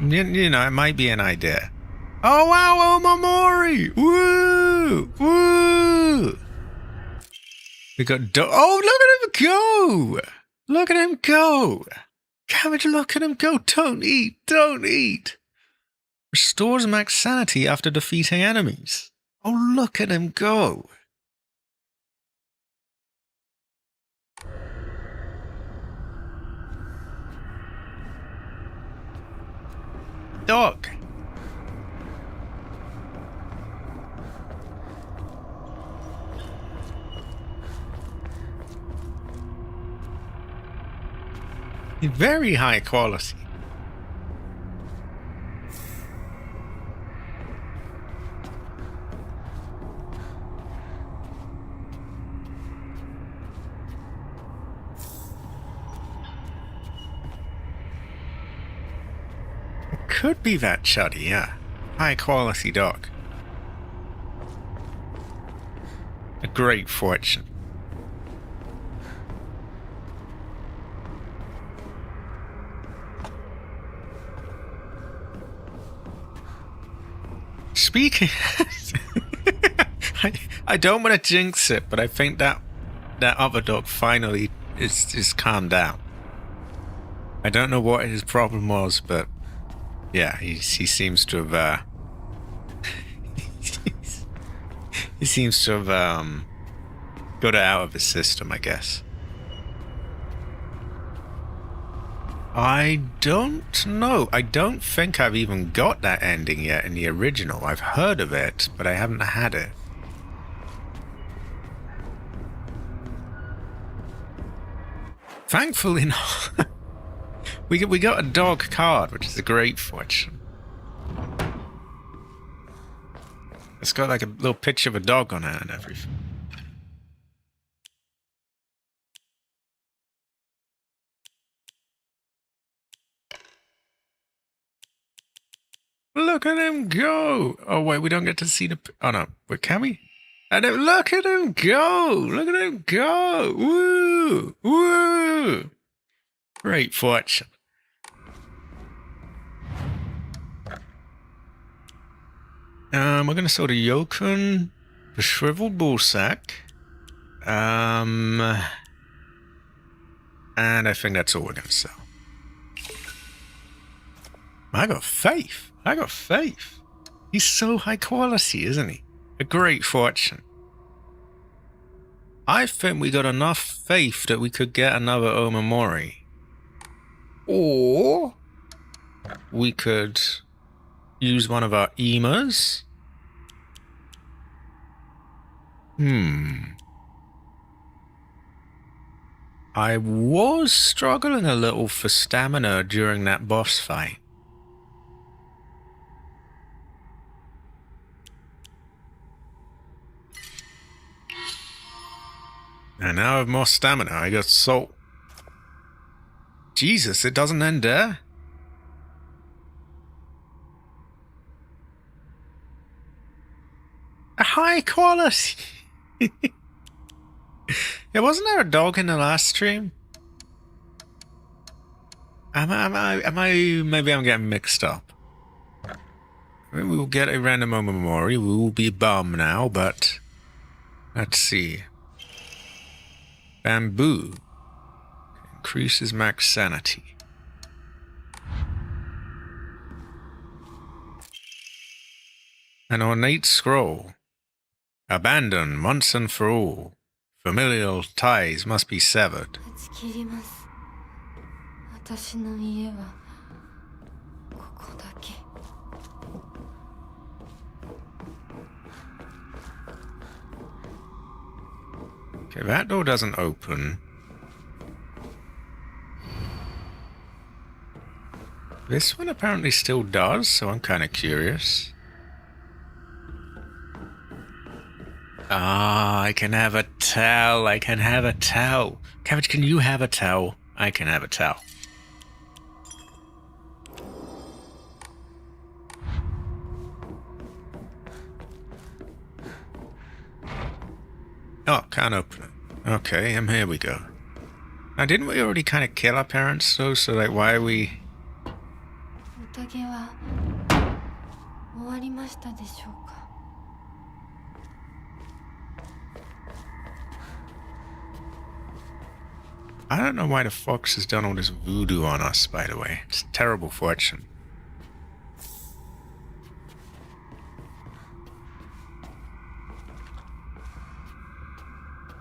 you know, it might be an idea. Oh wow, Omamori! Woo! Woo! We got oh, look at him go! Look at him go! Cabbage, look at him go! Don't eat! Don't eat! Restores max sanity after defeating enemies. Oh, look at him go! Dog! Very high quality. It could be that Chuddy, yeah. High quality dog. A great fortune. Speaking, I don't want to jinx it, but I think that other dog finally is calmed down. I don't know what his problem was, but yeah, he seems to have he seems to have got it out of his system, I guess. I don't know. I don't think I've even got that ending yet in the original. I've heard of it, but I haven't had it. Thankfully not. we got a dog card, which is a great fortune. It's got like a little picture of a dog on it and everything. Look at him go! Oh wait, we don't get to see the... Oh no, wait, can we? And then, look at him go! Look at him go! Woo! Woo! Great fortune. We're gonna sell the Yokun, the shriveled bullsack, and I think that's all we're gonna sell. I got faith. I got faith. He's so high quality, isn't he? A great fortune. I think we got enough faith that we could get another Omamori. Or we could use one of our emas. I was struggling a little for stamina during that boss fight. And now I have more stamina. I got salt. Jesus, it doesn't end there. A high quality. Yeah, wasn't there a dog in the last stream? Maybe I'm getting mixed up. We will get a random Omamori. We will be bum now, but let's see. Bamboo increases max sanity. An ornate scroll. Abandon once and for all. Familial ties must be severed. 断ち切ります。私の家はここだけ。Okay, that door doesn't open. This one apparently still does, so I'm kind of curious. Ah, I can have a towel. I can have a towel. Cabbage, can you have a towel? I can have a towel. Oh, can't open it. Okay, and here we go. Now, didn't we already kind of kill our parents, though? So, like, why are we... 宴は終わりましたでしょうか。I don't know why the fox has done all this voodoo on us, by the way. It's terrible fortune.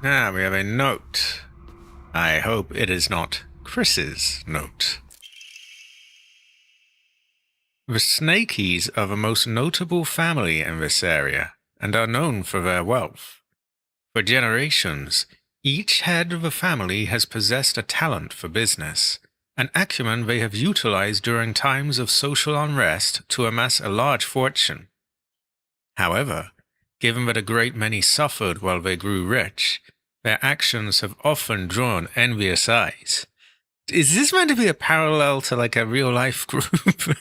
Now we have a note. I hope it is not Chris's note. The Snakies are the most notable family in this area and are known for their wealth. For generations, each head of the family has possessed a talent for business, an acumen they have utilized during times of social unrest to amass a large fortune. However, given that a great many suffered while they grew rich, their actions have often drawn envious eyes. Is this meant to be a parallel to like a real-life group?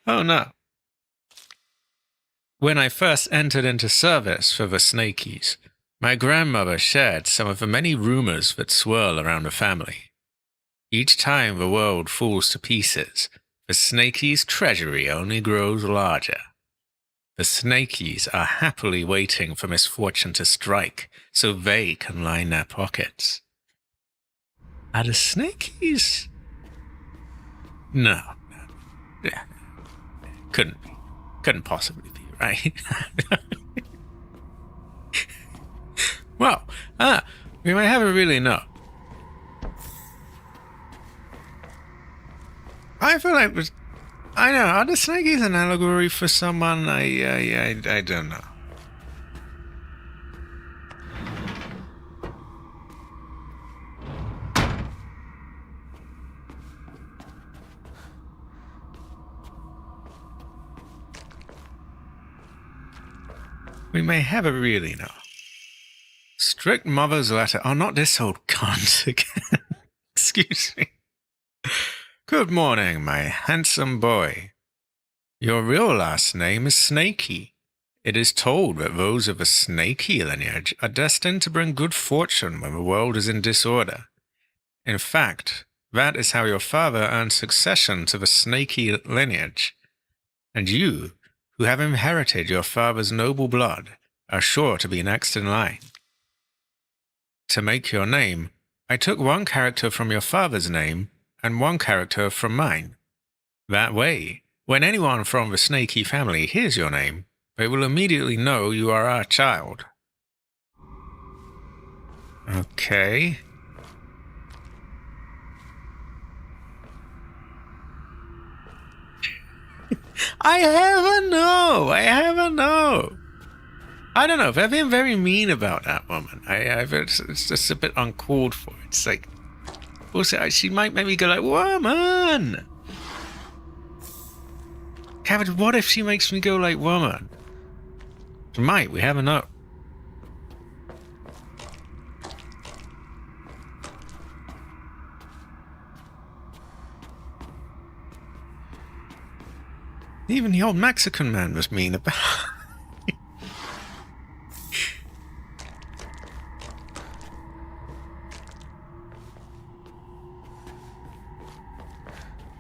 Oh no. When I first entered into service for the Snakies, my grandmother shared some of the many rumors that swirl around the family. Each time the world falls to pieces, the Snakies' treasury only grows larger. The Snakies are happily waiting for misfortune to strike so they can line their pockets. Are the Snakies? No. Yeah. Couldn't be. Couldn't possibly be, right? Well, we might have it really know. I feel like I know, are the Snakies an allegory for someone? I don't know. We may have it really know. Strict mother's letter. Oh, not this old cunt again. Excuse me. Good morning, my handsome boy. Your real last name is Snaky. It is told that those of a snaky lineage are destined to bring good fortune when the world is in disorder. In fact, that is how your father earned succession to the snaky lineage. And you, who have inherited your father's noble blood, are sure to be next in line. To make your name, I took one character from your father's name and one character from mine. That way, when anyone from the Snaky family hears your name, they will immediately know you are our child. Okay. I have a no. I don't know. They're being very mean about that woman. It's just a bit uncalled for. It's like, also, she might maybe go like, woman! Cabbage, what if she makes me go like, woman? She might, we have a no. Even the old Mexican man was mean about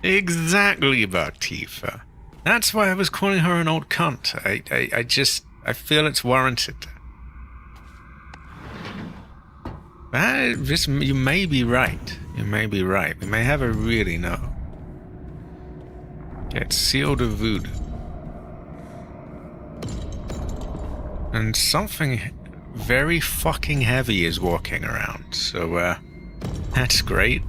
Exactly, Batifa. That's why I was calling her an old cunt. I feel it's warranted. You may be right. You may be right. We may have a really know. Get sealed of voodoo. And something very fucking heavy is walking around. So, that's great.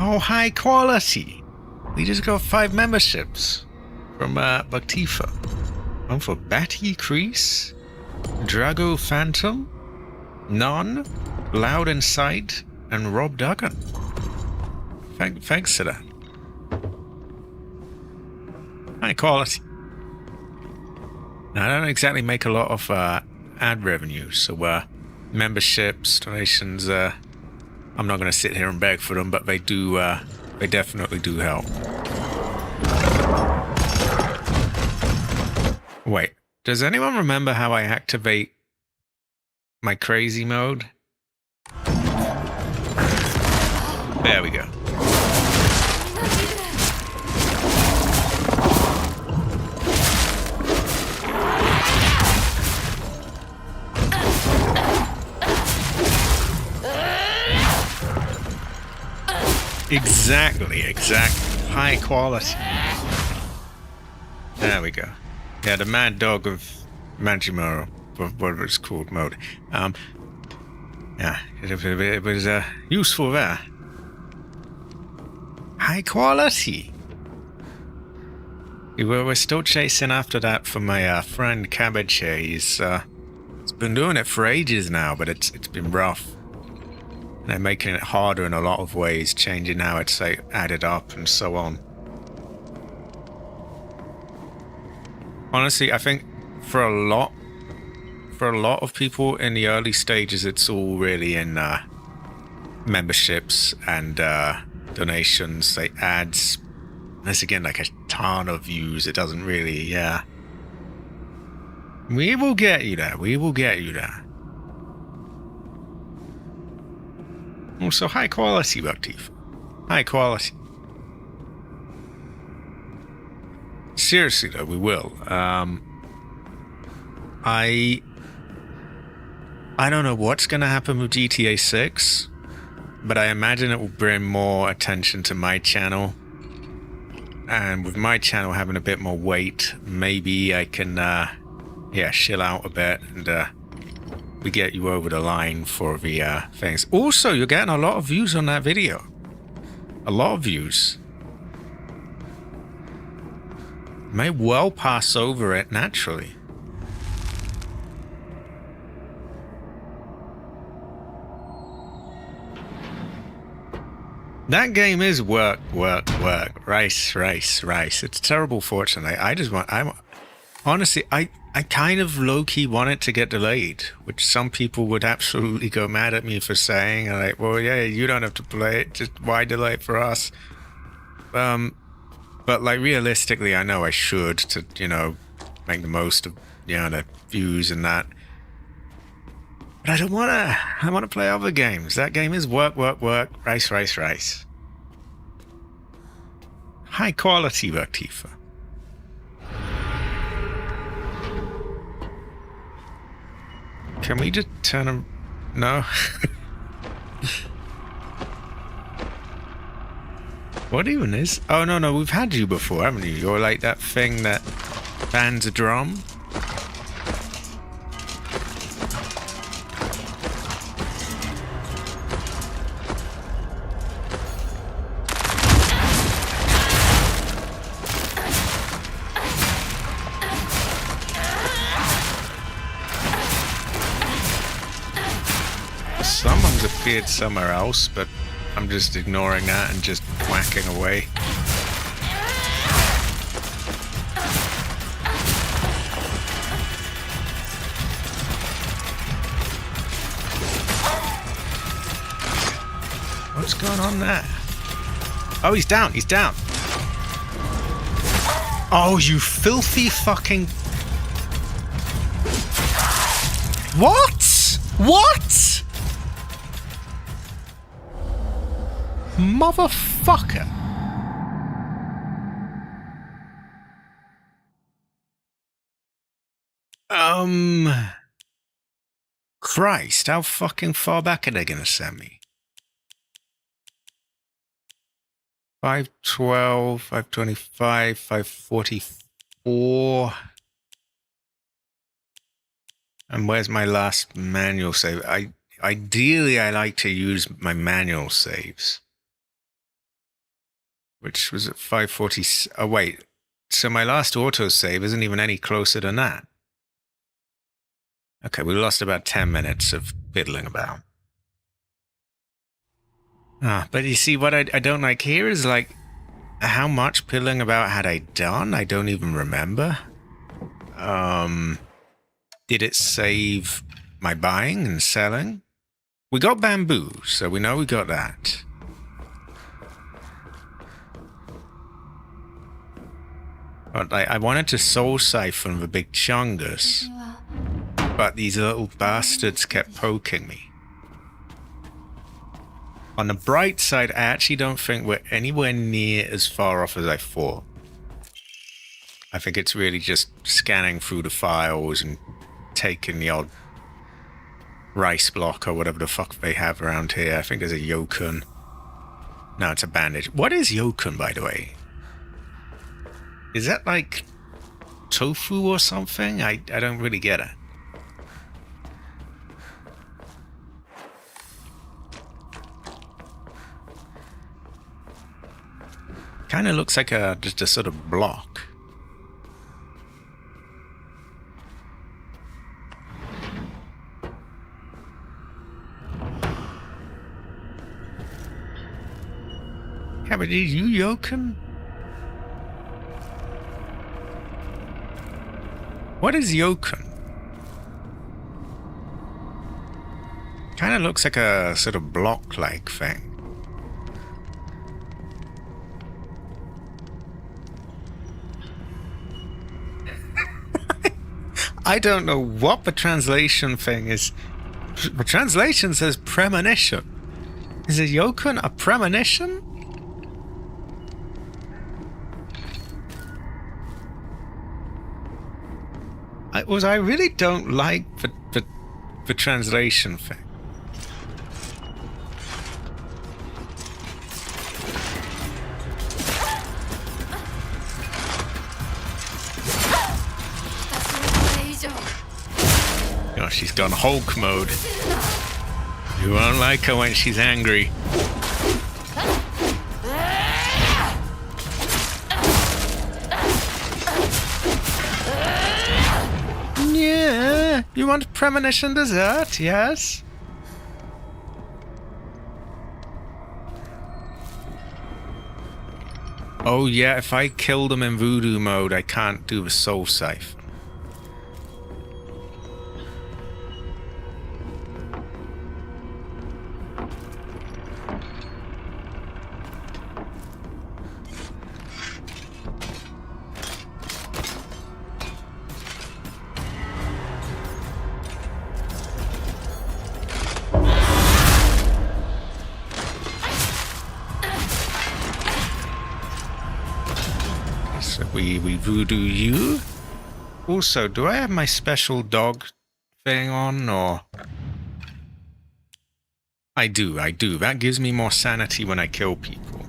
Oh, high quality. We just got 5 memberships from Batifa. One for Batty Crease, Drago Phantom, Non, Loud Insight, and Rob Duggan. Thanks for that. High quality. Now, I don't exactly make a lot of ad revenue, so memberships, donations, I'm not going to sit here and beg for them, but they do, they definitely do help. Wait, does anyone remember how I activate my crazy mode? There we go. Exactly. High quality. There we go. Yeah, the Mad Dog of Majimaro, whatever it's called, mode. Yeah, it was useful there. High quality. We're still chasing after that for my friend Cabbage here. He's been doing it for ages now, but it's been rough. They're making it harder in a lot of ways, changing how it's added up and so on. Honestly, I think for a lot of people in the early stages, it's all really in memberships and donations, ads. There's again like a ton of views. It doesn't really, yeah. We will get you there. We will get you there. Also, high quality, Batifa. High quality. Seriously, though, we will. I don't know what's going to happen with GTA 6, but I imagine it will bring more attention to my channel. And with my channel having a bit more weight, maybe I can, chill out a bit and we get you over the line for the things. Also, you're getting a lot of views on that video. A lot of views. May well pass over it naturally. That game is work, race. It's terrible, fortunately. Honestly, I kind of low-key want it to get delayed, which some people would absolutely go mad at me for saying, like, well, yeah, you don't have to play it, just why delay it for us? But, like, realistically, I know I should to, make the most of, the views and that. But I don't want to. I want to play other games. That game is work, race. High quality, Batifa. Can we just turn them? No. What even is? Oh, no, we've had you before, haven't you? You're like that thing that bands a drum. Someone's appeared somewhere else, but I'm just ignoring that and just whacking away. What's going on there? Oh, he's down. Oh, you filthy fucking... What? Motherfucker! Christ, how fucking far back are they gonna send me? 512, 525, 544. And where's my last manual save? Ideally, I like to use my manual saves. Which was at 540. Oh, wait. So my last autosave isn't even any closer than that. Okay, we lost about 10 minutes of fiddling about. But you see, what I don't like here is, like, how much fiddling about had I done? I don't even remember. Did it save my buying and selling? We got bamboo, so we know we got that. But I wanted to soul siphon the big chungus, but these little bastards kept poking me. On the bright side, I actually don't think we're anywhere near as far off as I thought. I think it's really just scanning through the files and taking the odd rice block or whatever the fuck they have around here. I think there's a yokun. No, it's a bandage. What is yokun, by the way? Is that like tofu or something? I don't really get it. Kind of looks like just a sort of block. Yeah, but are you yokun? What is yokun? Kind of looks like a sort of block-like thing. I don't know what the translation thing is. The translation says premonition. Is a yokun a premonition? I really don't like the translation thing. Oh, she's gone Hulk mode. You won't like her when she's angry. Yeah, you want premonition dessert, yes? Oh yeah, if I kill them in voodoo mode, I can't do the soul siphon. We voodoo you. Also, do I have my special dog thing on, or? I do. That gives me more sanity when I kill people.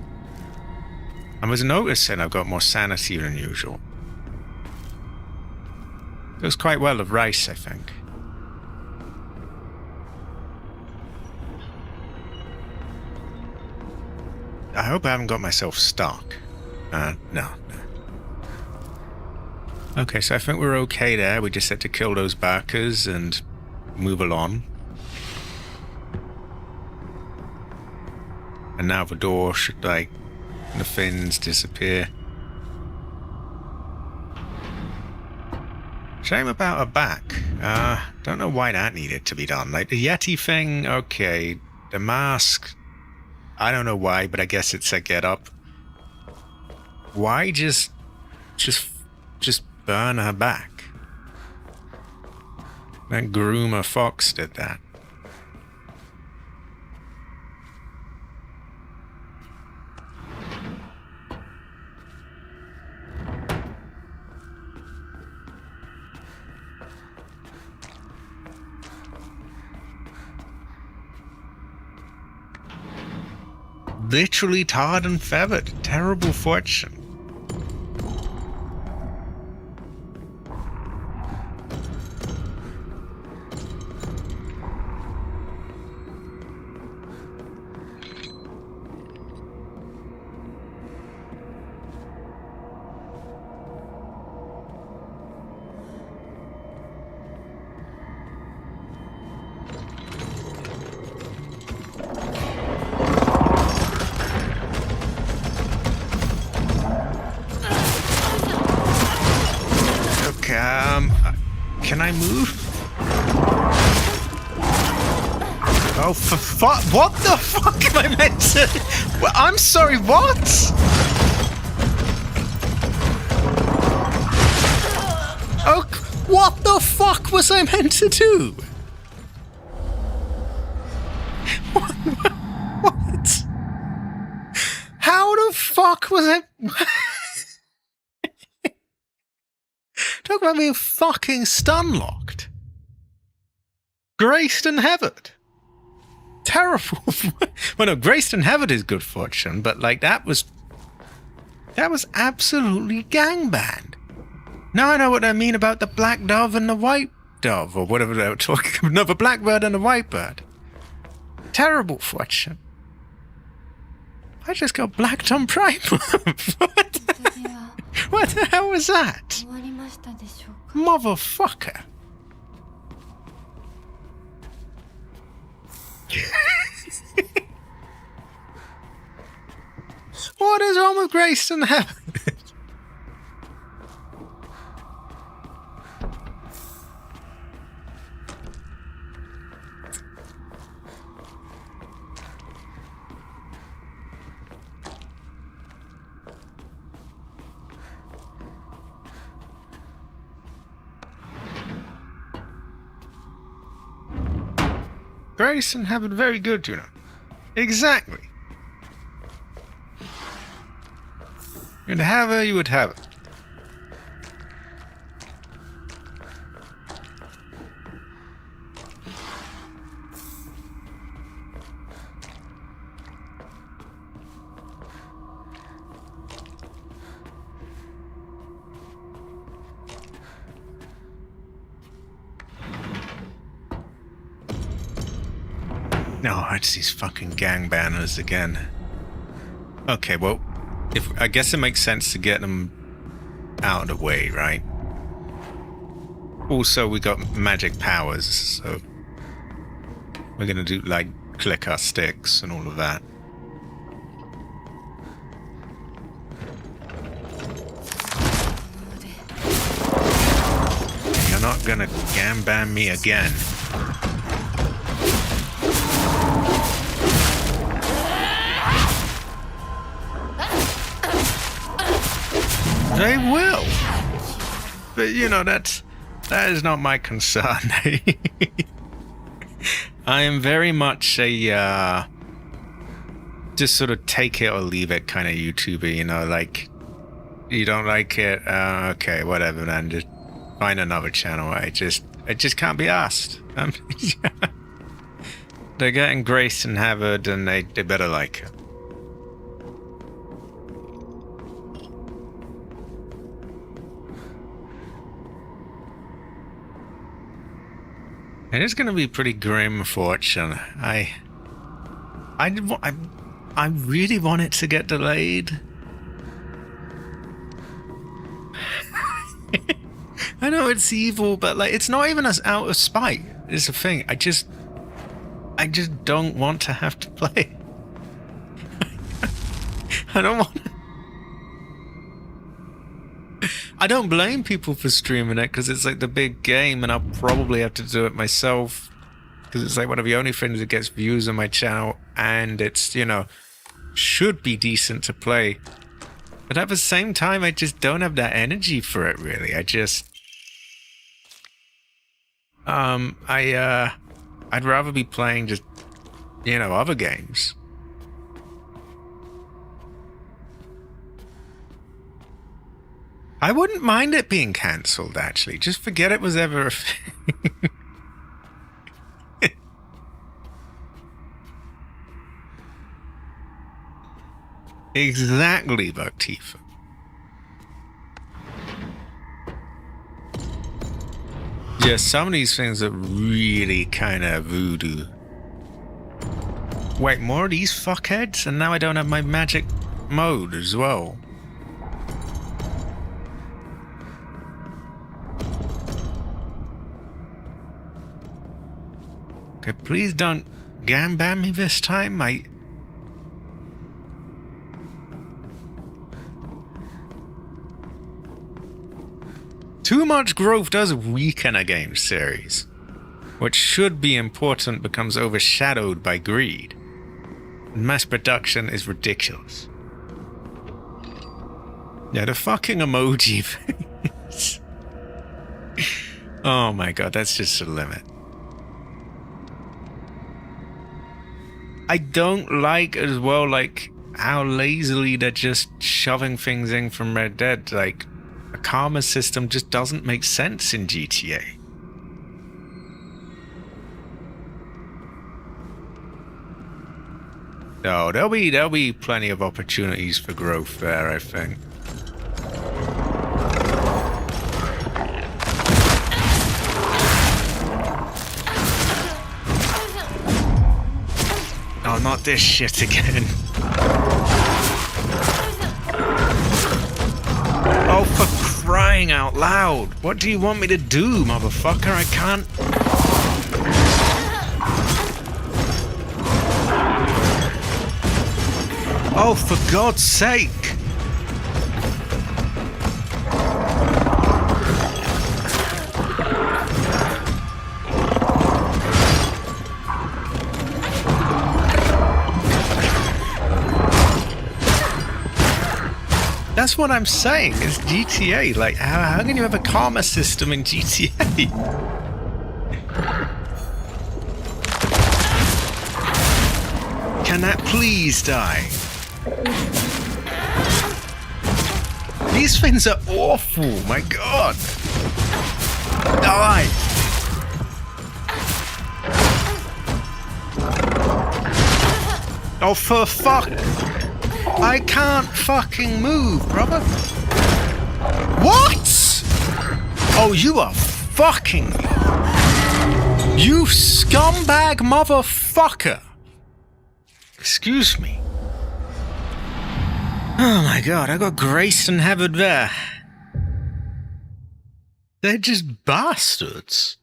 I was noticing I've got more sanity than usual. Goes quite well with rice, I think. I hope I haven't got myself stuck. No. Okay, so I think we're okay there. We just had to kill those barkers and move along. And now the door should, like, the fins disappear. Shame about her back. Don't know why that needed to be done. Like, the Yeti thing, okay. The mask, I don't know why, but I guess it's a get-up. Why just burn her back? That groomer fox did that. literally tarred and feathered. Terrible fortune. Can I move? Oh, for fuck! What the fuck am I meant to? Well, I'm sorry. What? Oh, what the fuck was I meant to do? What? How the fuck was I? Talk about being fucking stun-locked. Graced and Hevered. Terrible. Well, no, Graced and Hevered is good fortune, but like that was absolutely gangbanged. Now I know what I mean about the black dove and the white dove, or whatever they were talking about. No, the blackbird and the white bird. Terrible fortune. I just got blacked on Prime. What the hell was that? 終わりましたでしょうか Motherfucker. What is wrong with Grace and Heaven? Grace and Heaven, very good, you know. Exactly. You'd have her, you would have it. No, it's these fucking gang banners again. Okay, well, I guess it makes sense to get them out of the way, right? Also, we got magic powers, so we're gonna do, like, click our sticks and all of that. You're not gonna gamban me again. They will, but you know that is not my concern. I am very much a just sort of take it or leave it kind of YouTuber. You know, like you don't like it, okay, whatever, man. Just find another channel. I just can't be asked. They're getting Grace and Harvard, and they better like it. It is going to be pretty grim fortune. I really want it to get delayed. I know it's evil, but like it's not even as out of spite. It's the thing. I just don't want to have to play. I don't want. I don't blame people for streaming it because it's like the big game, and I'll probably have to do it myself because it's like one of the only things that gets views on my channel, and it's, you know, should be decent to play. But at the same time, I just don't have that energy for it, really. I just, I'd rather be playing just, you know, other games. I wouldn't mind it being cancelled, actually. Just forget it was ever a thing. Exactly, Batifa. Yeah, some of these things are really kind of voodoo. Wait, more of these fuckheads? And now I don't have my magic mode as well. Okay, please don't gambam me this time. Too much growth does weaken a game series. What should be important becomes overshadowed by greed. Mass production is ridiculous. Yeah, the fucking emoji face. Oh my god, that's just the limit. I don't like as well, like, how lazily they're just shoving things in from Red Dead. Like, a karma system just doesn't make sense in GTA. No, there'll be plenty of opportunities for growth there, I think. Oh, not this shit again. Oh, for crying out loud. What do you want me to do, motherfucker? I can't... Oh, for God's sake! That's what I'm saying, is GTA. Like, how can you have a karma system in GTA? Can that please die? These things are awful, my god! Die! Oh, for fuck! I can't fucking move, brother! What?! Oh, you are fucking... You scumbag motherfucker! Excuse me. Oh my god, I got graced and Heathered there. They're just bastards.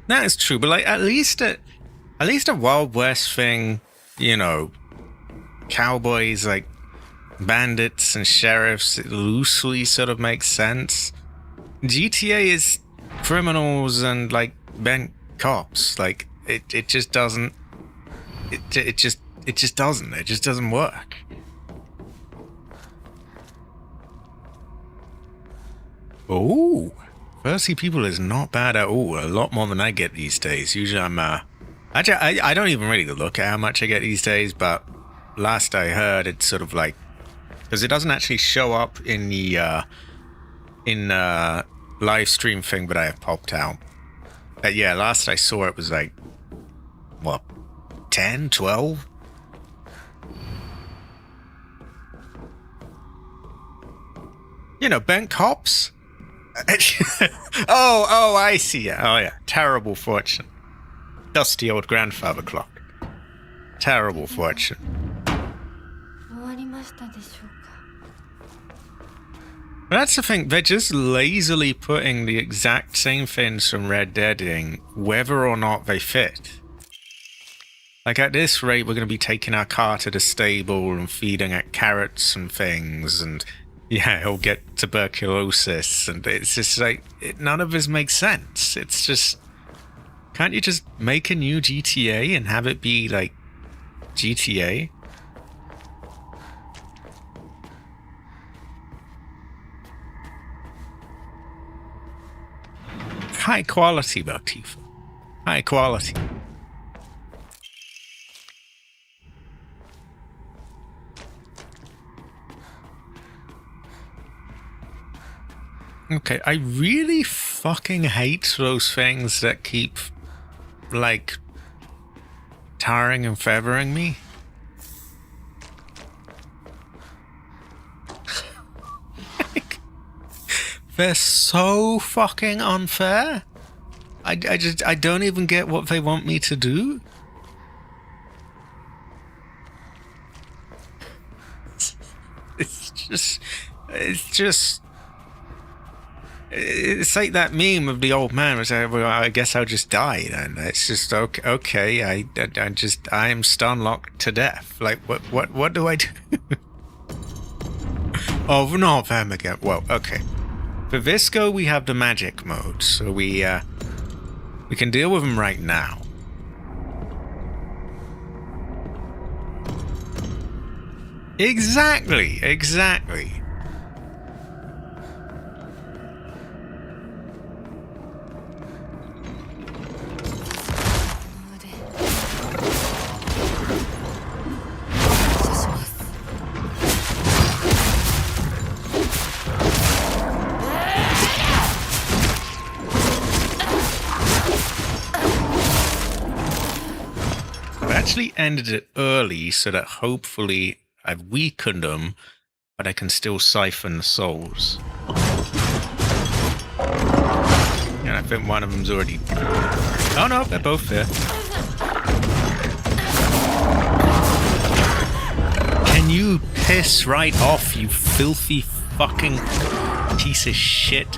That is true, but like at least a Wild West thing, you know, cowboys, like bandits and sheriffs, it loosely sort of makes sense. GTA is criminals and like bent cops. Like it just doesn't. It just doesn't. It just doesn't work. Oh, 30 people is not bad at all. A lot more than I get these days. Usually I'm actually I don't even really look at how much I get these days, but last I heard it's sort of like, because it doesn't actually show up in the live stream thing that I have popped out. But yeah, last I saw it was like, what, 10, 12? You know, bent cops? oh, I see. Oh, yeah. Terrible fortune. Dusty old grandfather clock. Terrible fortune. But that's the thing. They're just lazily putting the exact same things from Red Dead in, whether or not they fit. Like, at this rate, we're going to be taking our car to the stable and feeding it carrots and things, and yeah, he'll get tuberculosis, and it's just like, none of this makes sense. It's just, can't you just make a new GTA and have it be like GTA? High quality, Batifa. High quality. Okay, I really fucking hate those things that keep, like, tarring and feathering me? They're so fucking unfair. I don't even get what they want me to do. It's like that meme of the old man was like, well, I guess I'll just die then. It's just okay. I am stun locked to death. Like what do I do? Oh, not them again. Well, okay. For Visco, we have the magic mode, so we can deal with them right now. Exactly. Actually ended it early so that hopefully I've weakened them, but I can still siphon the souls. And I think one of them's already... Oh no, they're both there. Can you piss right off, you filthy fucking piece of shit?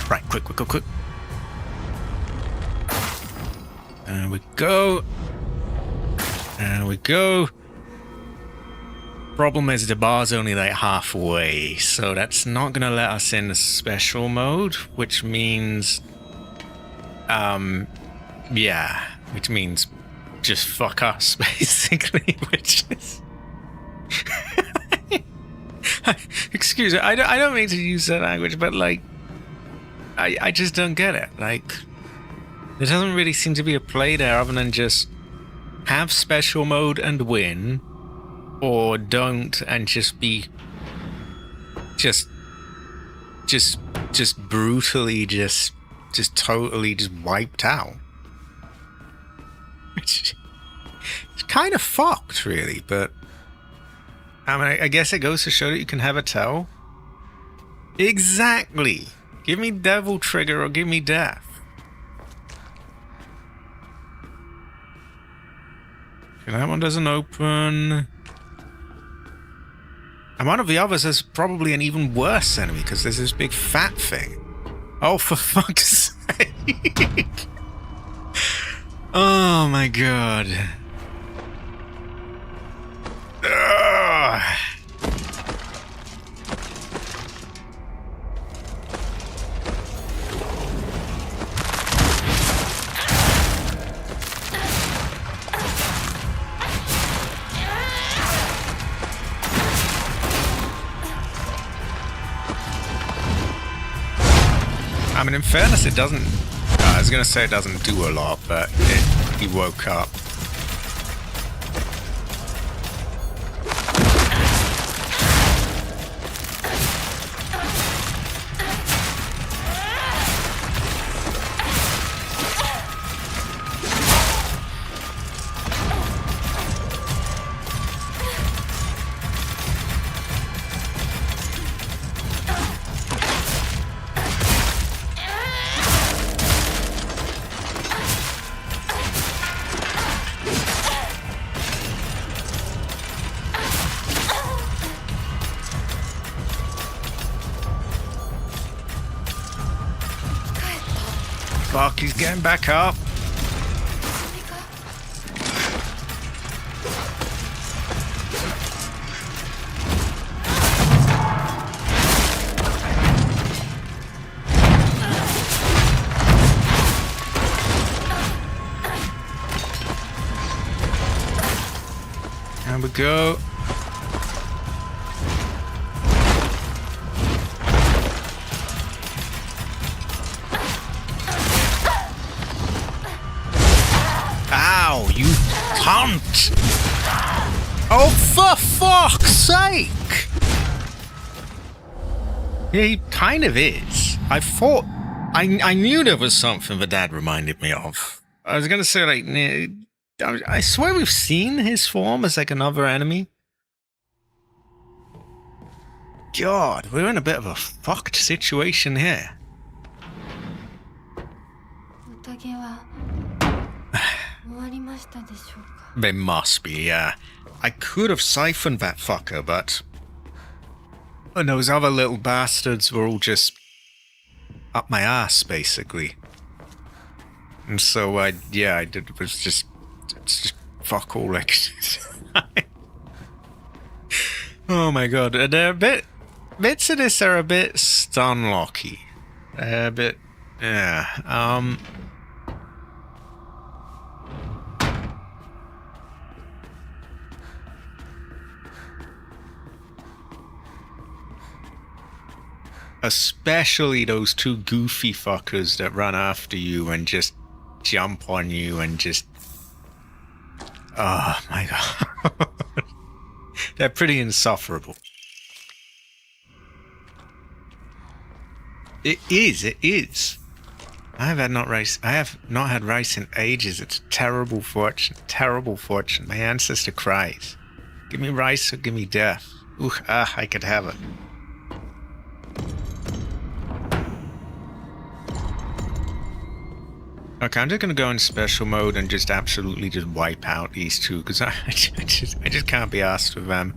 Right, quick. There we go. Problem is the bar's only like halfway, so that's not gonna let us in the special mode, which means, which means just fuck us, basically, which is... Excuse me, I don't mean to use that language, but like, I just don't get it. Like, there doesn't really seem to be a play there other than just have special mode and win, or don't and just be just brutally just totally just wiped out. It's kind of fucked, really, but I mean, I guess it goes to show that you can have a tell. Exactly. Give me Devil Trigger or give me death. Okay, that one doesn't open. And one of the others is probably an even worse enemy because there's this big fat thing. Oh, for fuck's sake. Oh my god. Ugh. I mean, in fairness, it doesn't... I was going to say it doesn't do a lot, but he woke up. Fuck, he's getting back up. There we go. Ow, you cunt! Oh, for fuck's sake! Yeah, he kind of is. I thought I knew there was something the dad reminded me of. I was gonna say, like, I swear we've seen his form as, like, another enemy. God, we're in a bit of a fucked situation here. 宴は終わりましたでしょうか? They must be, yeah. I could have siphoned that fucker, but... And those other little bastards were all just... up my ass, basically. And so, I did, it was just... It's just fuck all, like... Oh my god, they're a bit... Bits of this are a bit stun-locky. A bit... Yeah, especially those two goofy fuckers that run after you and just jump on you and just... Oh my god. They're pretty insufferable. It is. I have not had rice in ages. It's terrible fortune. My ancestor cries. Give me rice or give me death. I could have it. Okay, I'm just gonna go in special mode and just absolutely just wipe out these two, because I just can't be asked with them.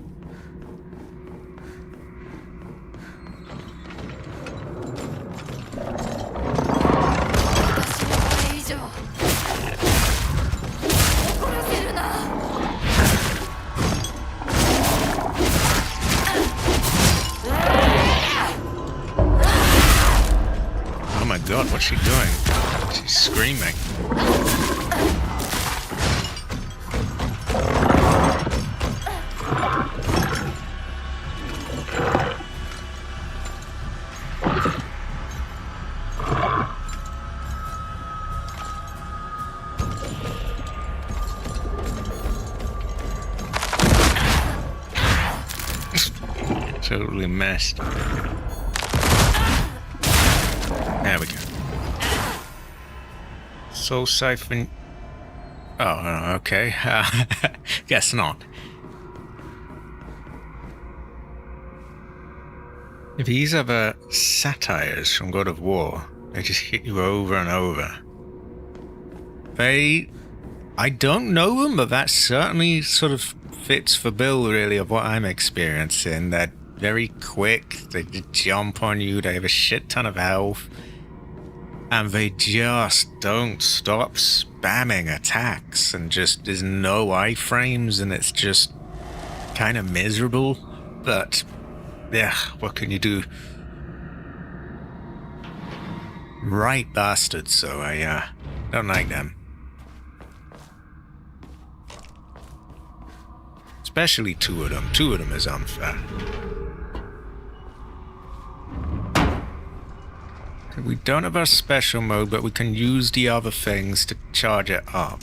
Oh my god, what's she doing? She's screaming. Totally messed. There we go. Soul siphon. Oh, okay. Guess not. These are the satires from God of War. They just hit you over and over. I don't know them, but that certainly sort of fits the bill, really, of what I'm experiencing. They're very quick, they jump on you, they have a shit ton of health. And they just don't stop spamming attacks, and just there's no iframes, and it's just kind of miserable. But yeah, what can you do? Right bastards, so I don't like them. Especially two of them. Two of them is unfair. We don't have our special mode, but we can use the other things to charge it up.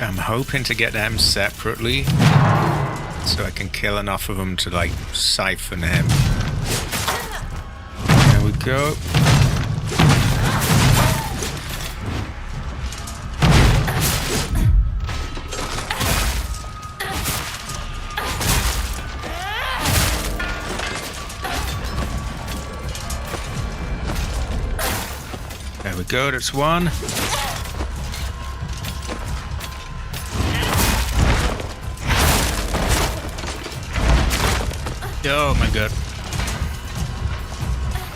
I'm hoping to get them separately, so I can kill enough of them to, like, siphon him. There we go. There we go, that's one. Oh my god.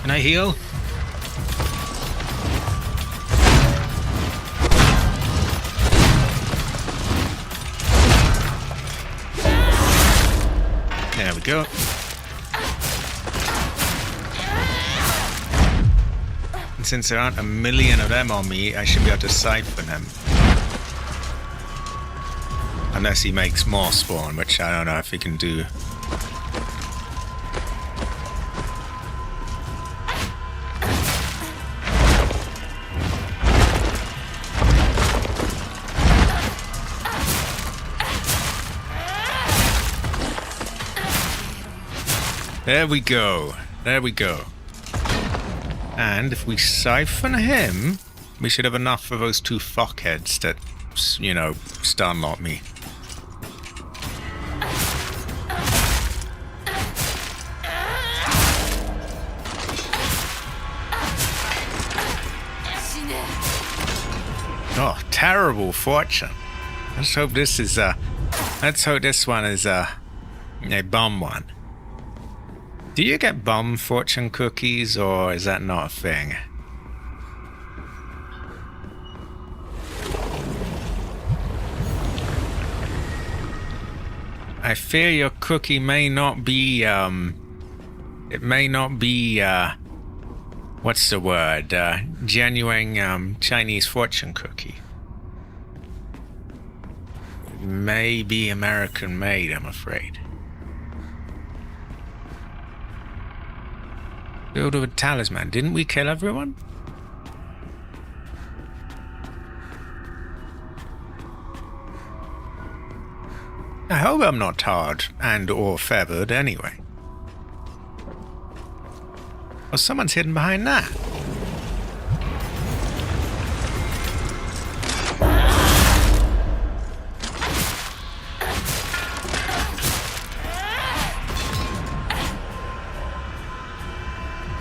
Can I heal? There we go. And since there aren't a million of them on me, I should be able to siphon him. Unless he makes more spawn, which I don't know if he can do. There we go. There we go. And if we siphon him, we should have enough for those two fuckheads that, you know, stunlock me. Oh, terrible fortune. Let's hope this is let's hope this one is a bum one. Do you get bum fortune cookies, or is that not a thing? I fear your cookie may not be it may not be what's the word? Genuine Chinese fortune cookie. It may be American made, I'm afraid. Build of a talisman. Didn't we kill everyone? I hope I'm not tarred and or feathered anyway. Oh, someone's hidden behind that.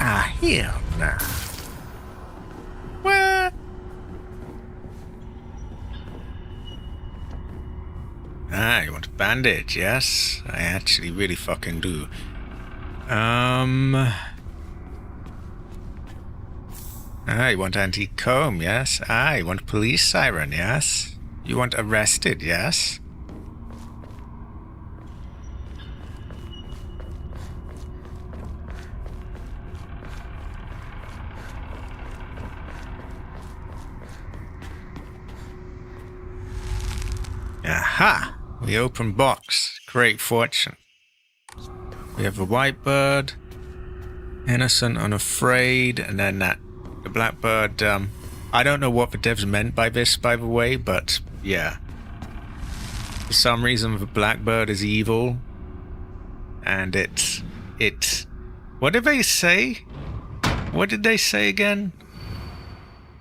Ah, hell nah. Where? Ah, you want a bandage, yes? I actually really fucking do. Ah, you want antique comb, yes? Ah, you want police siren, yes? You want arrested, yes? Aha! We open box. Great fortune. We have a white bird, innocent, unafraid, and then the blackbird. I don't know what the devs meant by this, by the way, but yeah. For some reason, the blackbird is evil, and it. What did they say? What did they say again?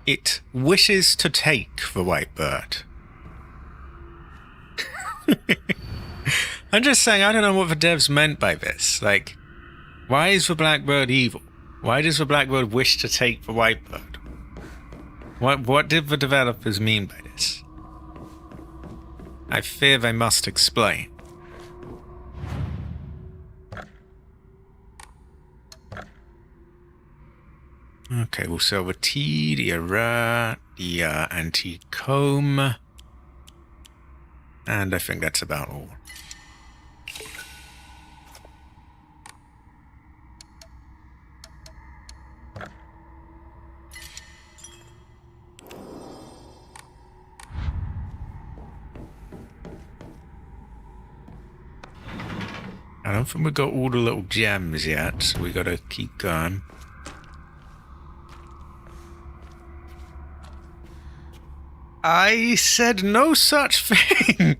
It wishes to take the white bird. I'm just saying, I don't know what the devs meant by this. Like, why is the blackbird evil? Why does the blackbird wish to take the white bird? What did the developers mean by this? I fear they must explain. Okay, we'll sell the tea, the rat, the antique comb. And I think that's about all. I don't think we got all the little gems yet, so we gotta keep going. I said no such thing.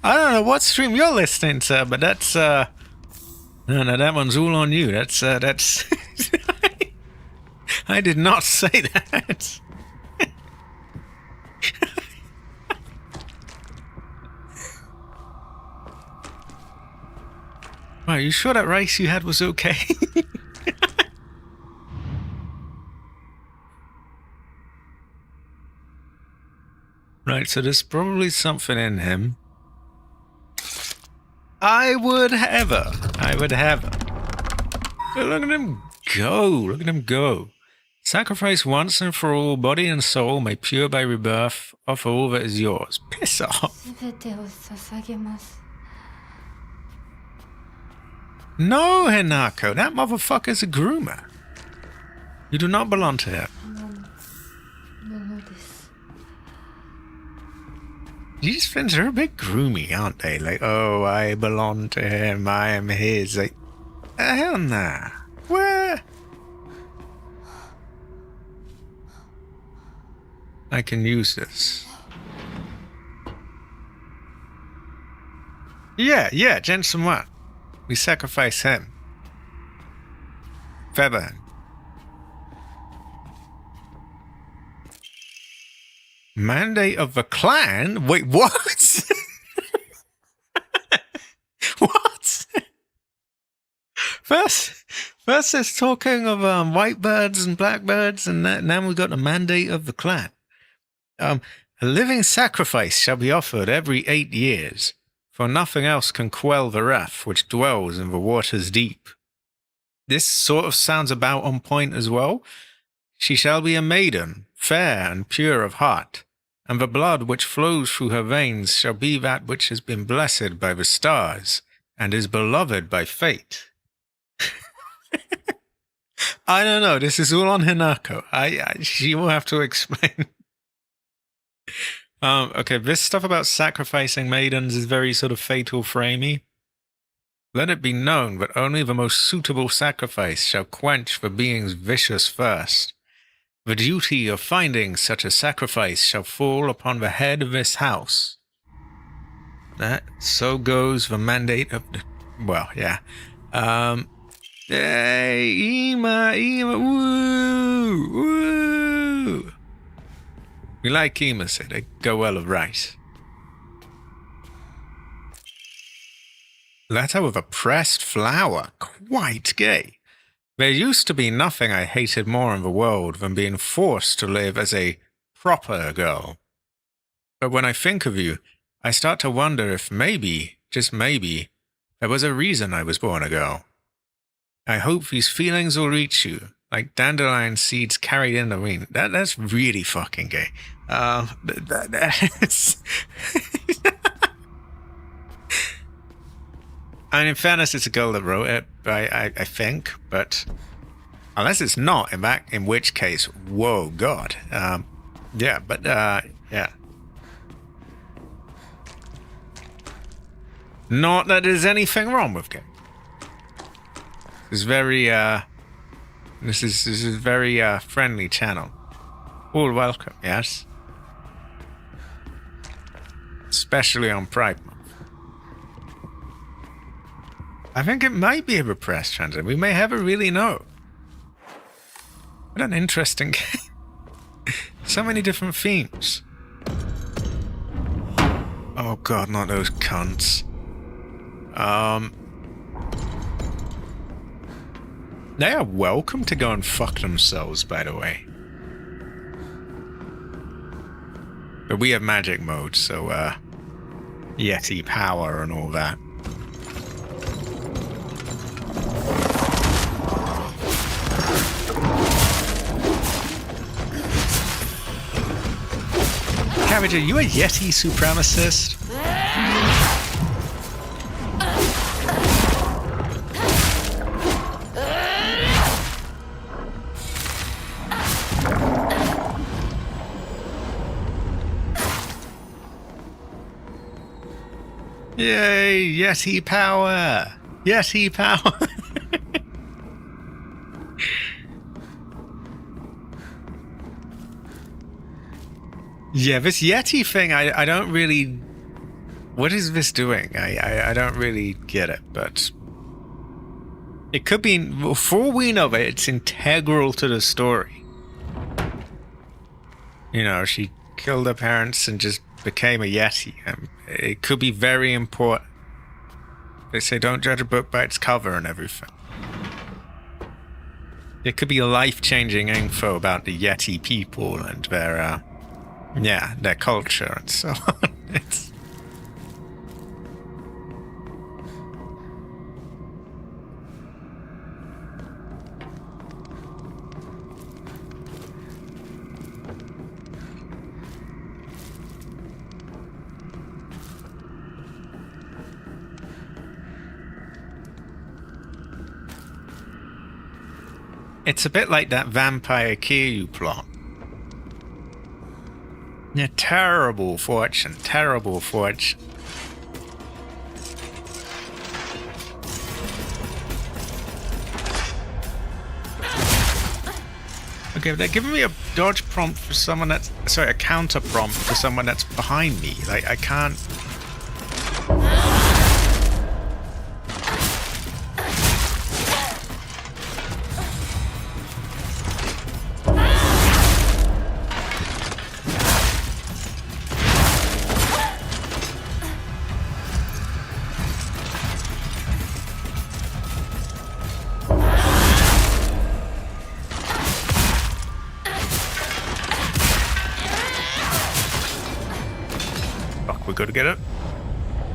I don't know what stream you're listening to, but that's no, that one's all on you. That's I did not say that. Wow, you sure that rice you had was okay? Right, so there's probably something in him. I would have her. But look at him go. Look at him go. Sacrifice once and for all, body and soul, made pure by rebirth, offer all that is yours. Piss off. No, Hinako, that motherfucker's a groomer. You do not belong to him. These friends are a bit groomy, aren't they? Like, oh, I belong to him, I am his. Like, hell nah. Where? I can use this. Yeah, Jensen what? We sacrifice him. Featherhead. Mandate of the clan? Wait, what? What? First it's talking of white birds and blackbirds, and now we've got the mandate of the clan. A living sacrifice shall be offered every 8 years, for nothing else can quell the wrath which dwells in the waters deep. This sort of sounds about on point as well. She shall be a maiden, fair and pure of heart, and the blood which flows through her veins shall be that which has been blessed by the stars, and is beloved by fate. I don't know, this is all on Hinako. She will have to explain. Okay, this stuff about sacrificing maidens is very sort of fatal framey. Let it be known that only the most suitable sacrifice shall quench the being's vicious thirst. The duty of finding such a sacrifice shall fall upon the head of this house. That so goes the mandate of the... Well, yeah. Hey, Ima, woo! We like Ima, say they go well of rice. Letter with a pressed flower, quite gay. There used to be nothing I hated more in the world than being forced to live as a proper girl. But when I think of you, I start to wonder if maybe, just maybe, there was a reason I was born a girl. I hope these feelings will reach you, like dandelion seeds carried in the wind. That's really fucking gay. That's... I mean, in fairness, it's a girl that wrote it, I think, but unless it's not, in which case, whoa, God. Yeah. Not that there's anything wrong with it. It's very, this is a very, friendly channel. All welcome, yes? Especially on Pride Month. I think it might be a repressed transit. We may never really know. What an interesting game. So many different themes. Oh God, not those cunts. They are welcome to go and fuck themselves, by the way. But we have magic mode, so, Yeti power and all that. Cabbage, are you a Yeti supremacist? Yay, Yeti power! Yeti power! Yeah, this Yeti thing, I don't really... What is this doing? I don't really get it, but... It could be... For all we know, it's integral to the story. You know, she killed her parents and just became a Yeti. It could be very important. They say don't judge a book by its cover and everything. It could be life-changing info about the Yeti people and their... yeah, their culture and so on. It's a bit like that Vampire Kiryu plot. Yeah, terrible fortune, terrible fortune. Okay, they're giving me a dodge prompt for someone that's... Sorry, a counter prompt for someone that's behind me. Like, I can't... We gotta get up.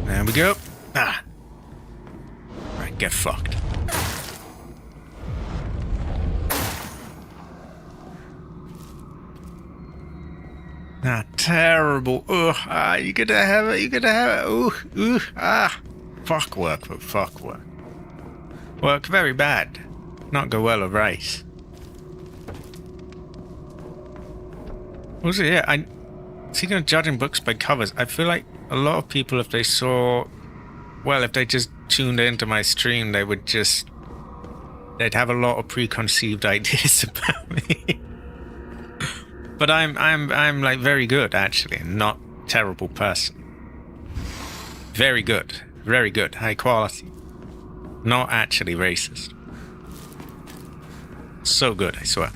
There we go. Ah. Right, get fucked. Ah, terrible. Ugh, you gotta have it, you gotta have it. Ooh, ah. Fuck work, but fuck work. Work very bad. Not go well or right. Also, yeah, speaking of judging books by covers, I feel like a lot of people, if they just tuned into my stream, they'd have a lot of preconceived ideas about me. But I'm like very good, actually, and not terrible person. Very good, high quality. Not actually racist. So good, I swear.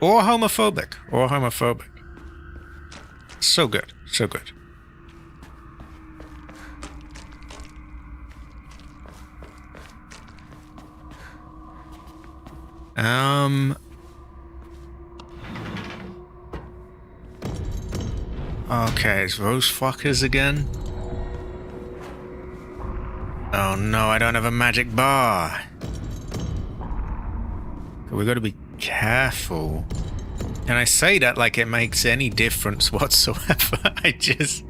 Or homophobic. So good, so good. Okay, it's those fuckers again. Oh no, I don't have a magic bar. We gotta be careful. And I say that like it makes any difference whatsoever. I just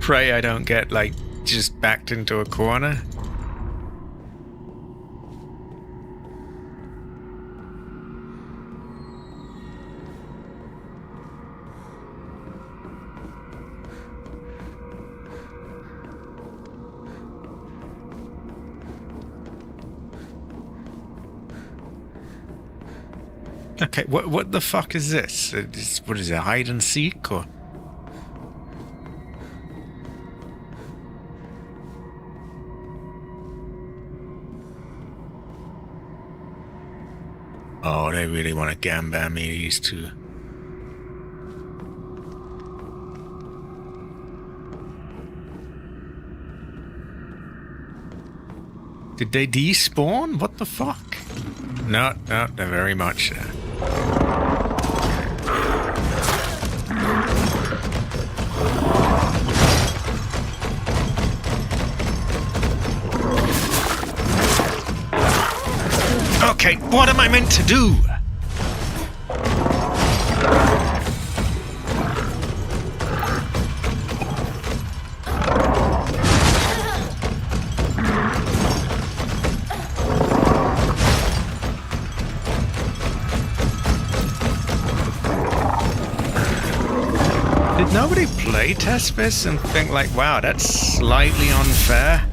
pray I don't get, like, just backed into a corner. Okay, what the fuck is this? What is it, hide and seek, or? Oh, they really want to gambit me, these two. Did they despawn? What the fuck? No, they're very much there. Okay, what am I meant to do? Did nobody play test this and think like, wow, that's slightly unfair?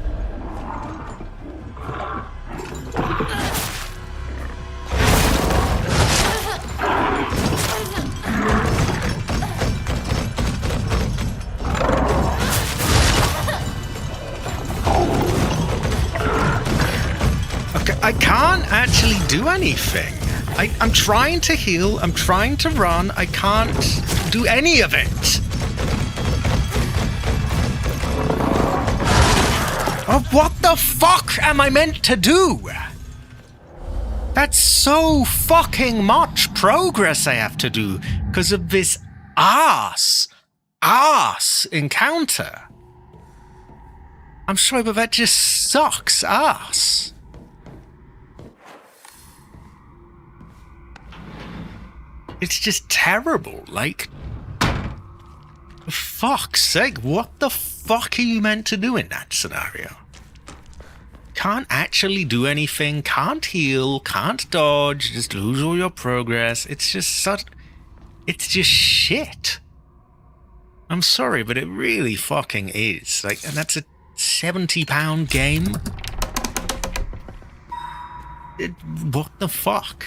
I can't actually do anything. I'm trying to heal, I'm trying to run, I can't do any of it. Oh, what the fuck am I meant to do? That's so fucking much progress I have to do because of this ass encounter. I'm sorry, but that just sucks ass. It's just terrible, like, for fuck's sake, what the fuck are you meant to do in that scenario? Can't actually do anything, can't heal, can't dodge, just lose all your progress. It's just shit. I'm sorry, but it really fucking is. Like, and that's a £70 game? What the fuck?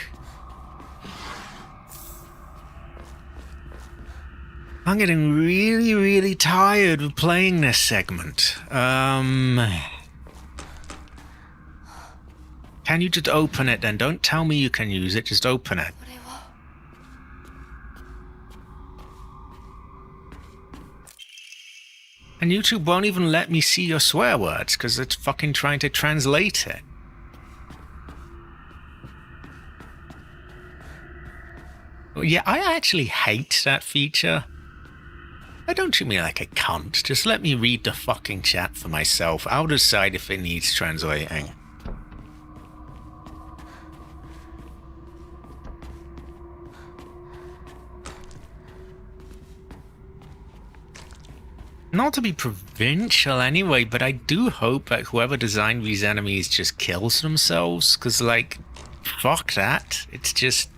I'm getting really, really tired of playing this segment. Can you just open it then? Don't tell me you can use it, just open it. And YouTube won't even let me see your swear words because it's fucking trying to translate it. Yeah, I actually hate that feature. Why don't you mean like a cunt? Just let me read the fucking chat for myself. I'll decide if it needs translating. Not to be provincial anyway, but I do hope that whoever designed these enemies just kills themselves, because, like, fuck that. It's just...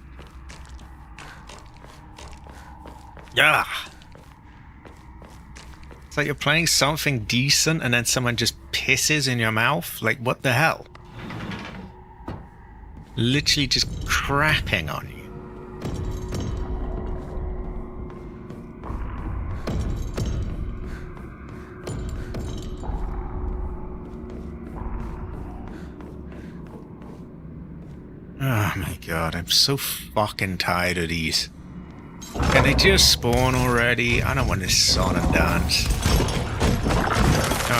yeah. It's like you're playing something decent and then someone just pisses in your mouth. Like, what the hell? Literally just crapping on you. Oh my god, I'm so fucking tired of these. Can they just spawn already? I don't want this song and dance.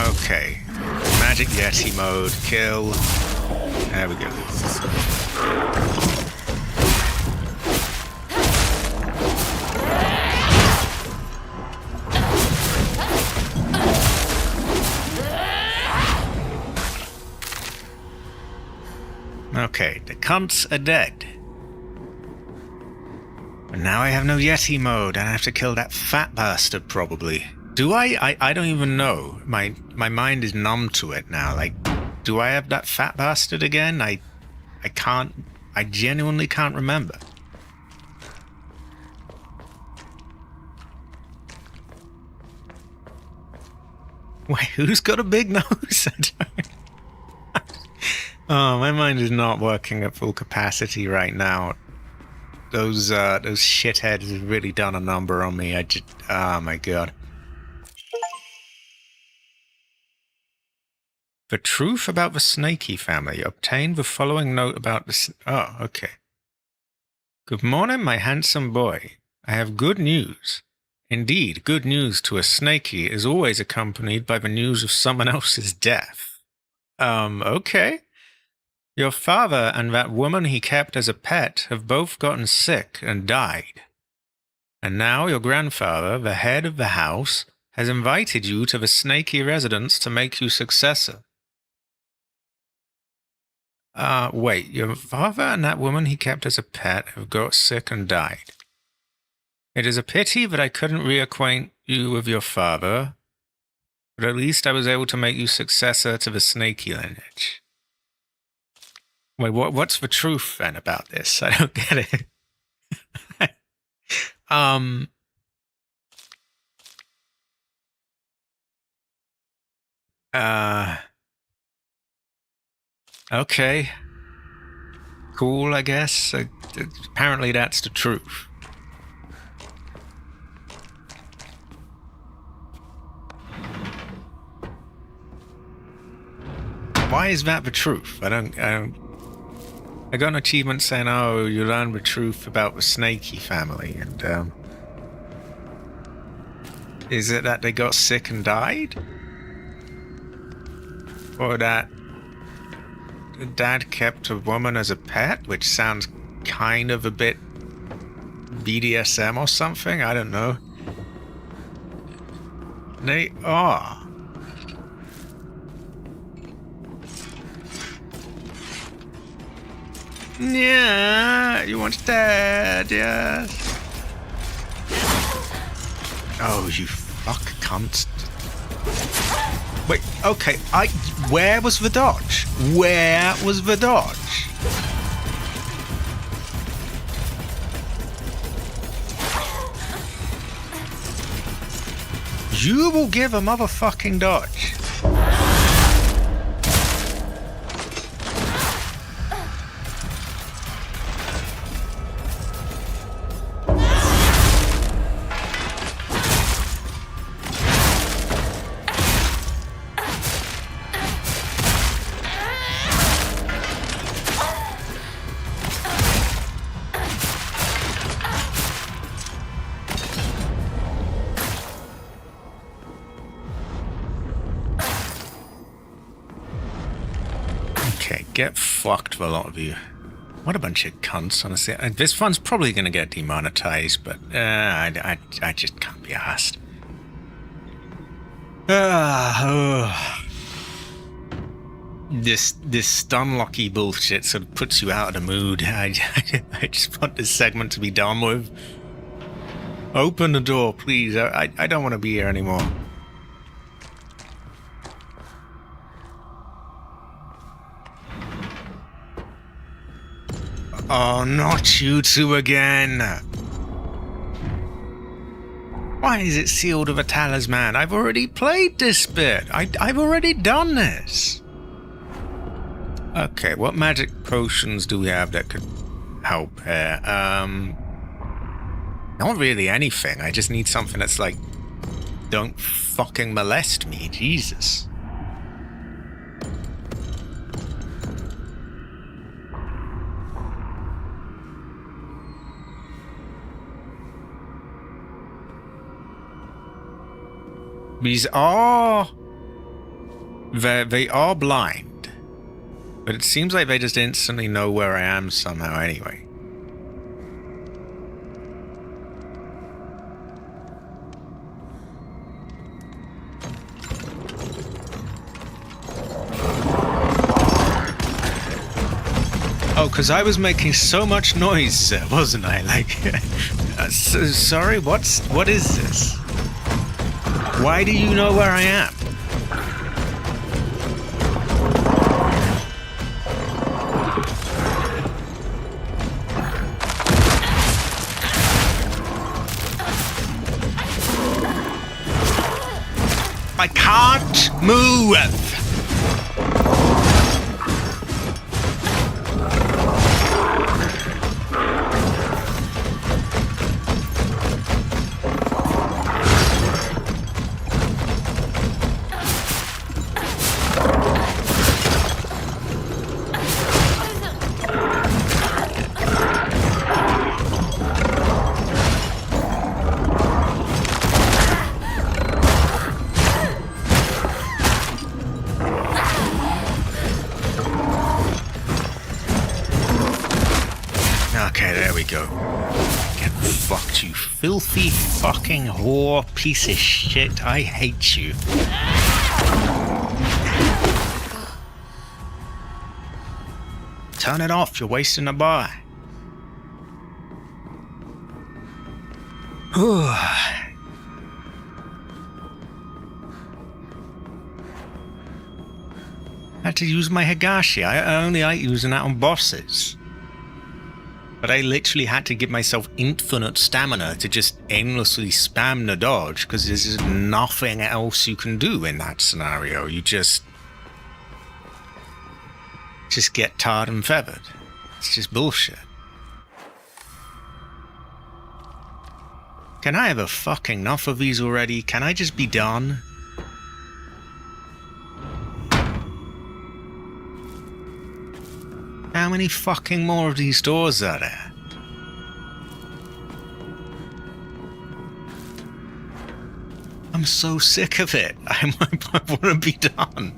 Okay. Magic Yeti mode. Kill. There we go. Okay, the cunts are dead. But now I have no Yeti mode, and I have to kill that fat bastard, probably. Do I? I don't even know. My mind is numb to it now. Like, do I have that fat bastard again? I can't... I genuinely can't remember. Wait, who's got a big nose? Oh, my mind is not working at full capacity right now. Those shitheads have really done a number on me. Oh my god. The truth about the Snakey family. Obtained the following note about the... oh, okay. Good morning, my handsome boy. I have good news. Indeed, good news to a Snakey is always accompanied by the news of someone else's death. Okay. Your father and that woman he kept as a pet have both gotten sick and died. And now your grandfather, the head of the house, has invited you to the Snakey residence to make you successor. Wait, your father and that woman he kept as a pet have got sick and died. It is a pity that I couldn't reacquaint you with your father, but at least I was able to make you successor to the Snakey lineage. Wait, what's the truth then about this? I don't get it. Okay. Cool, I guess. Apparently that's the truth. Why is that the truth? I got an achievement saying, oh, you learned the truth about the Snakey family, and, is it that they got sick and died? Or that Dad kept a woman as a pet, which sounds kind of a bit BDSM or something? I don't know. They are. Yeah, you want Dad, yes. Oh, you fuck cunt. Wait, okay, where was the dodge? Where was the dodge? You will give a motherfucking dodge. Okay, get fucked, a lot of you. What a bunch of cunts, honestly. This one's probably going to get demonetized, but I just can't be asked. This Stunlocky bullshit sort of puts you out of the mood. I just want this segment to be done with. Open the door, please. I don't want to be here anymore. Oh, not you two again. Why is it sealed with a talisman? I've already played this bit. I've already done this. Okay, what magic potions do we have that could help here? Not really anything. I just need something that's like, don't fucking molest me, Jesus. These are... They are blind. But it seems like they just instantly know where I am somehow anyway. Oh, because I was making so much noise, wasn't I? Like, sorry, what is this? Why do you know where I am? I can't move! Okay, there we go. Get fucked, you filthy fucking whore piece of shit. I hate you. Turn it off, you're wasting a bar. Had to use my Higashi. I only like using that on bosses. But I literally had to give myself infinite stamina to just aimlessly spam the dodge, because there's nothing else you can do in that scenario. You just get tarred and feathered. It's just bullshit. Can I have a fucking enough of these already? Can I just be done? How many fucking more of these doors are there? I'm so sick of it. I want to be done.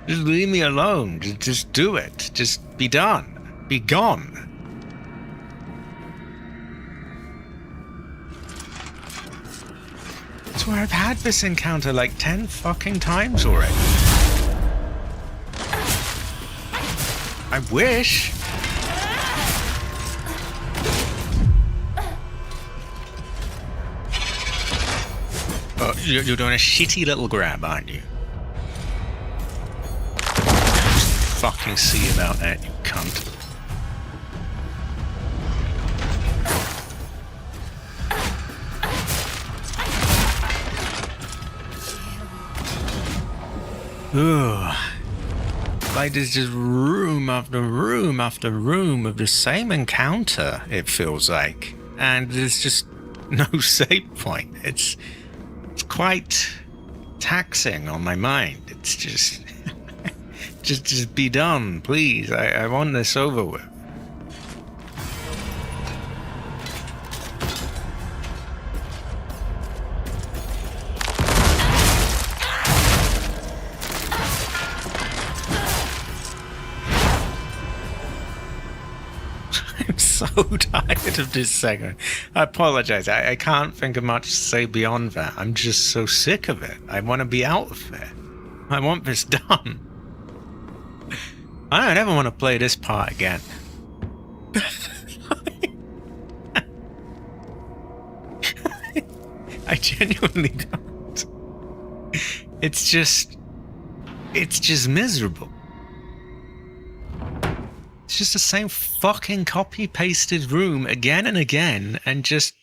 Just leave me alone. Just do it. Just be done. Be gone. I swear I've had this encounter like 10 fucking times already. I wish. Oh, you're doing a shitty little grab, aren't you? Fucking see about that, you cunt. Ugh. Like there's just room after room after room of the same encounter, it feels like. And there's just no save point. It's quite taxing on my mind. It's just... just be done, please. I want this over with. tired of this segment. I apologize. I can't think of much to say beyond that. I'm just so sick of it. I want to be out of it. I want this done. I don't ever want to play this part again. I genuinely don't. It's just miserable. It's just the same fucking copy-pasted room again and again, and just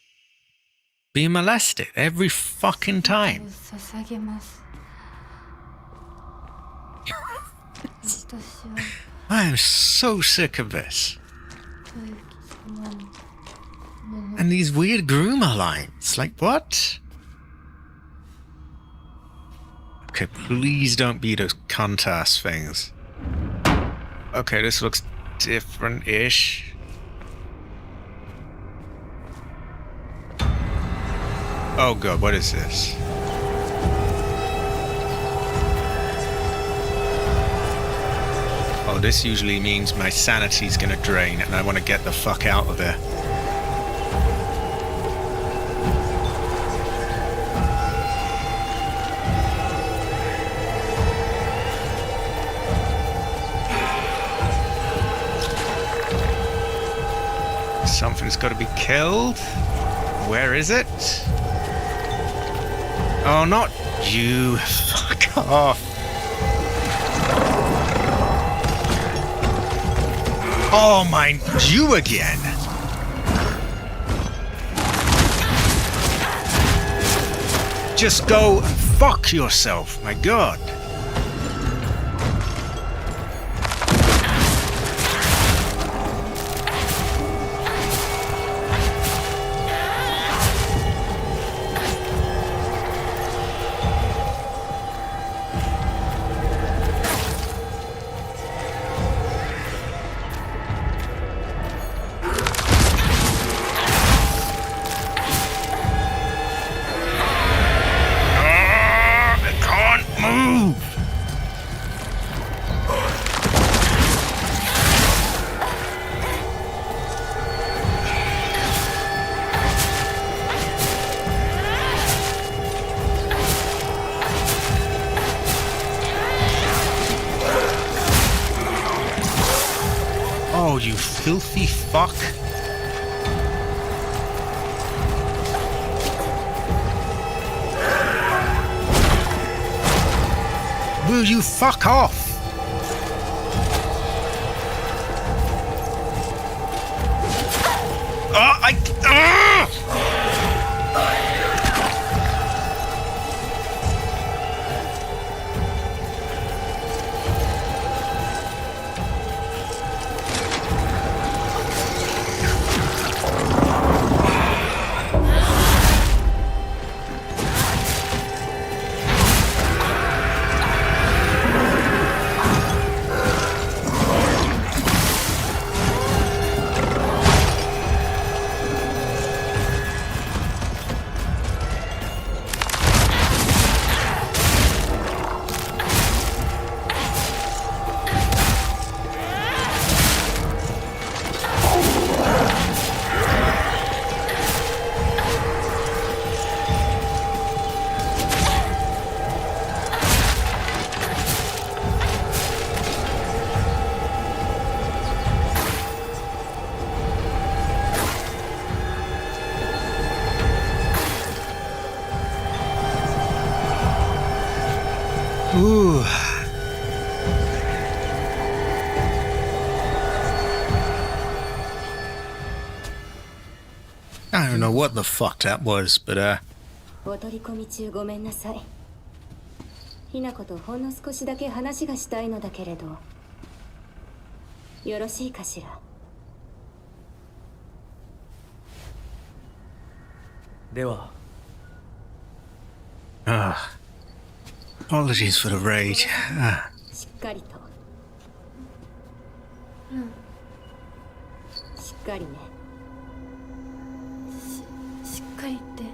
being molested every fucking time. I am so sick of this. And these weird groomer lines. Like, what? Okay, please don't be those cunt-ass things. Okay, this looks different-ish. Oh god, what is this? Oh, this usually means my sanity's gonna drain and I want to get the fuck out of there. Something's got to be killed. Where is it? Oh, not you. Fuck off. Oh, my, you again. Just go and fuck yourself, my god. Oh, you filthy fuck. Will you fuck off? Ooh. I don't know what the fuck that was, but お取り込み中ごめんなさい。ひなことほんの少しだけ話がしたいのだけれど、よろしいかしら。では。Apologies for the rage. しっかりと。しっかりね。しっかりって。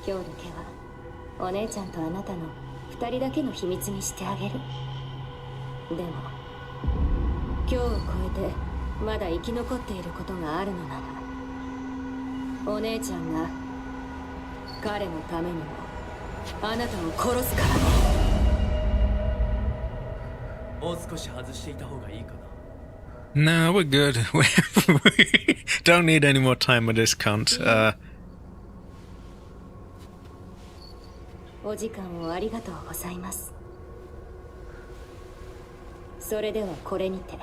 今日だけはお姉ちゃんとあなたの2人だけの秘密にしてあげる。でも今日を超えてまだ生き残っていることがあるのなら、お姉ちゃんが彼のためにもあなたを殺すからね。もう少し外していた方がいいかな。 No, we're good. We don't need any more time with this cunt. お時間をありがとうございます。それではこれにて。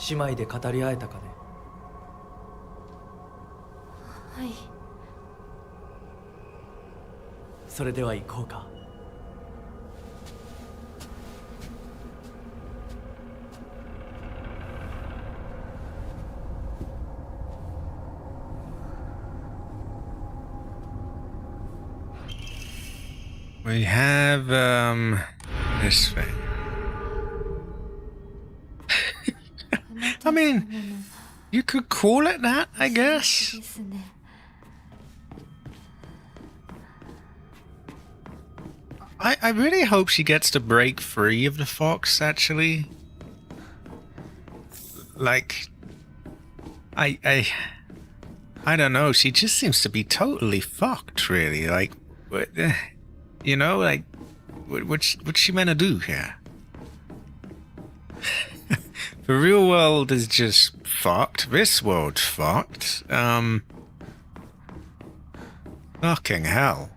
姉妹で語り合えたかね。はい。それでは行こうか。We have, this thing. I mean, you could call it that, I guess. ですね。I really hope she gets to break free of the fox, actually. Like, I don't know, she just seems to be totally fucked, really. Like, what, you know, like, what's she meant to do here? The real world is just fucked. This world's fucked. Fucking hell.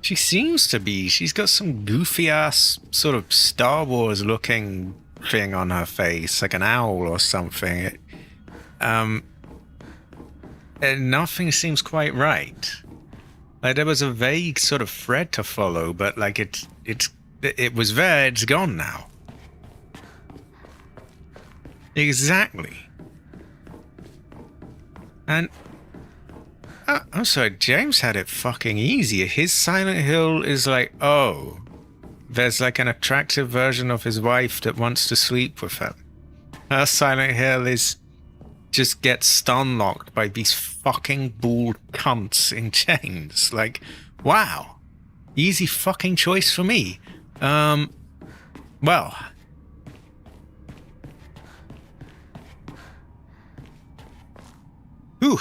She seems to be. She's got some goofy ass sort of Star Wars looking thing on her face, like an owl or something. And nothing seems quite right. Like there was a vague sort of thread to follow, but like it was there, it's gone now. Exactly. And I'm sorry, James had it fucking easy. His Silent Hill is like, oh, there's like an attractive version of his wife that wants to sleep with him. Her Silent Hill is just get stun locked by these fucking bald cunts in chains. Like, wow. Easy fucking choice for me. Well. Ooh.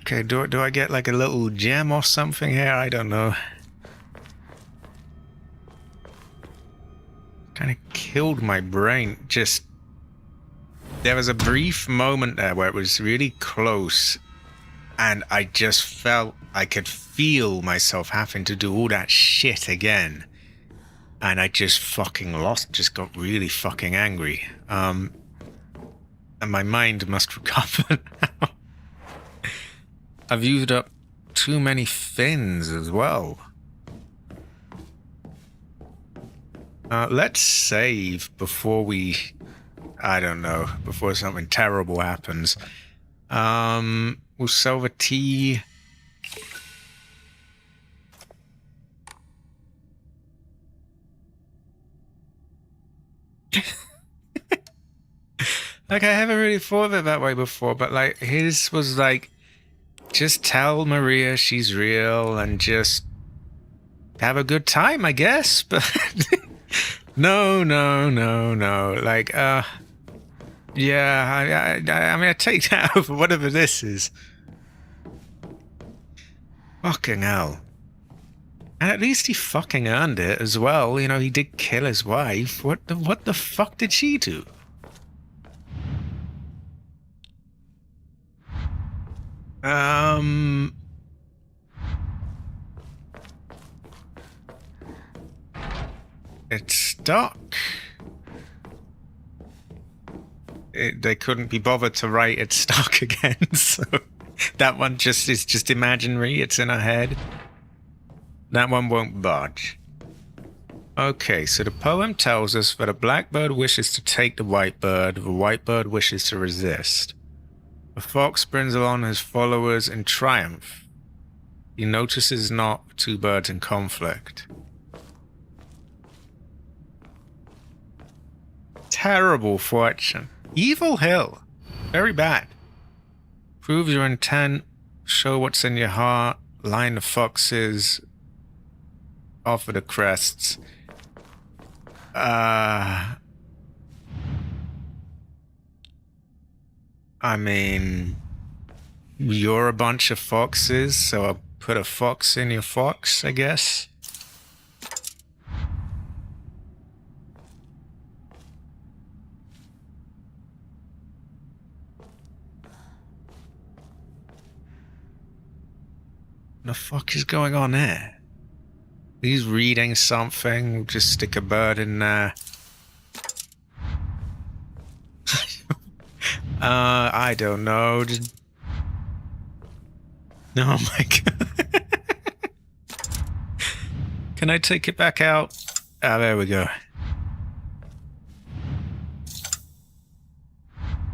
Okay, do I get like a little gem or something here? I don't know. Kind of killed my brain. Just there was a brief moment there where it was really close, and I just felt I could feel myself having to do all that shit again, and I just fucking lost. Just got really fucking angry. And my mind must recover now. I've used up too many fins as well. Let's save before we... I don't know. Before something terrible happens. We'll sell the tea. Like, I haven't really thought of it that way before, but like, his was like... Just tell Maria she's real and just have a good time, I guess. But no. Like, yeah, I mean, I take that over whatever this is. Fucking hell. And at least he fucking earned it as well. You know, he did kill his wife. What the fuck did she do? It's stuck. They couldn't be bothered to write it's stuck again, so that one is just imaginary. It's in her head. That one won't budge. Okay, so the poem tells us that a blackbird wishes to take the white bird wishes to resist. The fox brings along his followers in triumph. He notices not two birds in conflict. terrible fortune. Evil Hill. Very bad. Prove your intent. Show what's in your heart. Line the foxes. Offer the crests. I mean, you're a bunch of foxes, so I'll put a fox in your fox, I guess. What the fuck is going on there? He's reading something. Just stick a bird in there. I don't know. Just... Oh my god. Can I take it back out? Ah, there we go.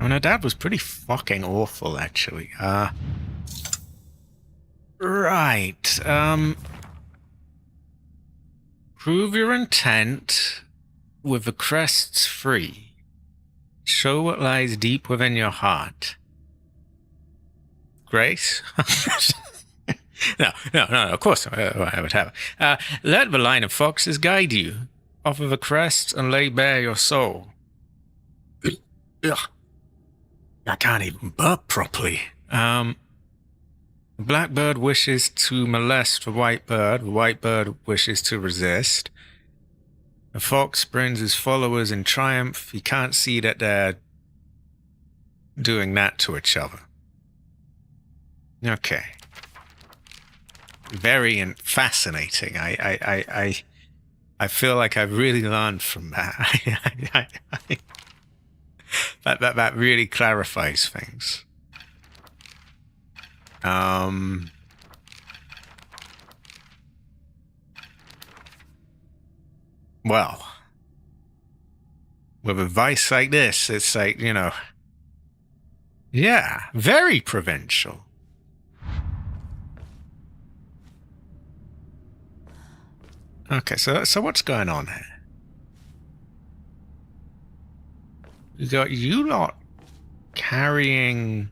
Oh no, Dad was pretty fucking awful, actually. Right. Prove your intent with the crests free. Show what lies deep within your heart. Grace? No, of course I would have it. Let the line of foxes guide you. Offer the crest and lay bare your soul. Ugh. I can't even burp properly. The blackbird wishes to molest the white bird wishes to resist. The fox brings his followers in triumph. He can't see that they're doing that to each other. Okay. Very fascinating. I feel like I've really learned from that. That really clarifies things. Well, with advice like this, it's like, you know, yeah, very provincial. Okay, so what's going on here? You got you lot carrying...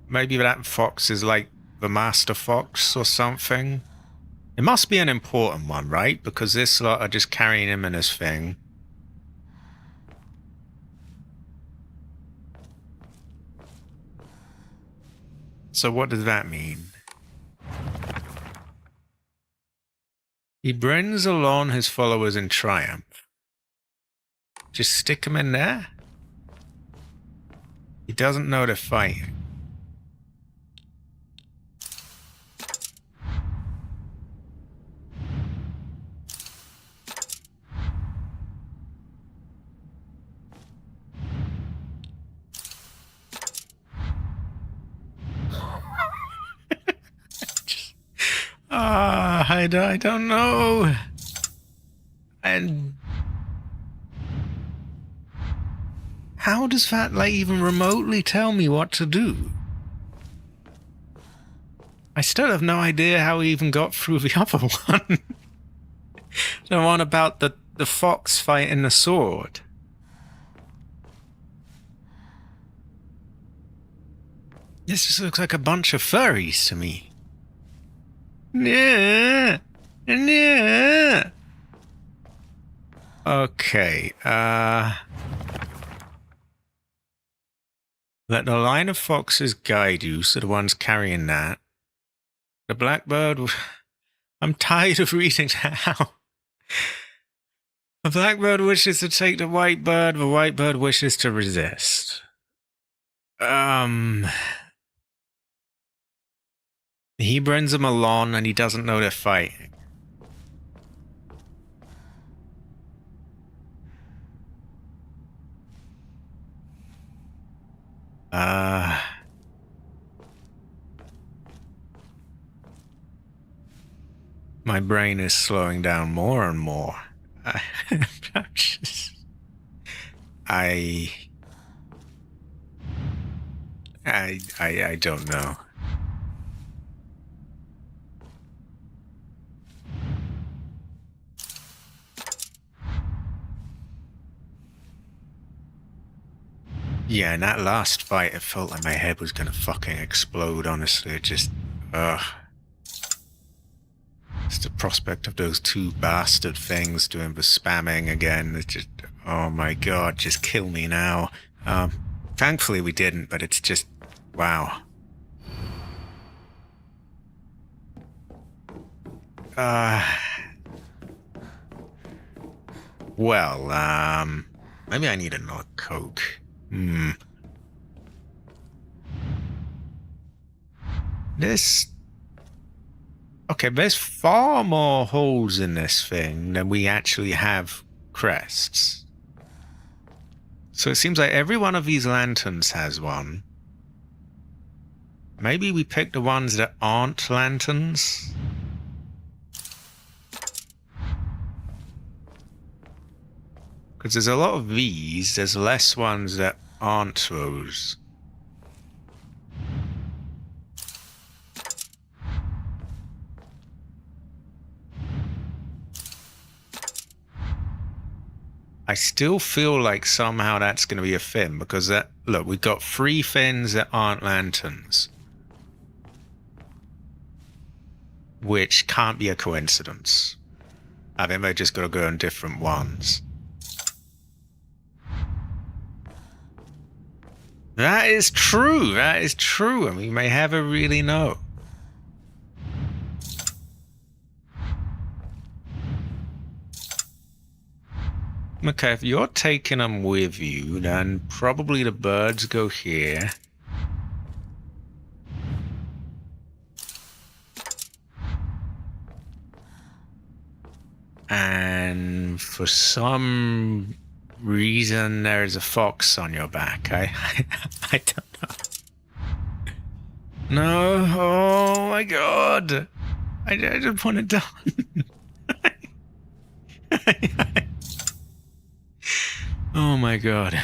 Maybe that fox is like the master fox or something. It must be an important one, right? Because this lot are just carrying him in his thing. So what does that mean? He brings along his followers in triumph. Just stick him in there? He doesn't know they're fighting. I don't know. And how does that, like, even remotely tell me what to do? I still have no idea how he even got through the other one. The one about the fox fighting the sword. This just looks like a bunch of furries to me. Yeah. Yeah. Okay. Let the line of foxes guide you, so the one's carrying that. The blackbird... I'm tired of reading that. The blackbird wishes to take the white bird wishes to resist. He brings them along and he doesn't know they're fighting. My brain is slowing down more and more. I don't know. Yeah, in that last fight, it felt like my head was gonna fucking explode, honestly. It just... Ugh. It's the prospect of those two bastard things doing the spamming again. It's just... Oh my god, just kill me now. Thankfully we didn't, but it's just... Wow. Well, maybe I need another Coke. This... Okay, there's far more holes in this thing than we actually have crests. So it seems like every one of these lanterns has one. Maybe we pick the ones that aren't lanterns? Because there's a lot of these, there's less ones that aren't those. I still feel like somehow that's going to be a fin, because that... Look, we've got 3 fins that aren't lanterns. Which can't be a coincidence. I think they just got to go on different ones. That is true, that is true, and we may never really know. Okay, if you're taking them with you, then probably the birds go here. And for some reason, there's a fox on your back. I don't know. No, oh my god. I just want it done. Oh my god.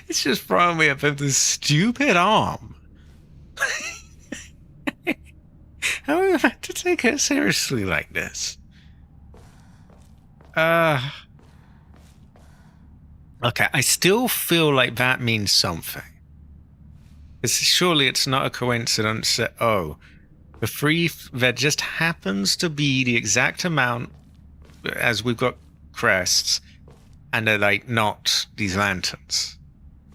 It's just throwing me up with this stupid arm. How are we about to take it seriously like this? Okay, I still feel like that means something. Surely it's not a coincidence that, oh, the 3, there just happens to be the exact amount as we've got crests, and they're like not these lanterns.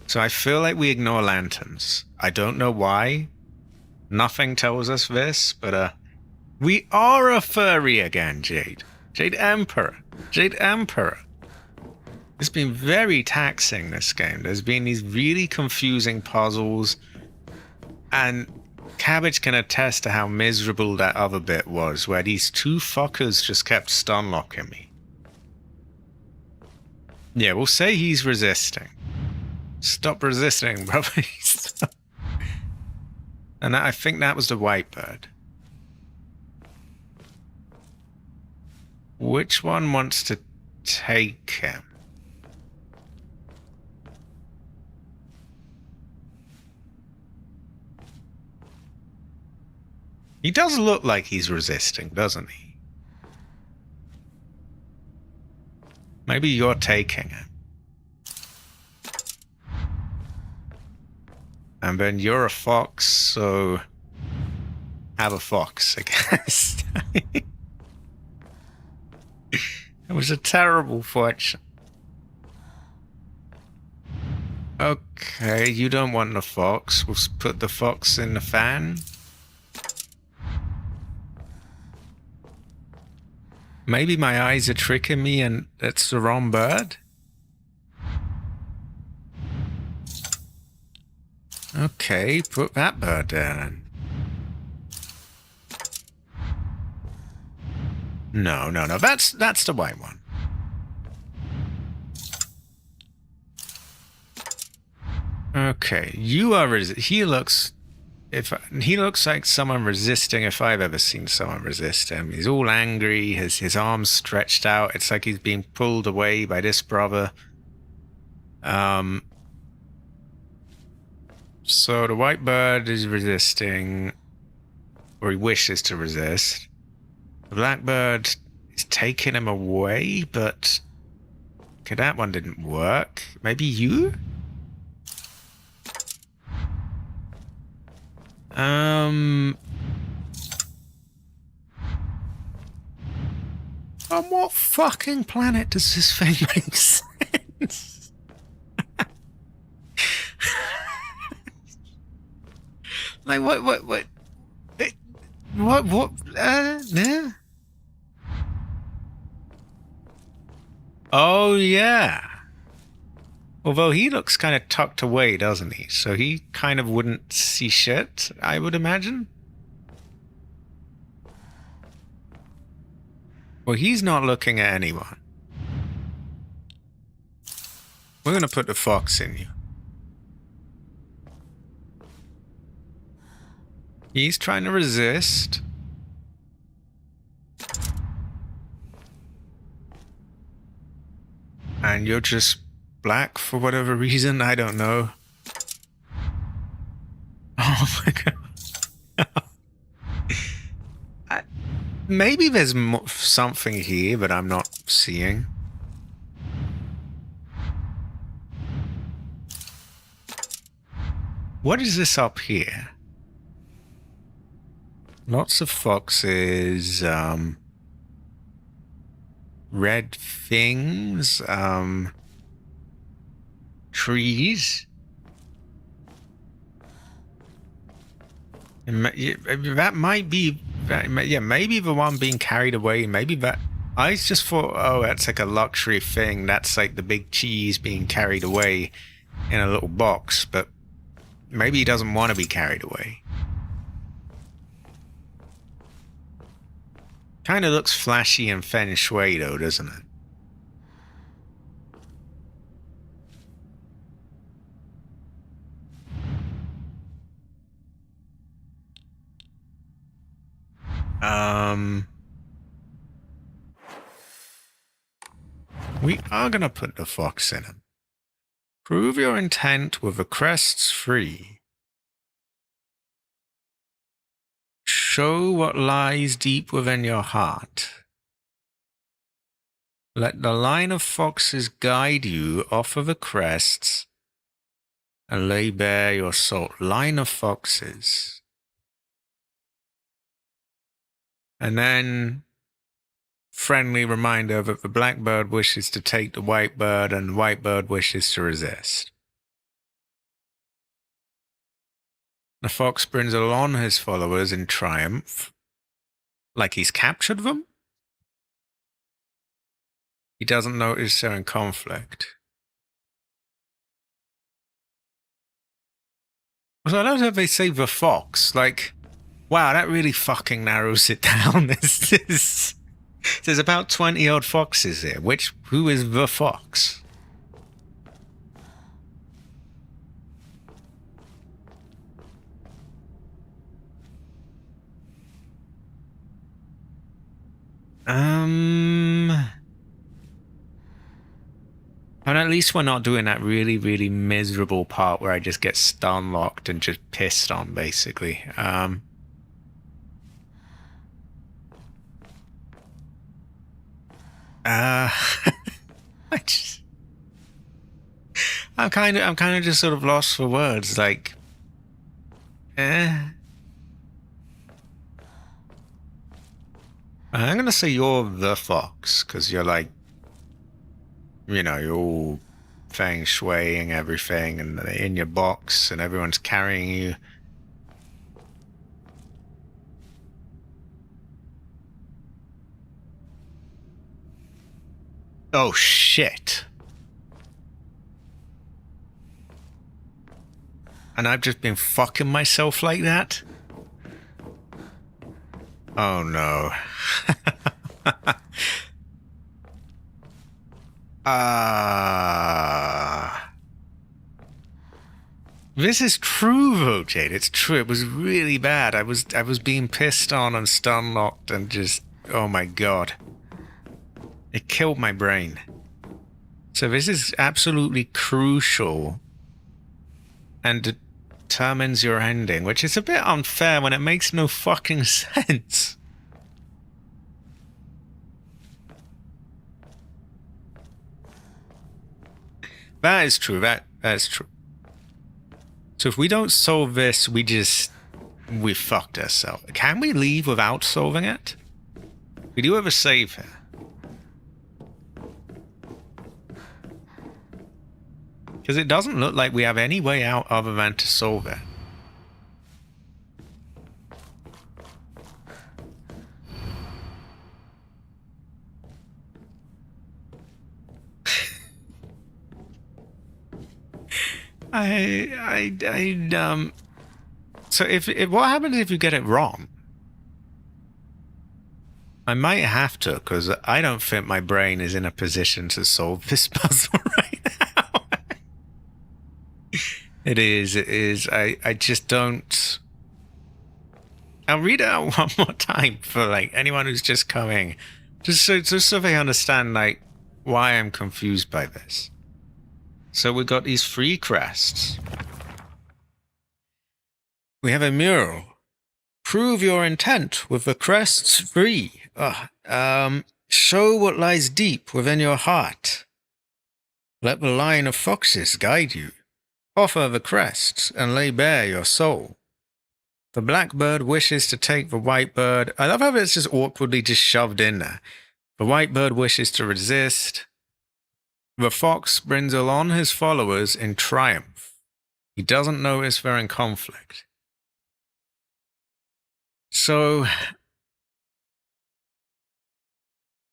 So I feel like we ignore lanterns. I don't know why. Nothing tells us this, but we are a furry again, Jade. Jade Emperor. Jade Emperor. It's been very taxing, this game. There's been these really confusing puzzles, and Cabbage can attest to how miserable that other bit was, where these 2 fuckers just kept stun locking me. Yeah, we'll say he's resisting. Stop resisting, brother. And I think that was the white bird. Which one wants to take him? He does look like he's resisting, doesn't he? Maybe you're taking him. And then you're a fox, so have a fox, I guess. It was a terrible fortune. Okay, you don't want the fox. We'll put the fox in the fan. Maybe my eyes are tricking me and it's the wrong bird? Okay, put that bird there then. No, that's the white one. Okay, you are he looks like someone resisting if I've ever seen someone resist him. He's all angry, his arms stretched out. It's like he's being pulled away by this brother. So the white bird is resisting, or he wishes to resist. The black bird He's taking him away, but... Okay, that one didn't work. Maybe you? On what fucking planet does this thing make sense? Like, what, yeah. Oh, yeah. Although he looks kind of tucked away, doesn't he? So he kind of wouldn't see shit, I would imagine. Well, he's not looking at anyone. We're gonna put the fox in you. He's trying to resist. And you're just black for whatever reason, I don't know. Oh my god. Maybe there's something here that I'm not seeing. What is this up here? Lots of foxes, red things, trees. That might be, yeah, maybe the one being carried away. Maybe that. I just thought, oh, that's like a luxury thing. That's like the big cheese being carried away in a little box. But maybe he doesn't want to be carried away. Kind of looks flashy and feng shui, though, doesn't it? We are gonna put the fox in him. Prove your intent with the crests free. Show what lies deep within your heart. Let the line of foxes guide you off of the crests and lay bare your soul. Line of foxes. And then friendly reminder that the black bird wishes to take the white bird and the white bird wishes to resist. The fox brings along his followers in triumph, like he's captured them. He doesn't notice they're in conflict. So I love how they say the fox, like, wow, that really fucking narrows it down. There's about 20 odd foxes here. Who is the fox? And at least we're not doing that really, really miserable part where I just get stun locked and just pissed on, basically. I'm kind of just sort of lost for words. Like, I'm gonna say you're the fox because you're like, you know, you're all feng shuiing everything and in your box and everyone's carrying you. Oh shit. And I've just been fucking myself like that? Oh no. This is true though, Jade. It's true. It was really bad. I was being pissed on and stun locked and just, oh my god. It killed my brain. So this is absolutely crucial and determines your ending, which is a bit unfair when it makes no fucking sense. That is true. That's true. So if we don't solve this, we fucked ourselves. Can we leave without solving it? We do have a save here. Because it doesn't look like we have any way out other than to solve it. So if what happens if you get it wrong? I might have to, because I don't think my brain is in a position to solve this puzzle right now. It is. I just don't. I'll read it out one more time for like anyone who's just coming, just so they understand like why I'm confused by this. So we got these 3 crests. We have a mural. Prove your intent with the crests 3. Show what lies deep within your heart. Let the line of foxes guide you. Offer the crests and lay bare your soul. The blackbird wishes to take the white bird. I love how it's just awkwardly just shoved in there. The white bird wishes to resist. The fox brings along his followers in triumph. He doesn't notice they're in conflict. So,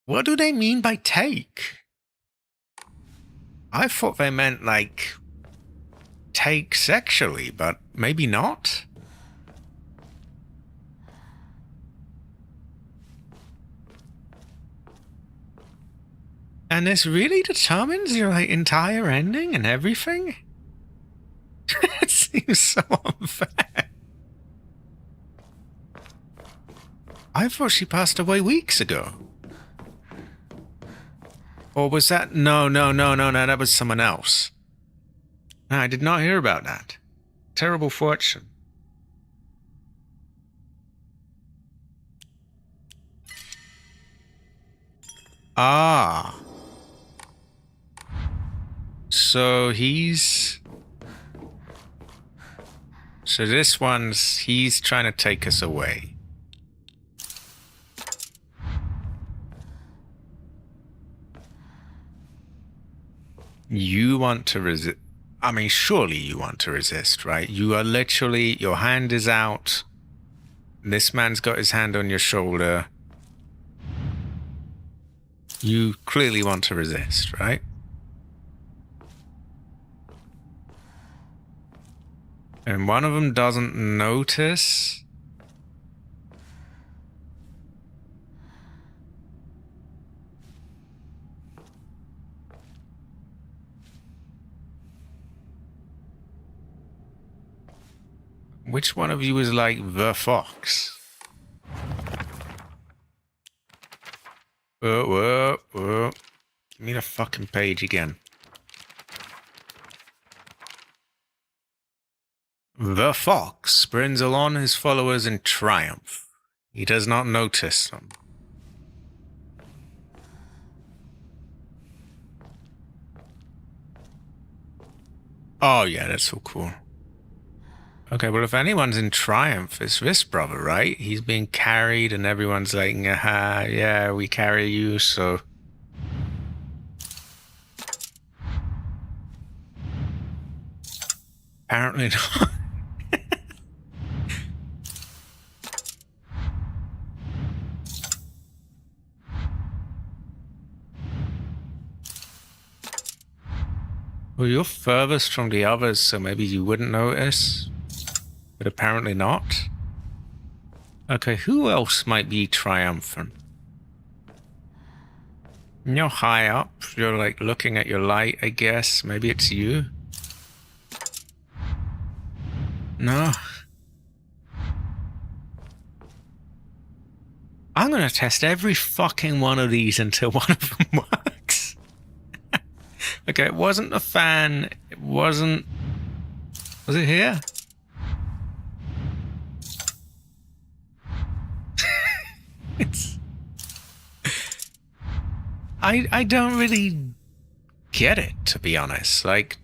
what do they mean by take? I thought they meant like take sexually, but maybe not. And this really determines your like entire ending and everything? It seems so unfair. I thought she passed away weeks ago. Or was that... No, that was someone else. No, I did not hear about that. Terrible fortune. Ah. So he's... So this one's... He's trying to take us away. You want to resist. I mean, surely you want to resist, right? You are literally, your hand is out. This man's got his hand on your shoulder. You clearly want to resist, right? And one of them doesn't notice. Which one of you is like the fox? Whoa. Give me the fucking page again. The fox brings along his followers in triumph. He does not notice them. Oh yeah, that's so cool. Okay, well, if anyone's in triumph, it's this brother, right? He's being carried and everyone's like, aha, yeah, we carry you, so... Apparently not. Well, you're furthest from the others, so maybe you wouldn't notice. But apparently not. Okay, who else might be triumphant? You're high up. You're like looking at your light, I guess. Maybe it's you. No. I'm gonna test every fucking one of these until one of them works. Okay, it wasn't a fan. It wasn't... Was it here? It's... I don't really get it, to be honest. Like,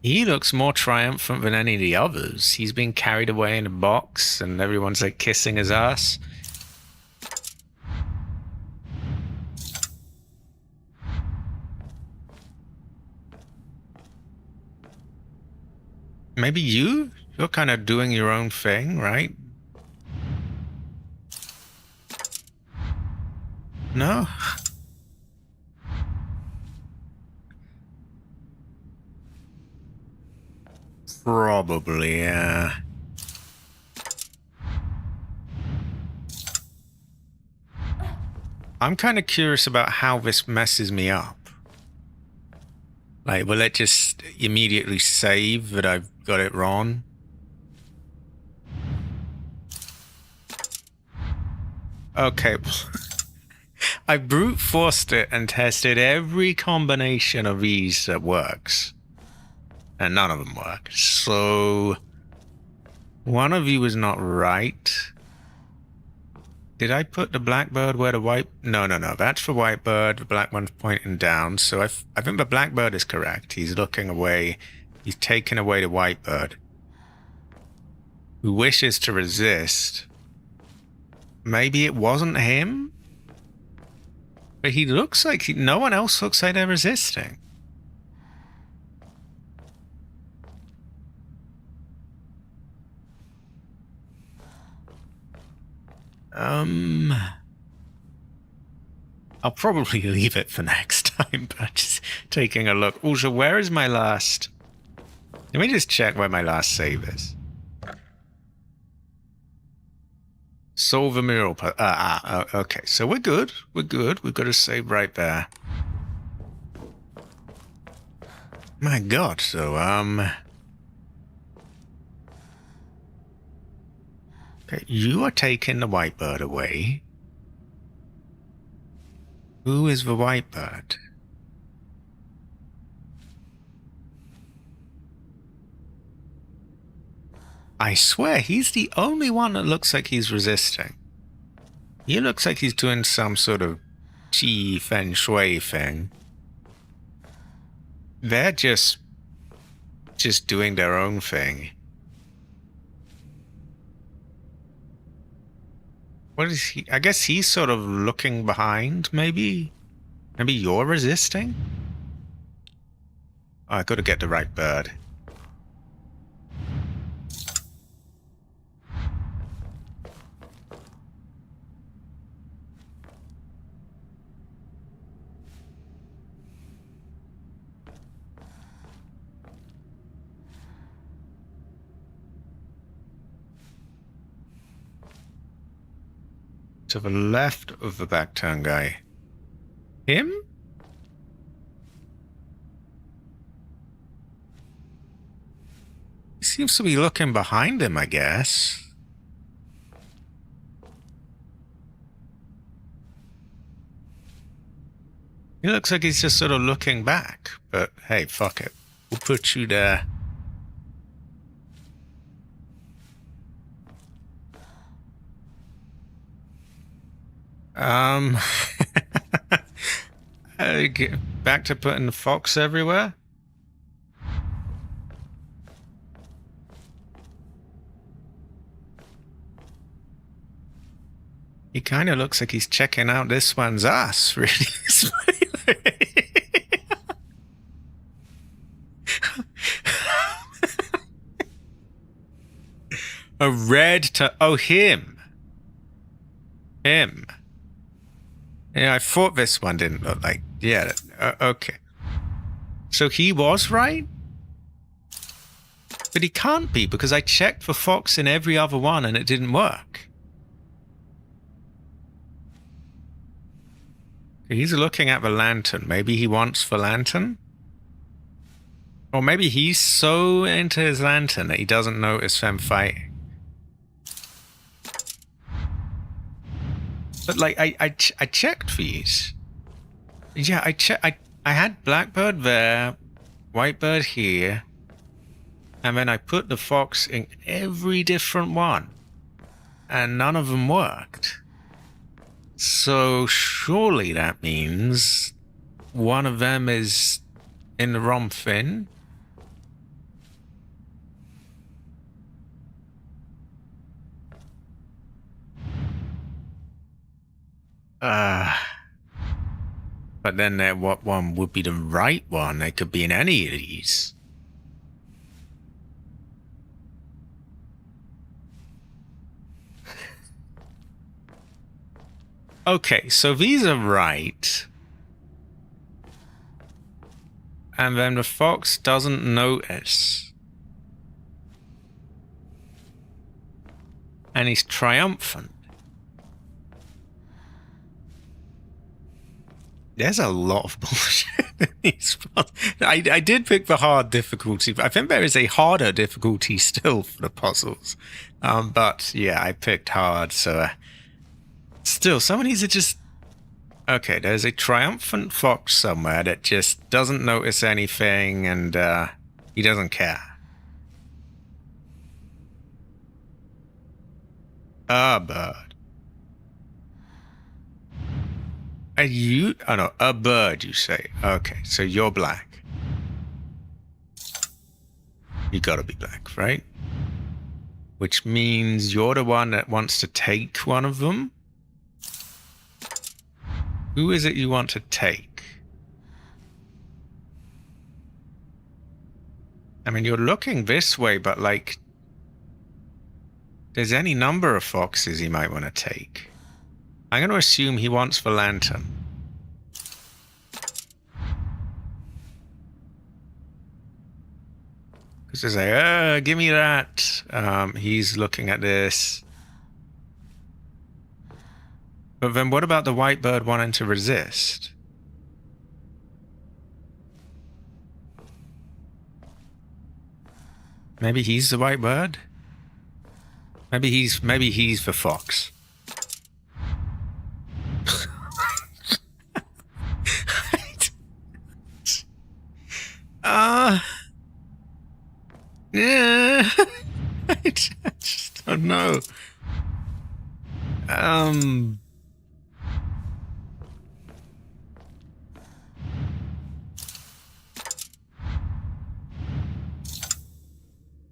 he looks more triumphant than any of the others. He's been carried away in a box and everyone's like kissing his ass. Maybe you're kind of doing your own thing, right? No? Probably, yeah. I'm kind of curious about how this messes me up. Like, will it just immediately save that I've got it wrong? Okay. I brute forced it and tested every combination of these that works. And none of them work. So one of you is not right. Did I put the blackbird where the white... No. That's the whitebird. The black one's pointing down. So I think the blackbird is correct. He's looking away. He's taking away the whitebird, who wishes to resist. Maybe it wasn't him? But he looks like... no one else looks like they're resisting. I'll probably leave it for next time, but just taking a look. Also, where is my last... Let me just check where my last save is. Solve a mural. Okay, so we're good. We're good. We've got a save right there. My god, so, okay, you are taking the whitebird away. Who is the whitebird? I swear, he's the only one that looks like he's resisting. He looks like he's doing some sort of qi feng shui thing. They're just doing their own thing. What is he? I guess he's sort of looking behind, maybe? Maybe you're resisting? Oh, I gotta get the right bird. To the left of the back turn guy. Him? He seems to be looking behind him, I guess. He looks like he's just sort of looking back, but hey, fuck it. We'll put you there. Back to putting the fox everywhere. He kind of looks like he's checking out this one's ass, really. A red to... Oh, him. Him. Yeah, I thought this one didn't look like... Yeah, okay. So he was right? But he can't be, because I checked for fox in every other one and it didn't work. He's looking at the lantern. Maybe he wants the lantern? Or maybe he's so into his lantern that he doesn't notice them fighting. But like, I checked these. Yeah, I had blackbird there, whitebird here, and then I put the fox in every different one, and none of them worked. So surely that means one of them is in the wrong fin. But then what one would be the right one? They could be in any of these. Okay, so these are right. And then the fox doesn't notice. And he's triumphant. There's a lot of bullshit in these puzzles. I did pick the hard difficulty. I think there is a harder difficulty still for the puzzles. But yeah, I picked hard, so... still, some of these are just... okay, there's a triumphant fox somewhere that just doesn't notice anything and he doesn't care. A bird. Are you... oh no, a bird you say. Okay, so you're black. You gotta be black, right? Which means you're the one that wants to take one of them? Who is it you want to take? I mean, you're looking this way, but like... there's any number of foxes he might want to take. I'm going to assume he wants the lantern. Because he's like, give me that. He's looking at this. But then what about the white bird wanting to resist? Maybe he's the white bird? Maybe he's the fox. Yeah. I just don't know.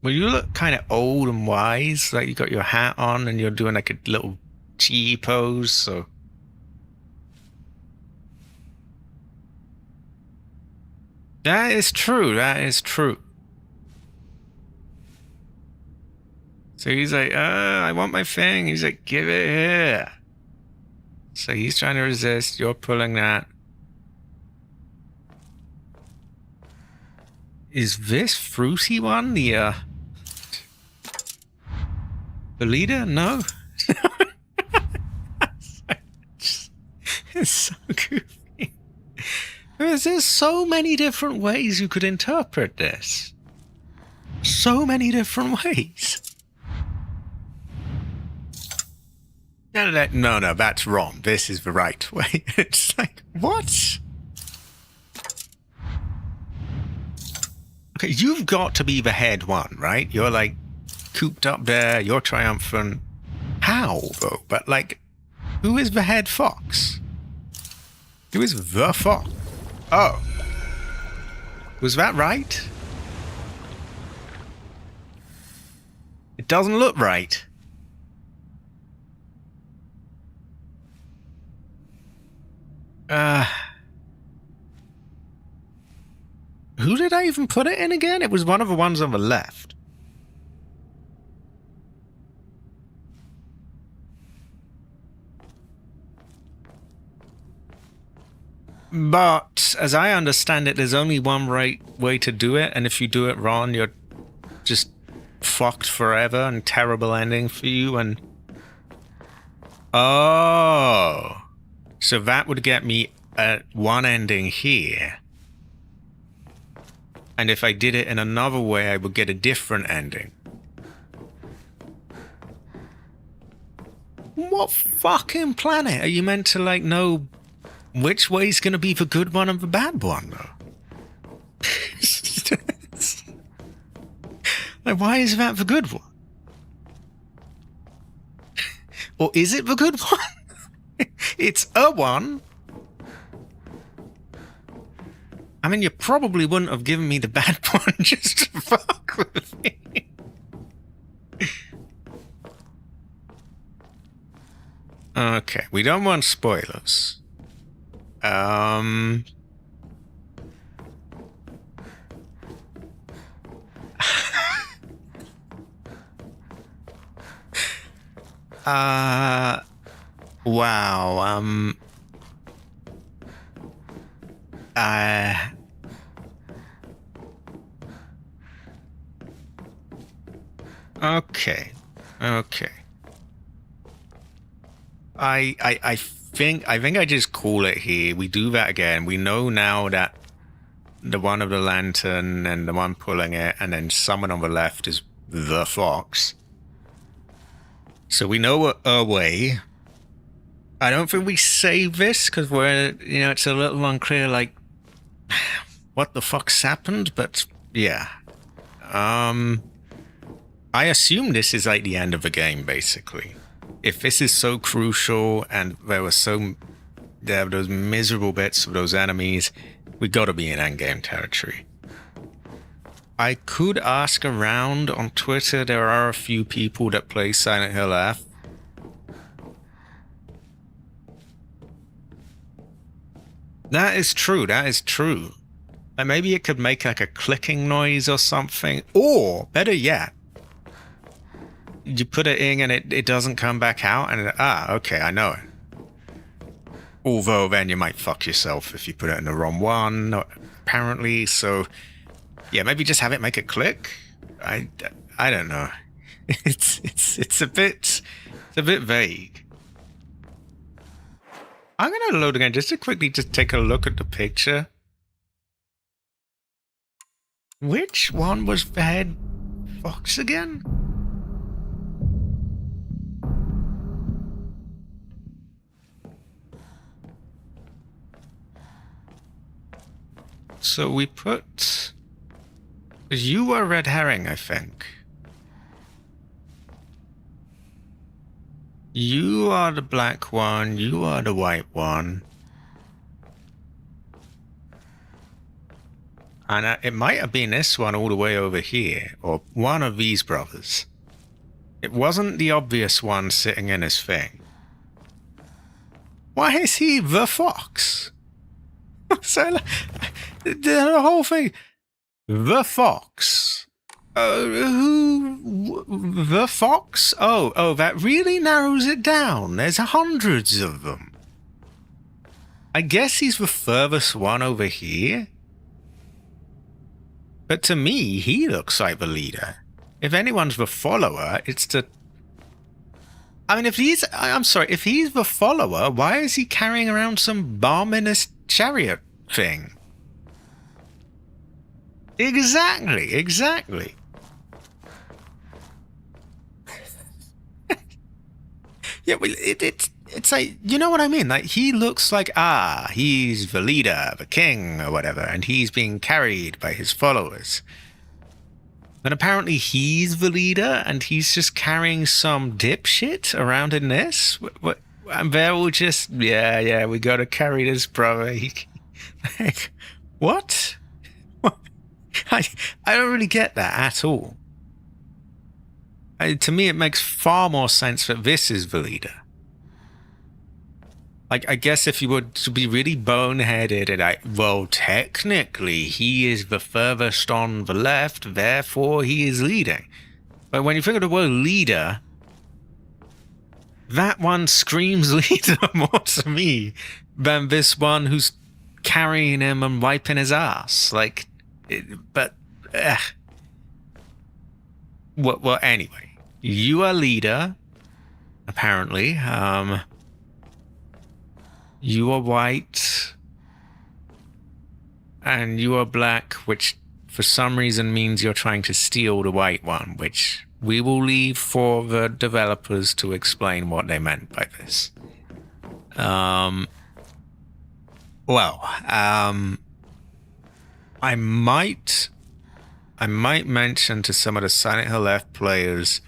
Well, you look kind of old and wise, like you got your hat on and you're doing like a little chi pose, so... that is true, that is true. So he's like, I want my thing. He's like, give it here. So he's trying to resist, you're pulling that. Is this fruity one the leader? No. It's so goofy. There's so many different ways you could interpret this. So many different ways. No, that's wrong. This is the right way. It's like, what? Okay, you've got to be the head one, right? You're like cooped up there, you're triumphant. How, though? But like, who is the head fox? Who is the fox? Oh. Was that right? It doesn't look right. Who did I even put it in again? It was one of the ones on the left. But, as I understand it, there's only one right way to do it, and if you do it wrong, you're just fucked forever and terrible ending for you, and... oh... so that would get me at one ending here. And if I did it in another way, I would get a different ending. What fucking planet are you meant to, like, know which way's gonna be the good one and the bad one, though? Like, why is that the good one? Or is it the good one? It's a one. I mean, you probably wouldn't have given me the bad one just to fuck with me. Okay, we don't want spoilers. Wow, okay. I think I just call it here. We do that again. We know now that the one of the lantern and the one pulling it, and then someone on the left is the fox. So we know we're away. I don't think we save this because we're, it's a little unclear, like, what the fuck's happened, but yeah. I assume this is like the end of the game, basically. If this is so crucial and there were those miserable bits of those enemies, we gotta be in endgame territory. I could ask around on Twitter. There are a few people that play Silent Hill F. That is true. And maybe it could make like a clicking noise or something. Or, better yet, you put it in and it doesn't come back out. And okay, I know it. Although then you might fuck yourself if you put it in the wrong one, apparently. So, yeah, maybe just have it make a click. I don't know. It's a bit vague. I'm gonna load again just to quickly take a look at the picture. Which one was the head fox again? So we put... You are red herring, I think. You are the black one, you are the white one. And it might have been this one all the way over here, or one of these brothers. It wasn't the obvious one sitting in his thing. Why is he the fox? So, the whole thing. The fox. Who? The fox? Oh, that really narrows it down. There's hundreds of them. I guess he's the furthest one over here. But to me, he looks like the leader. If anyone's the follower, it's the... I mean, if he's the follower, why is he carrying around some bomb in his chariot thing? Exactly. Yeah, well, it's like, you know what I mean? Like, he looks like, he's the leader, the king, or whatever, and he's being carried by his followers. And apparently he's the leader, and he's just carrying some dipshit around in this? And they're all just, yeah, we gotta carry this brother. Like, what? I don't really get that at all. To me, it makes far more sense that this is the leader. Like, I guess if you were to be really boneheaded and well, technically, he is the furthest on the left, therefore he is leading. But when you think of the word leader, that one screams leader more to me than this one who's carrying him and wiping his ass. Like, well, anyway. You are leader, apparently. You are white. And you are black, which for some reason means you're trying to steal the white one, which we will leave for the developers to explain what they meant by this. I might mention to some of the Silent Hill F players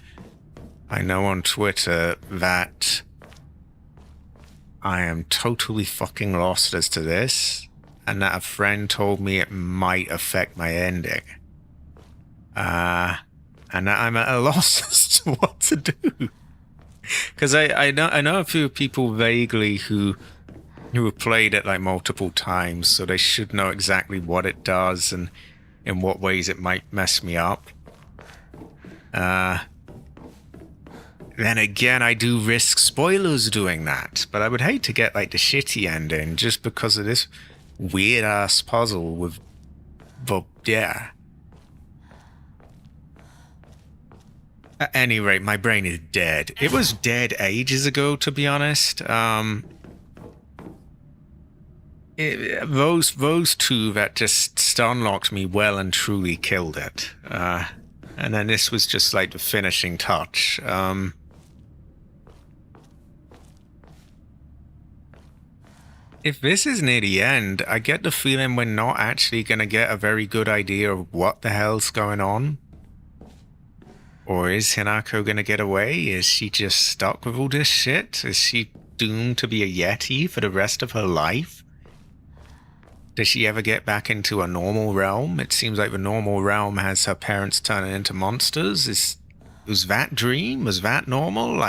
I know on Twitter that I am totally fucking lost as to this. and that a friend told me it might affect my ending. And that I'm at a loss as to what to do. Because I know a few people vaguely who have played it like multiple times, so they should know exactly what it does and in what ways it might mess me up. Then again, I do risk spoilers doing that, but I would hate to get like the shitty ending just because of this weird ass puzzle with, well, yeah. At any rate, my brain is dead. It was dead ages ago, to be honest. Those two that just stun-locked me well and truly killed it. And then this was just like the finishing touch. If this is near the end, I get the feeling we're not actually going to get a very good idea of what the hell's going on. Or is Hinako going to get away? Is she just stuck with all this shit? Is she doomed to be a Yeti for the rest of her life? Does she ever get back into a normal realm? It seems like the normal realm has her parents turning into monsters. Was that dream? Was that normal?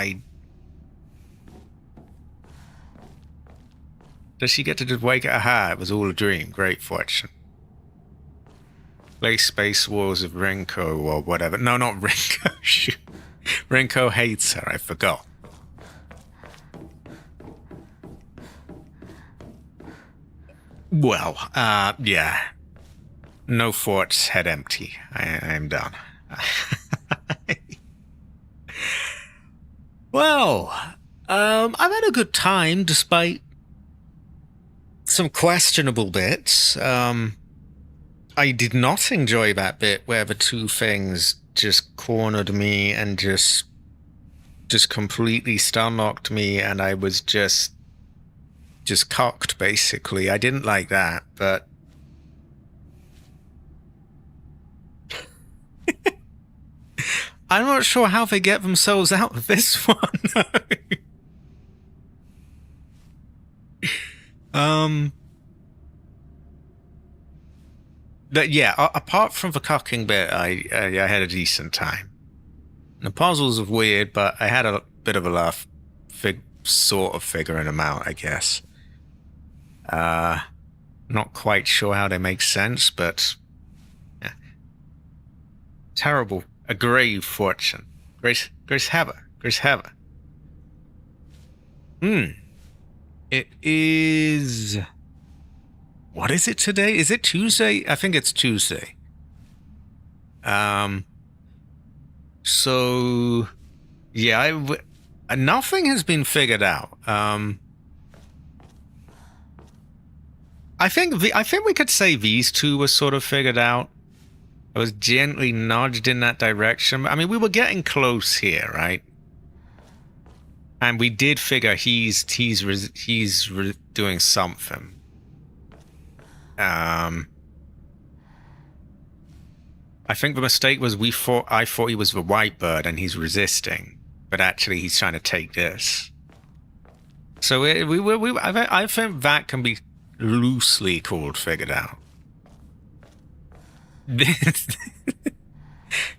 Does she get to just wake up? Aha, it was all a dream. Great fortune. Play Space Wars of Rinko or whatever. No, not Rinko. Shoot. Rinko hates her, I forgot. Well, yeah. No forts, head empty. I'm done. Well, I've had a good time despite some questionable bits. I did not enjoy that bit where the two things just cornered me and just completely stun-locked me, and I was just cocked, basically. I didn't like that, but I'm not sure how they get themselves out of this one. But yeah, apart from the cocking bit, I had a decent time. The puzzles are weird, but I had a bit of a laugh, sort of figuring them out, I guess. Not quite sure how they make sense, but yeah. Terrible. A grave fortune. Grace Heather. It is... What is it today? Is it Tuesday? I think it's Tuesday. So... Yeah, nothing has been figured out. I think we could say these two were sort of figured out. I was gently nudged in that direction. I mean, we were getting close here, right? And we did figure he's doing something. I think the mistake was I thought he was the white bird and he's resisting, but actually he's trying to take this. So I think that can be loosely called figured out.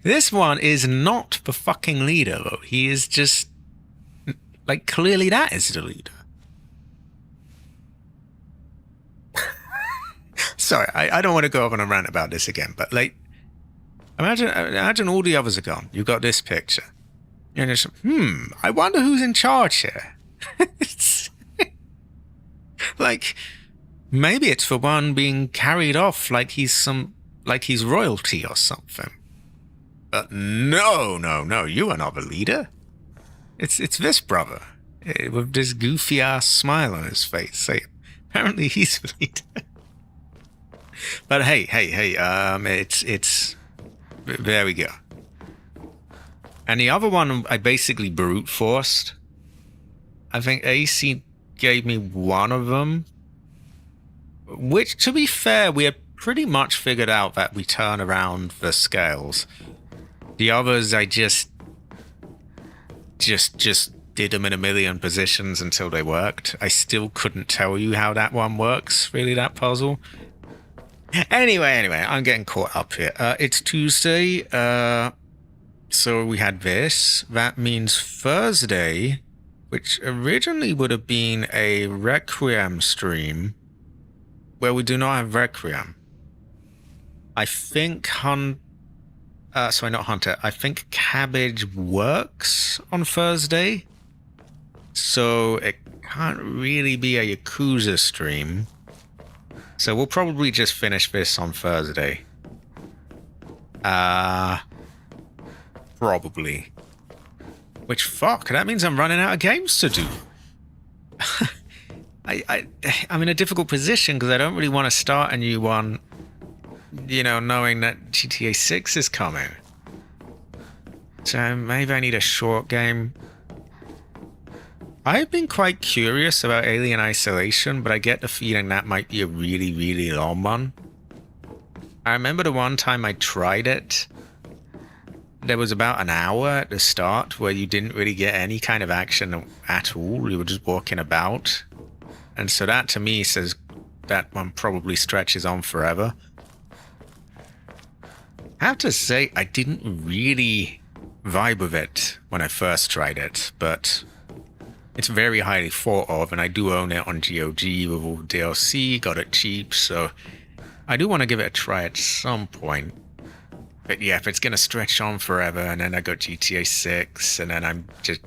This one is not the fucking leader, though. He is just like, clearly that is the leader. Sorry, I don't want to go off on a rant about this again, but like, imagine all the others are gone. You've got this picture. You're just, I wonder who's in charge here. Like, maybe it's the one being carried off like he's royalty or something. But no, you are not the leader. It's this brother with this goofy ass smile on his face. Say, apparently he's the leader. But hey, it's there we go. And the other one I basically brute forced. I think AC gave me one of them, which, to be fair, we had pretty much figured out that we turn around the scales. The others I just did them in a million positions until they worked. I still couldn't tell you how that one works, really, that puzzle. Anyway, I'm getting caught up here. It's Tuesday, so we had this. That means Thursday, which originally would have been a Requiem stream, where we do not have Requiem. I think not Hunter. I think Cabbage works on Thursday, so it can't really be a Yakuza stream. So we'll probably just finish this on Thursday. Probably. Which, fuck, that means I'm running out of games to do. I'm in a difficult position because I don't really want to start a new one, you know, knowing that GTA 6 is coming. So maybe I need a short game. I've been quite curious about Alien Isolation, but I get the feeling that might be a really, really long one. I remember the one time I tried it, there was about an hour at the start where you didn't really get any kind of action at all. You were just walking about. And so that to me says that one probably stretches on forever. I have to say, I didn't really vibe with it when I first tried it, but it's very highly thought of, and I do own it on GOG with all the DLC, got it cheap, so I do want to give it a try at some point. But yeah, if it's going to stretch on forever, and then I got GTA 6, and then I'm just,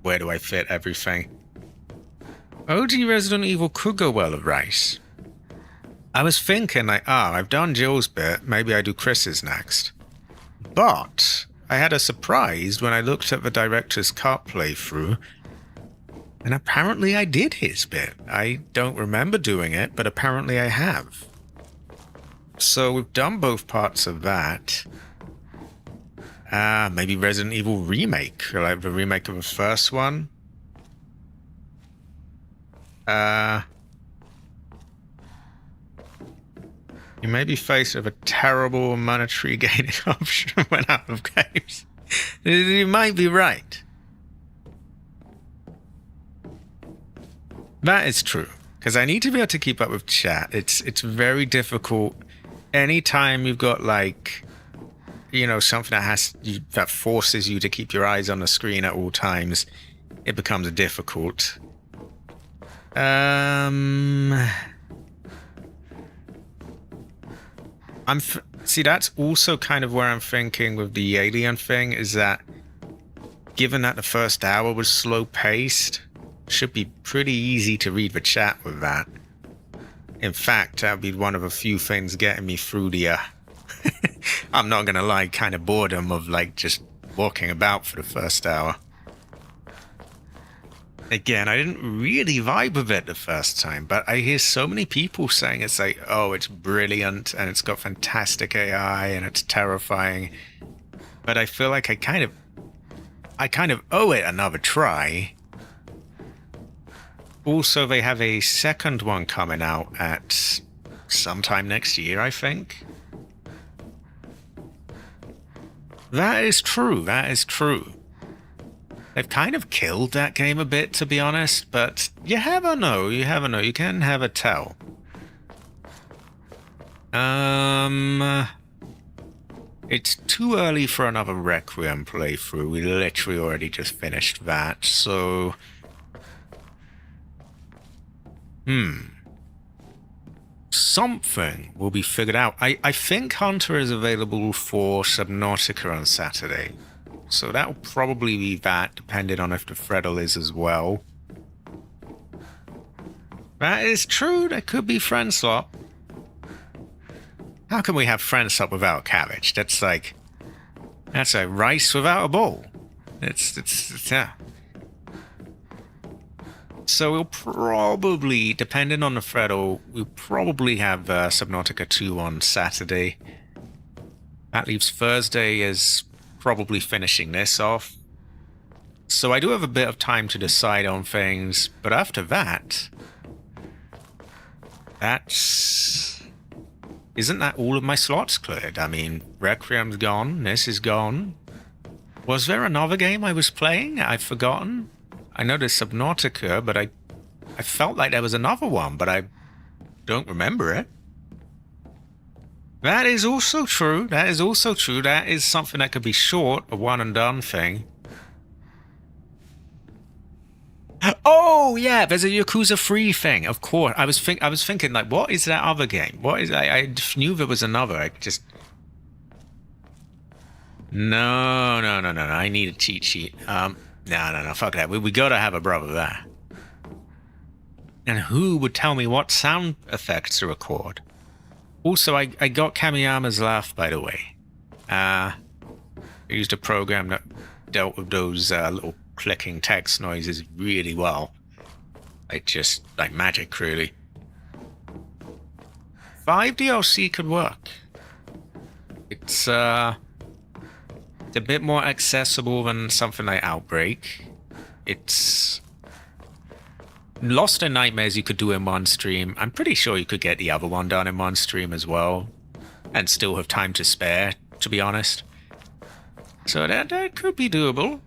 where do I fit everything? OG Resident Evil could go well with Rice. I was thinking, like, I've done Jill's bit, maybe I do Chris's next. But I had a surprise when I looked at the director's cut playthrough, and apparently I did his bit. I don't remember doing it, but apparently I have. So we've done both parts of that. Maybe Resident Evil Remake, or like the remake of the first one. You may be faced with a terrible monetary gaining option when out of games. You might be right. That is true, because I need to be able to keep up with chat. It's very difficult. Anytime you've got, like, you know, something that forces you to keep your eyes on the screen at all times, it becomes difficult. See, that's also kind of where I'm thinking with the Alien thing, is that given that the first hour was slow paced, should be pretty easy to read the chat with that. In fact, that would be one of a few things getting me through the, I'm not gonna lie, kind of boredom of, like, just walking about for the first hour. Again, I didn't really vibe with it the first time, but I hear so many people saying it's like, oh, it's brilliant, and it's got fantastic AI, and it's terrifying. But I feel like I kind of owe it another try. Also, they have a second one coming out at sometime next year, I think. That is true, that is true. They've kind of killed that game a bit, to be honest, but you never know, you can never tell. It's too early for another Requiem playthrough. We literally already just finished that, so... Something will be figured out. I think Hunter is available for Subnautica on Saturday. So that will probably be that, depending on if the Freddle is as well. That is true, there could be friend swap. How can we have friend swap without cabbage? That's like rice without a bowl. It's yeah. So we'll probably, depending on the Freddle, we'll probably have Subnautica 2 on Saturday. That leaves Thursday as probably finishing this off. So I do have a bit of time to decide on things, but after that, isn't that all of my slots cleared? I mean, Requiem's gone, this is gone. Was there another game I was playing? I've forgotten. I know there's Subnautica, but I felt like there was another one, but I don't remember it. That is also true. That is also true. That is something that could be short, a one and done thing. Oh yeah, there's a Yakuza 3 thing. Of course, I was thinking like, what is that other game? What is? I knew there was another. I just no. I need a cheat sheet. No. Fuck that. We gotta have a brother there. And who would tell me what sound effects to record? Also, I got Kamiyama's laugh, by the way. I used a program that dealt with those little clicking text noises really well. Like magic, really. 5 DLC could work. It's a bit more accessible than something like Outbreak. It's Lost in Nightmares you could do in one stream. I'm pretty sure you could get the other one done in one stream as well. And still have time to spare, to be honest. So that could be doable.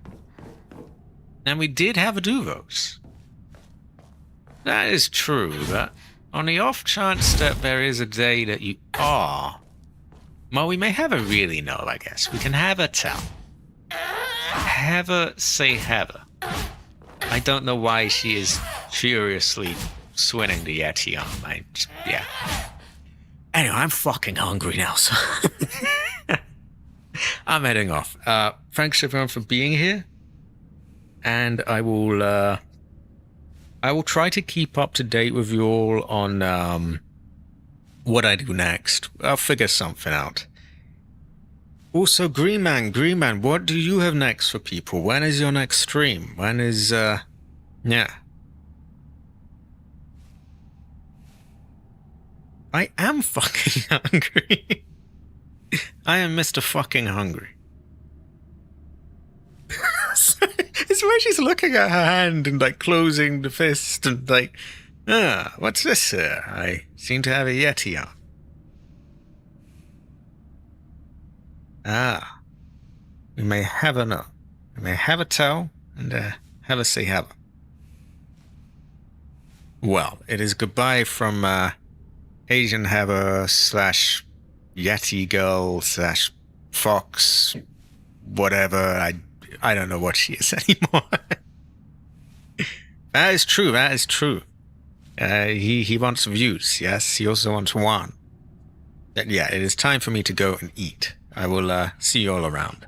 And we did have a Duvos. That is true, but on the off chance that there is a day that you are... Well, we may have a really know, I guess. We can have a tell. Have a say Heather. I don't know why she is furiously swinging the Yeti on. Yeah. Anyway, I'm fucking hungry now, so... I'm heading off. Thanks everyone for being here. And I will try to keep up to date with you all on what I do next. I'll figure something out. Also, Green Man, what do you have next for people? When is your next stream? When is, yeah. I am fucking hungry. I am Mr. fucking hungry. It's where she's looking at her hand and like closing the fist and like, what's this here? I seem to have a Yeti on. We may have a no. We may have a tell and have a say have. Well, it is goodbye from Asian Heather / Yeti Girl / Fox, whatever. I don't know what she is anymore. That is true. That is true. He wants views. Yes, he also wants one. Yeah, it is time for me to go and eat. I will see you all around.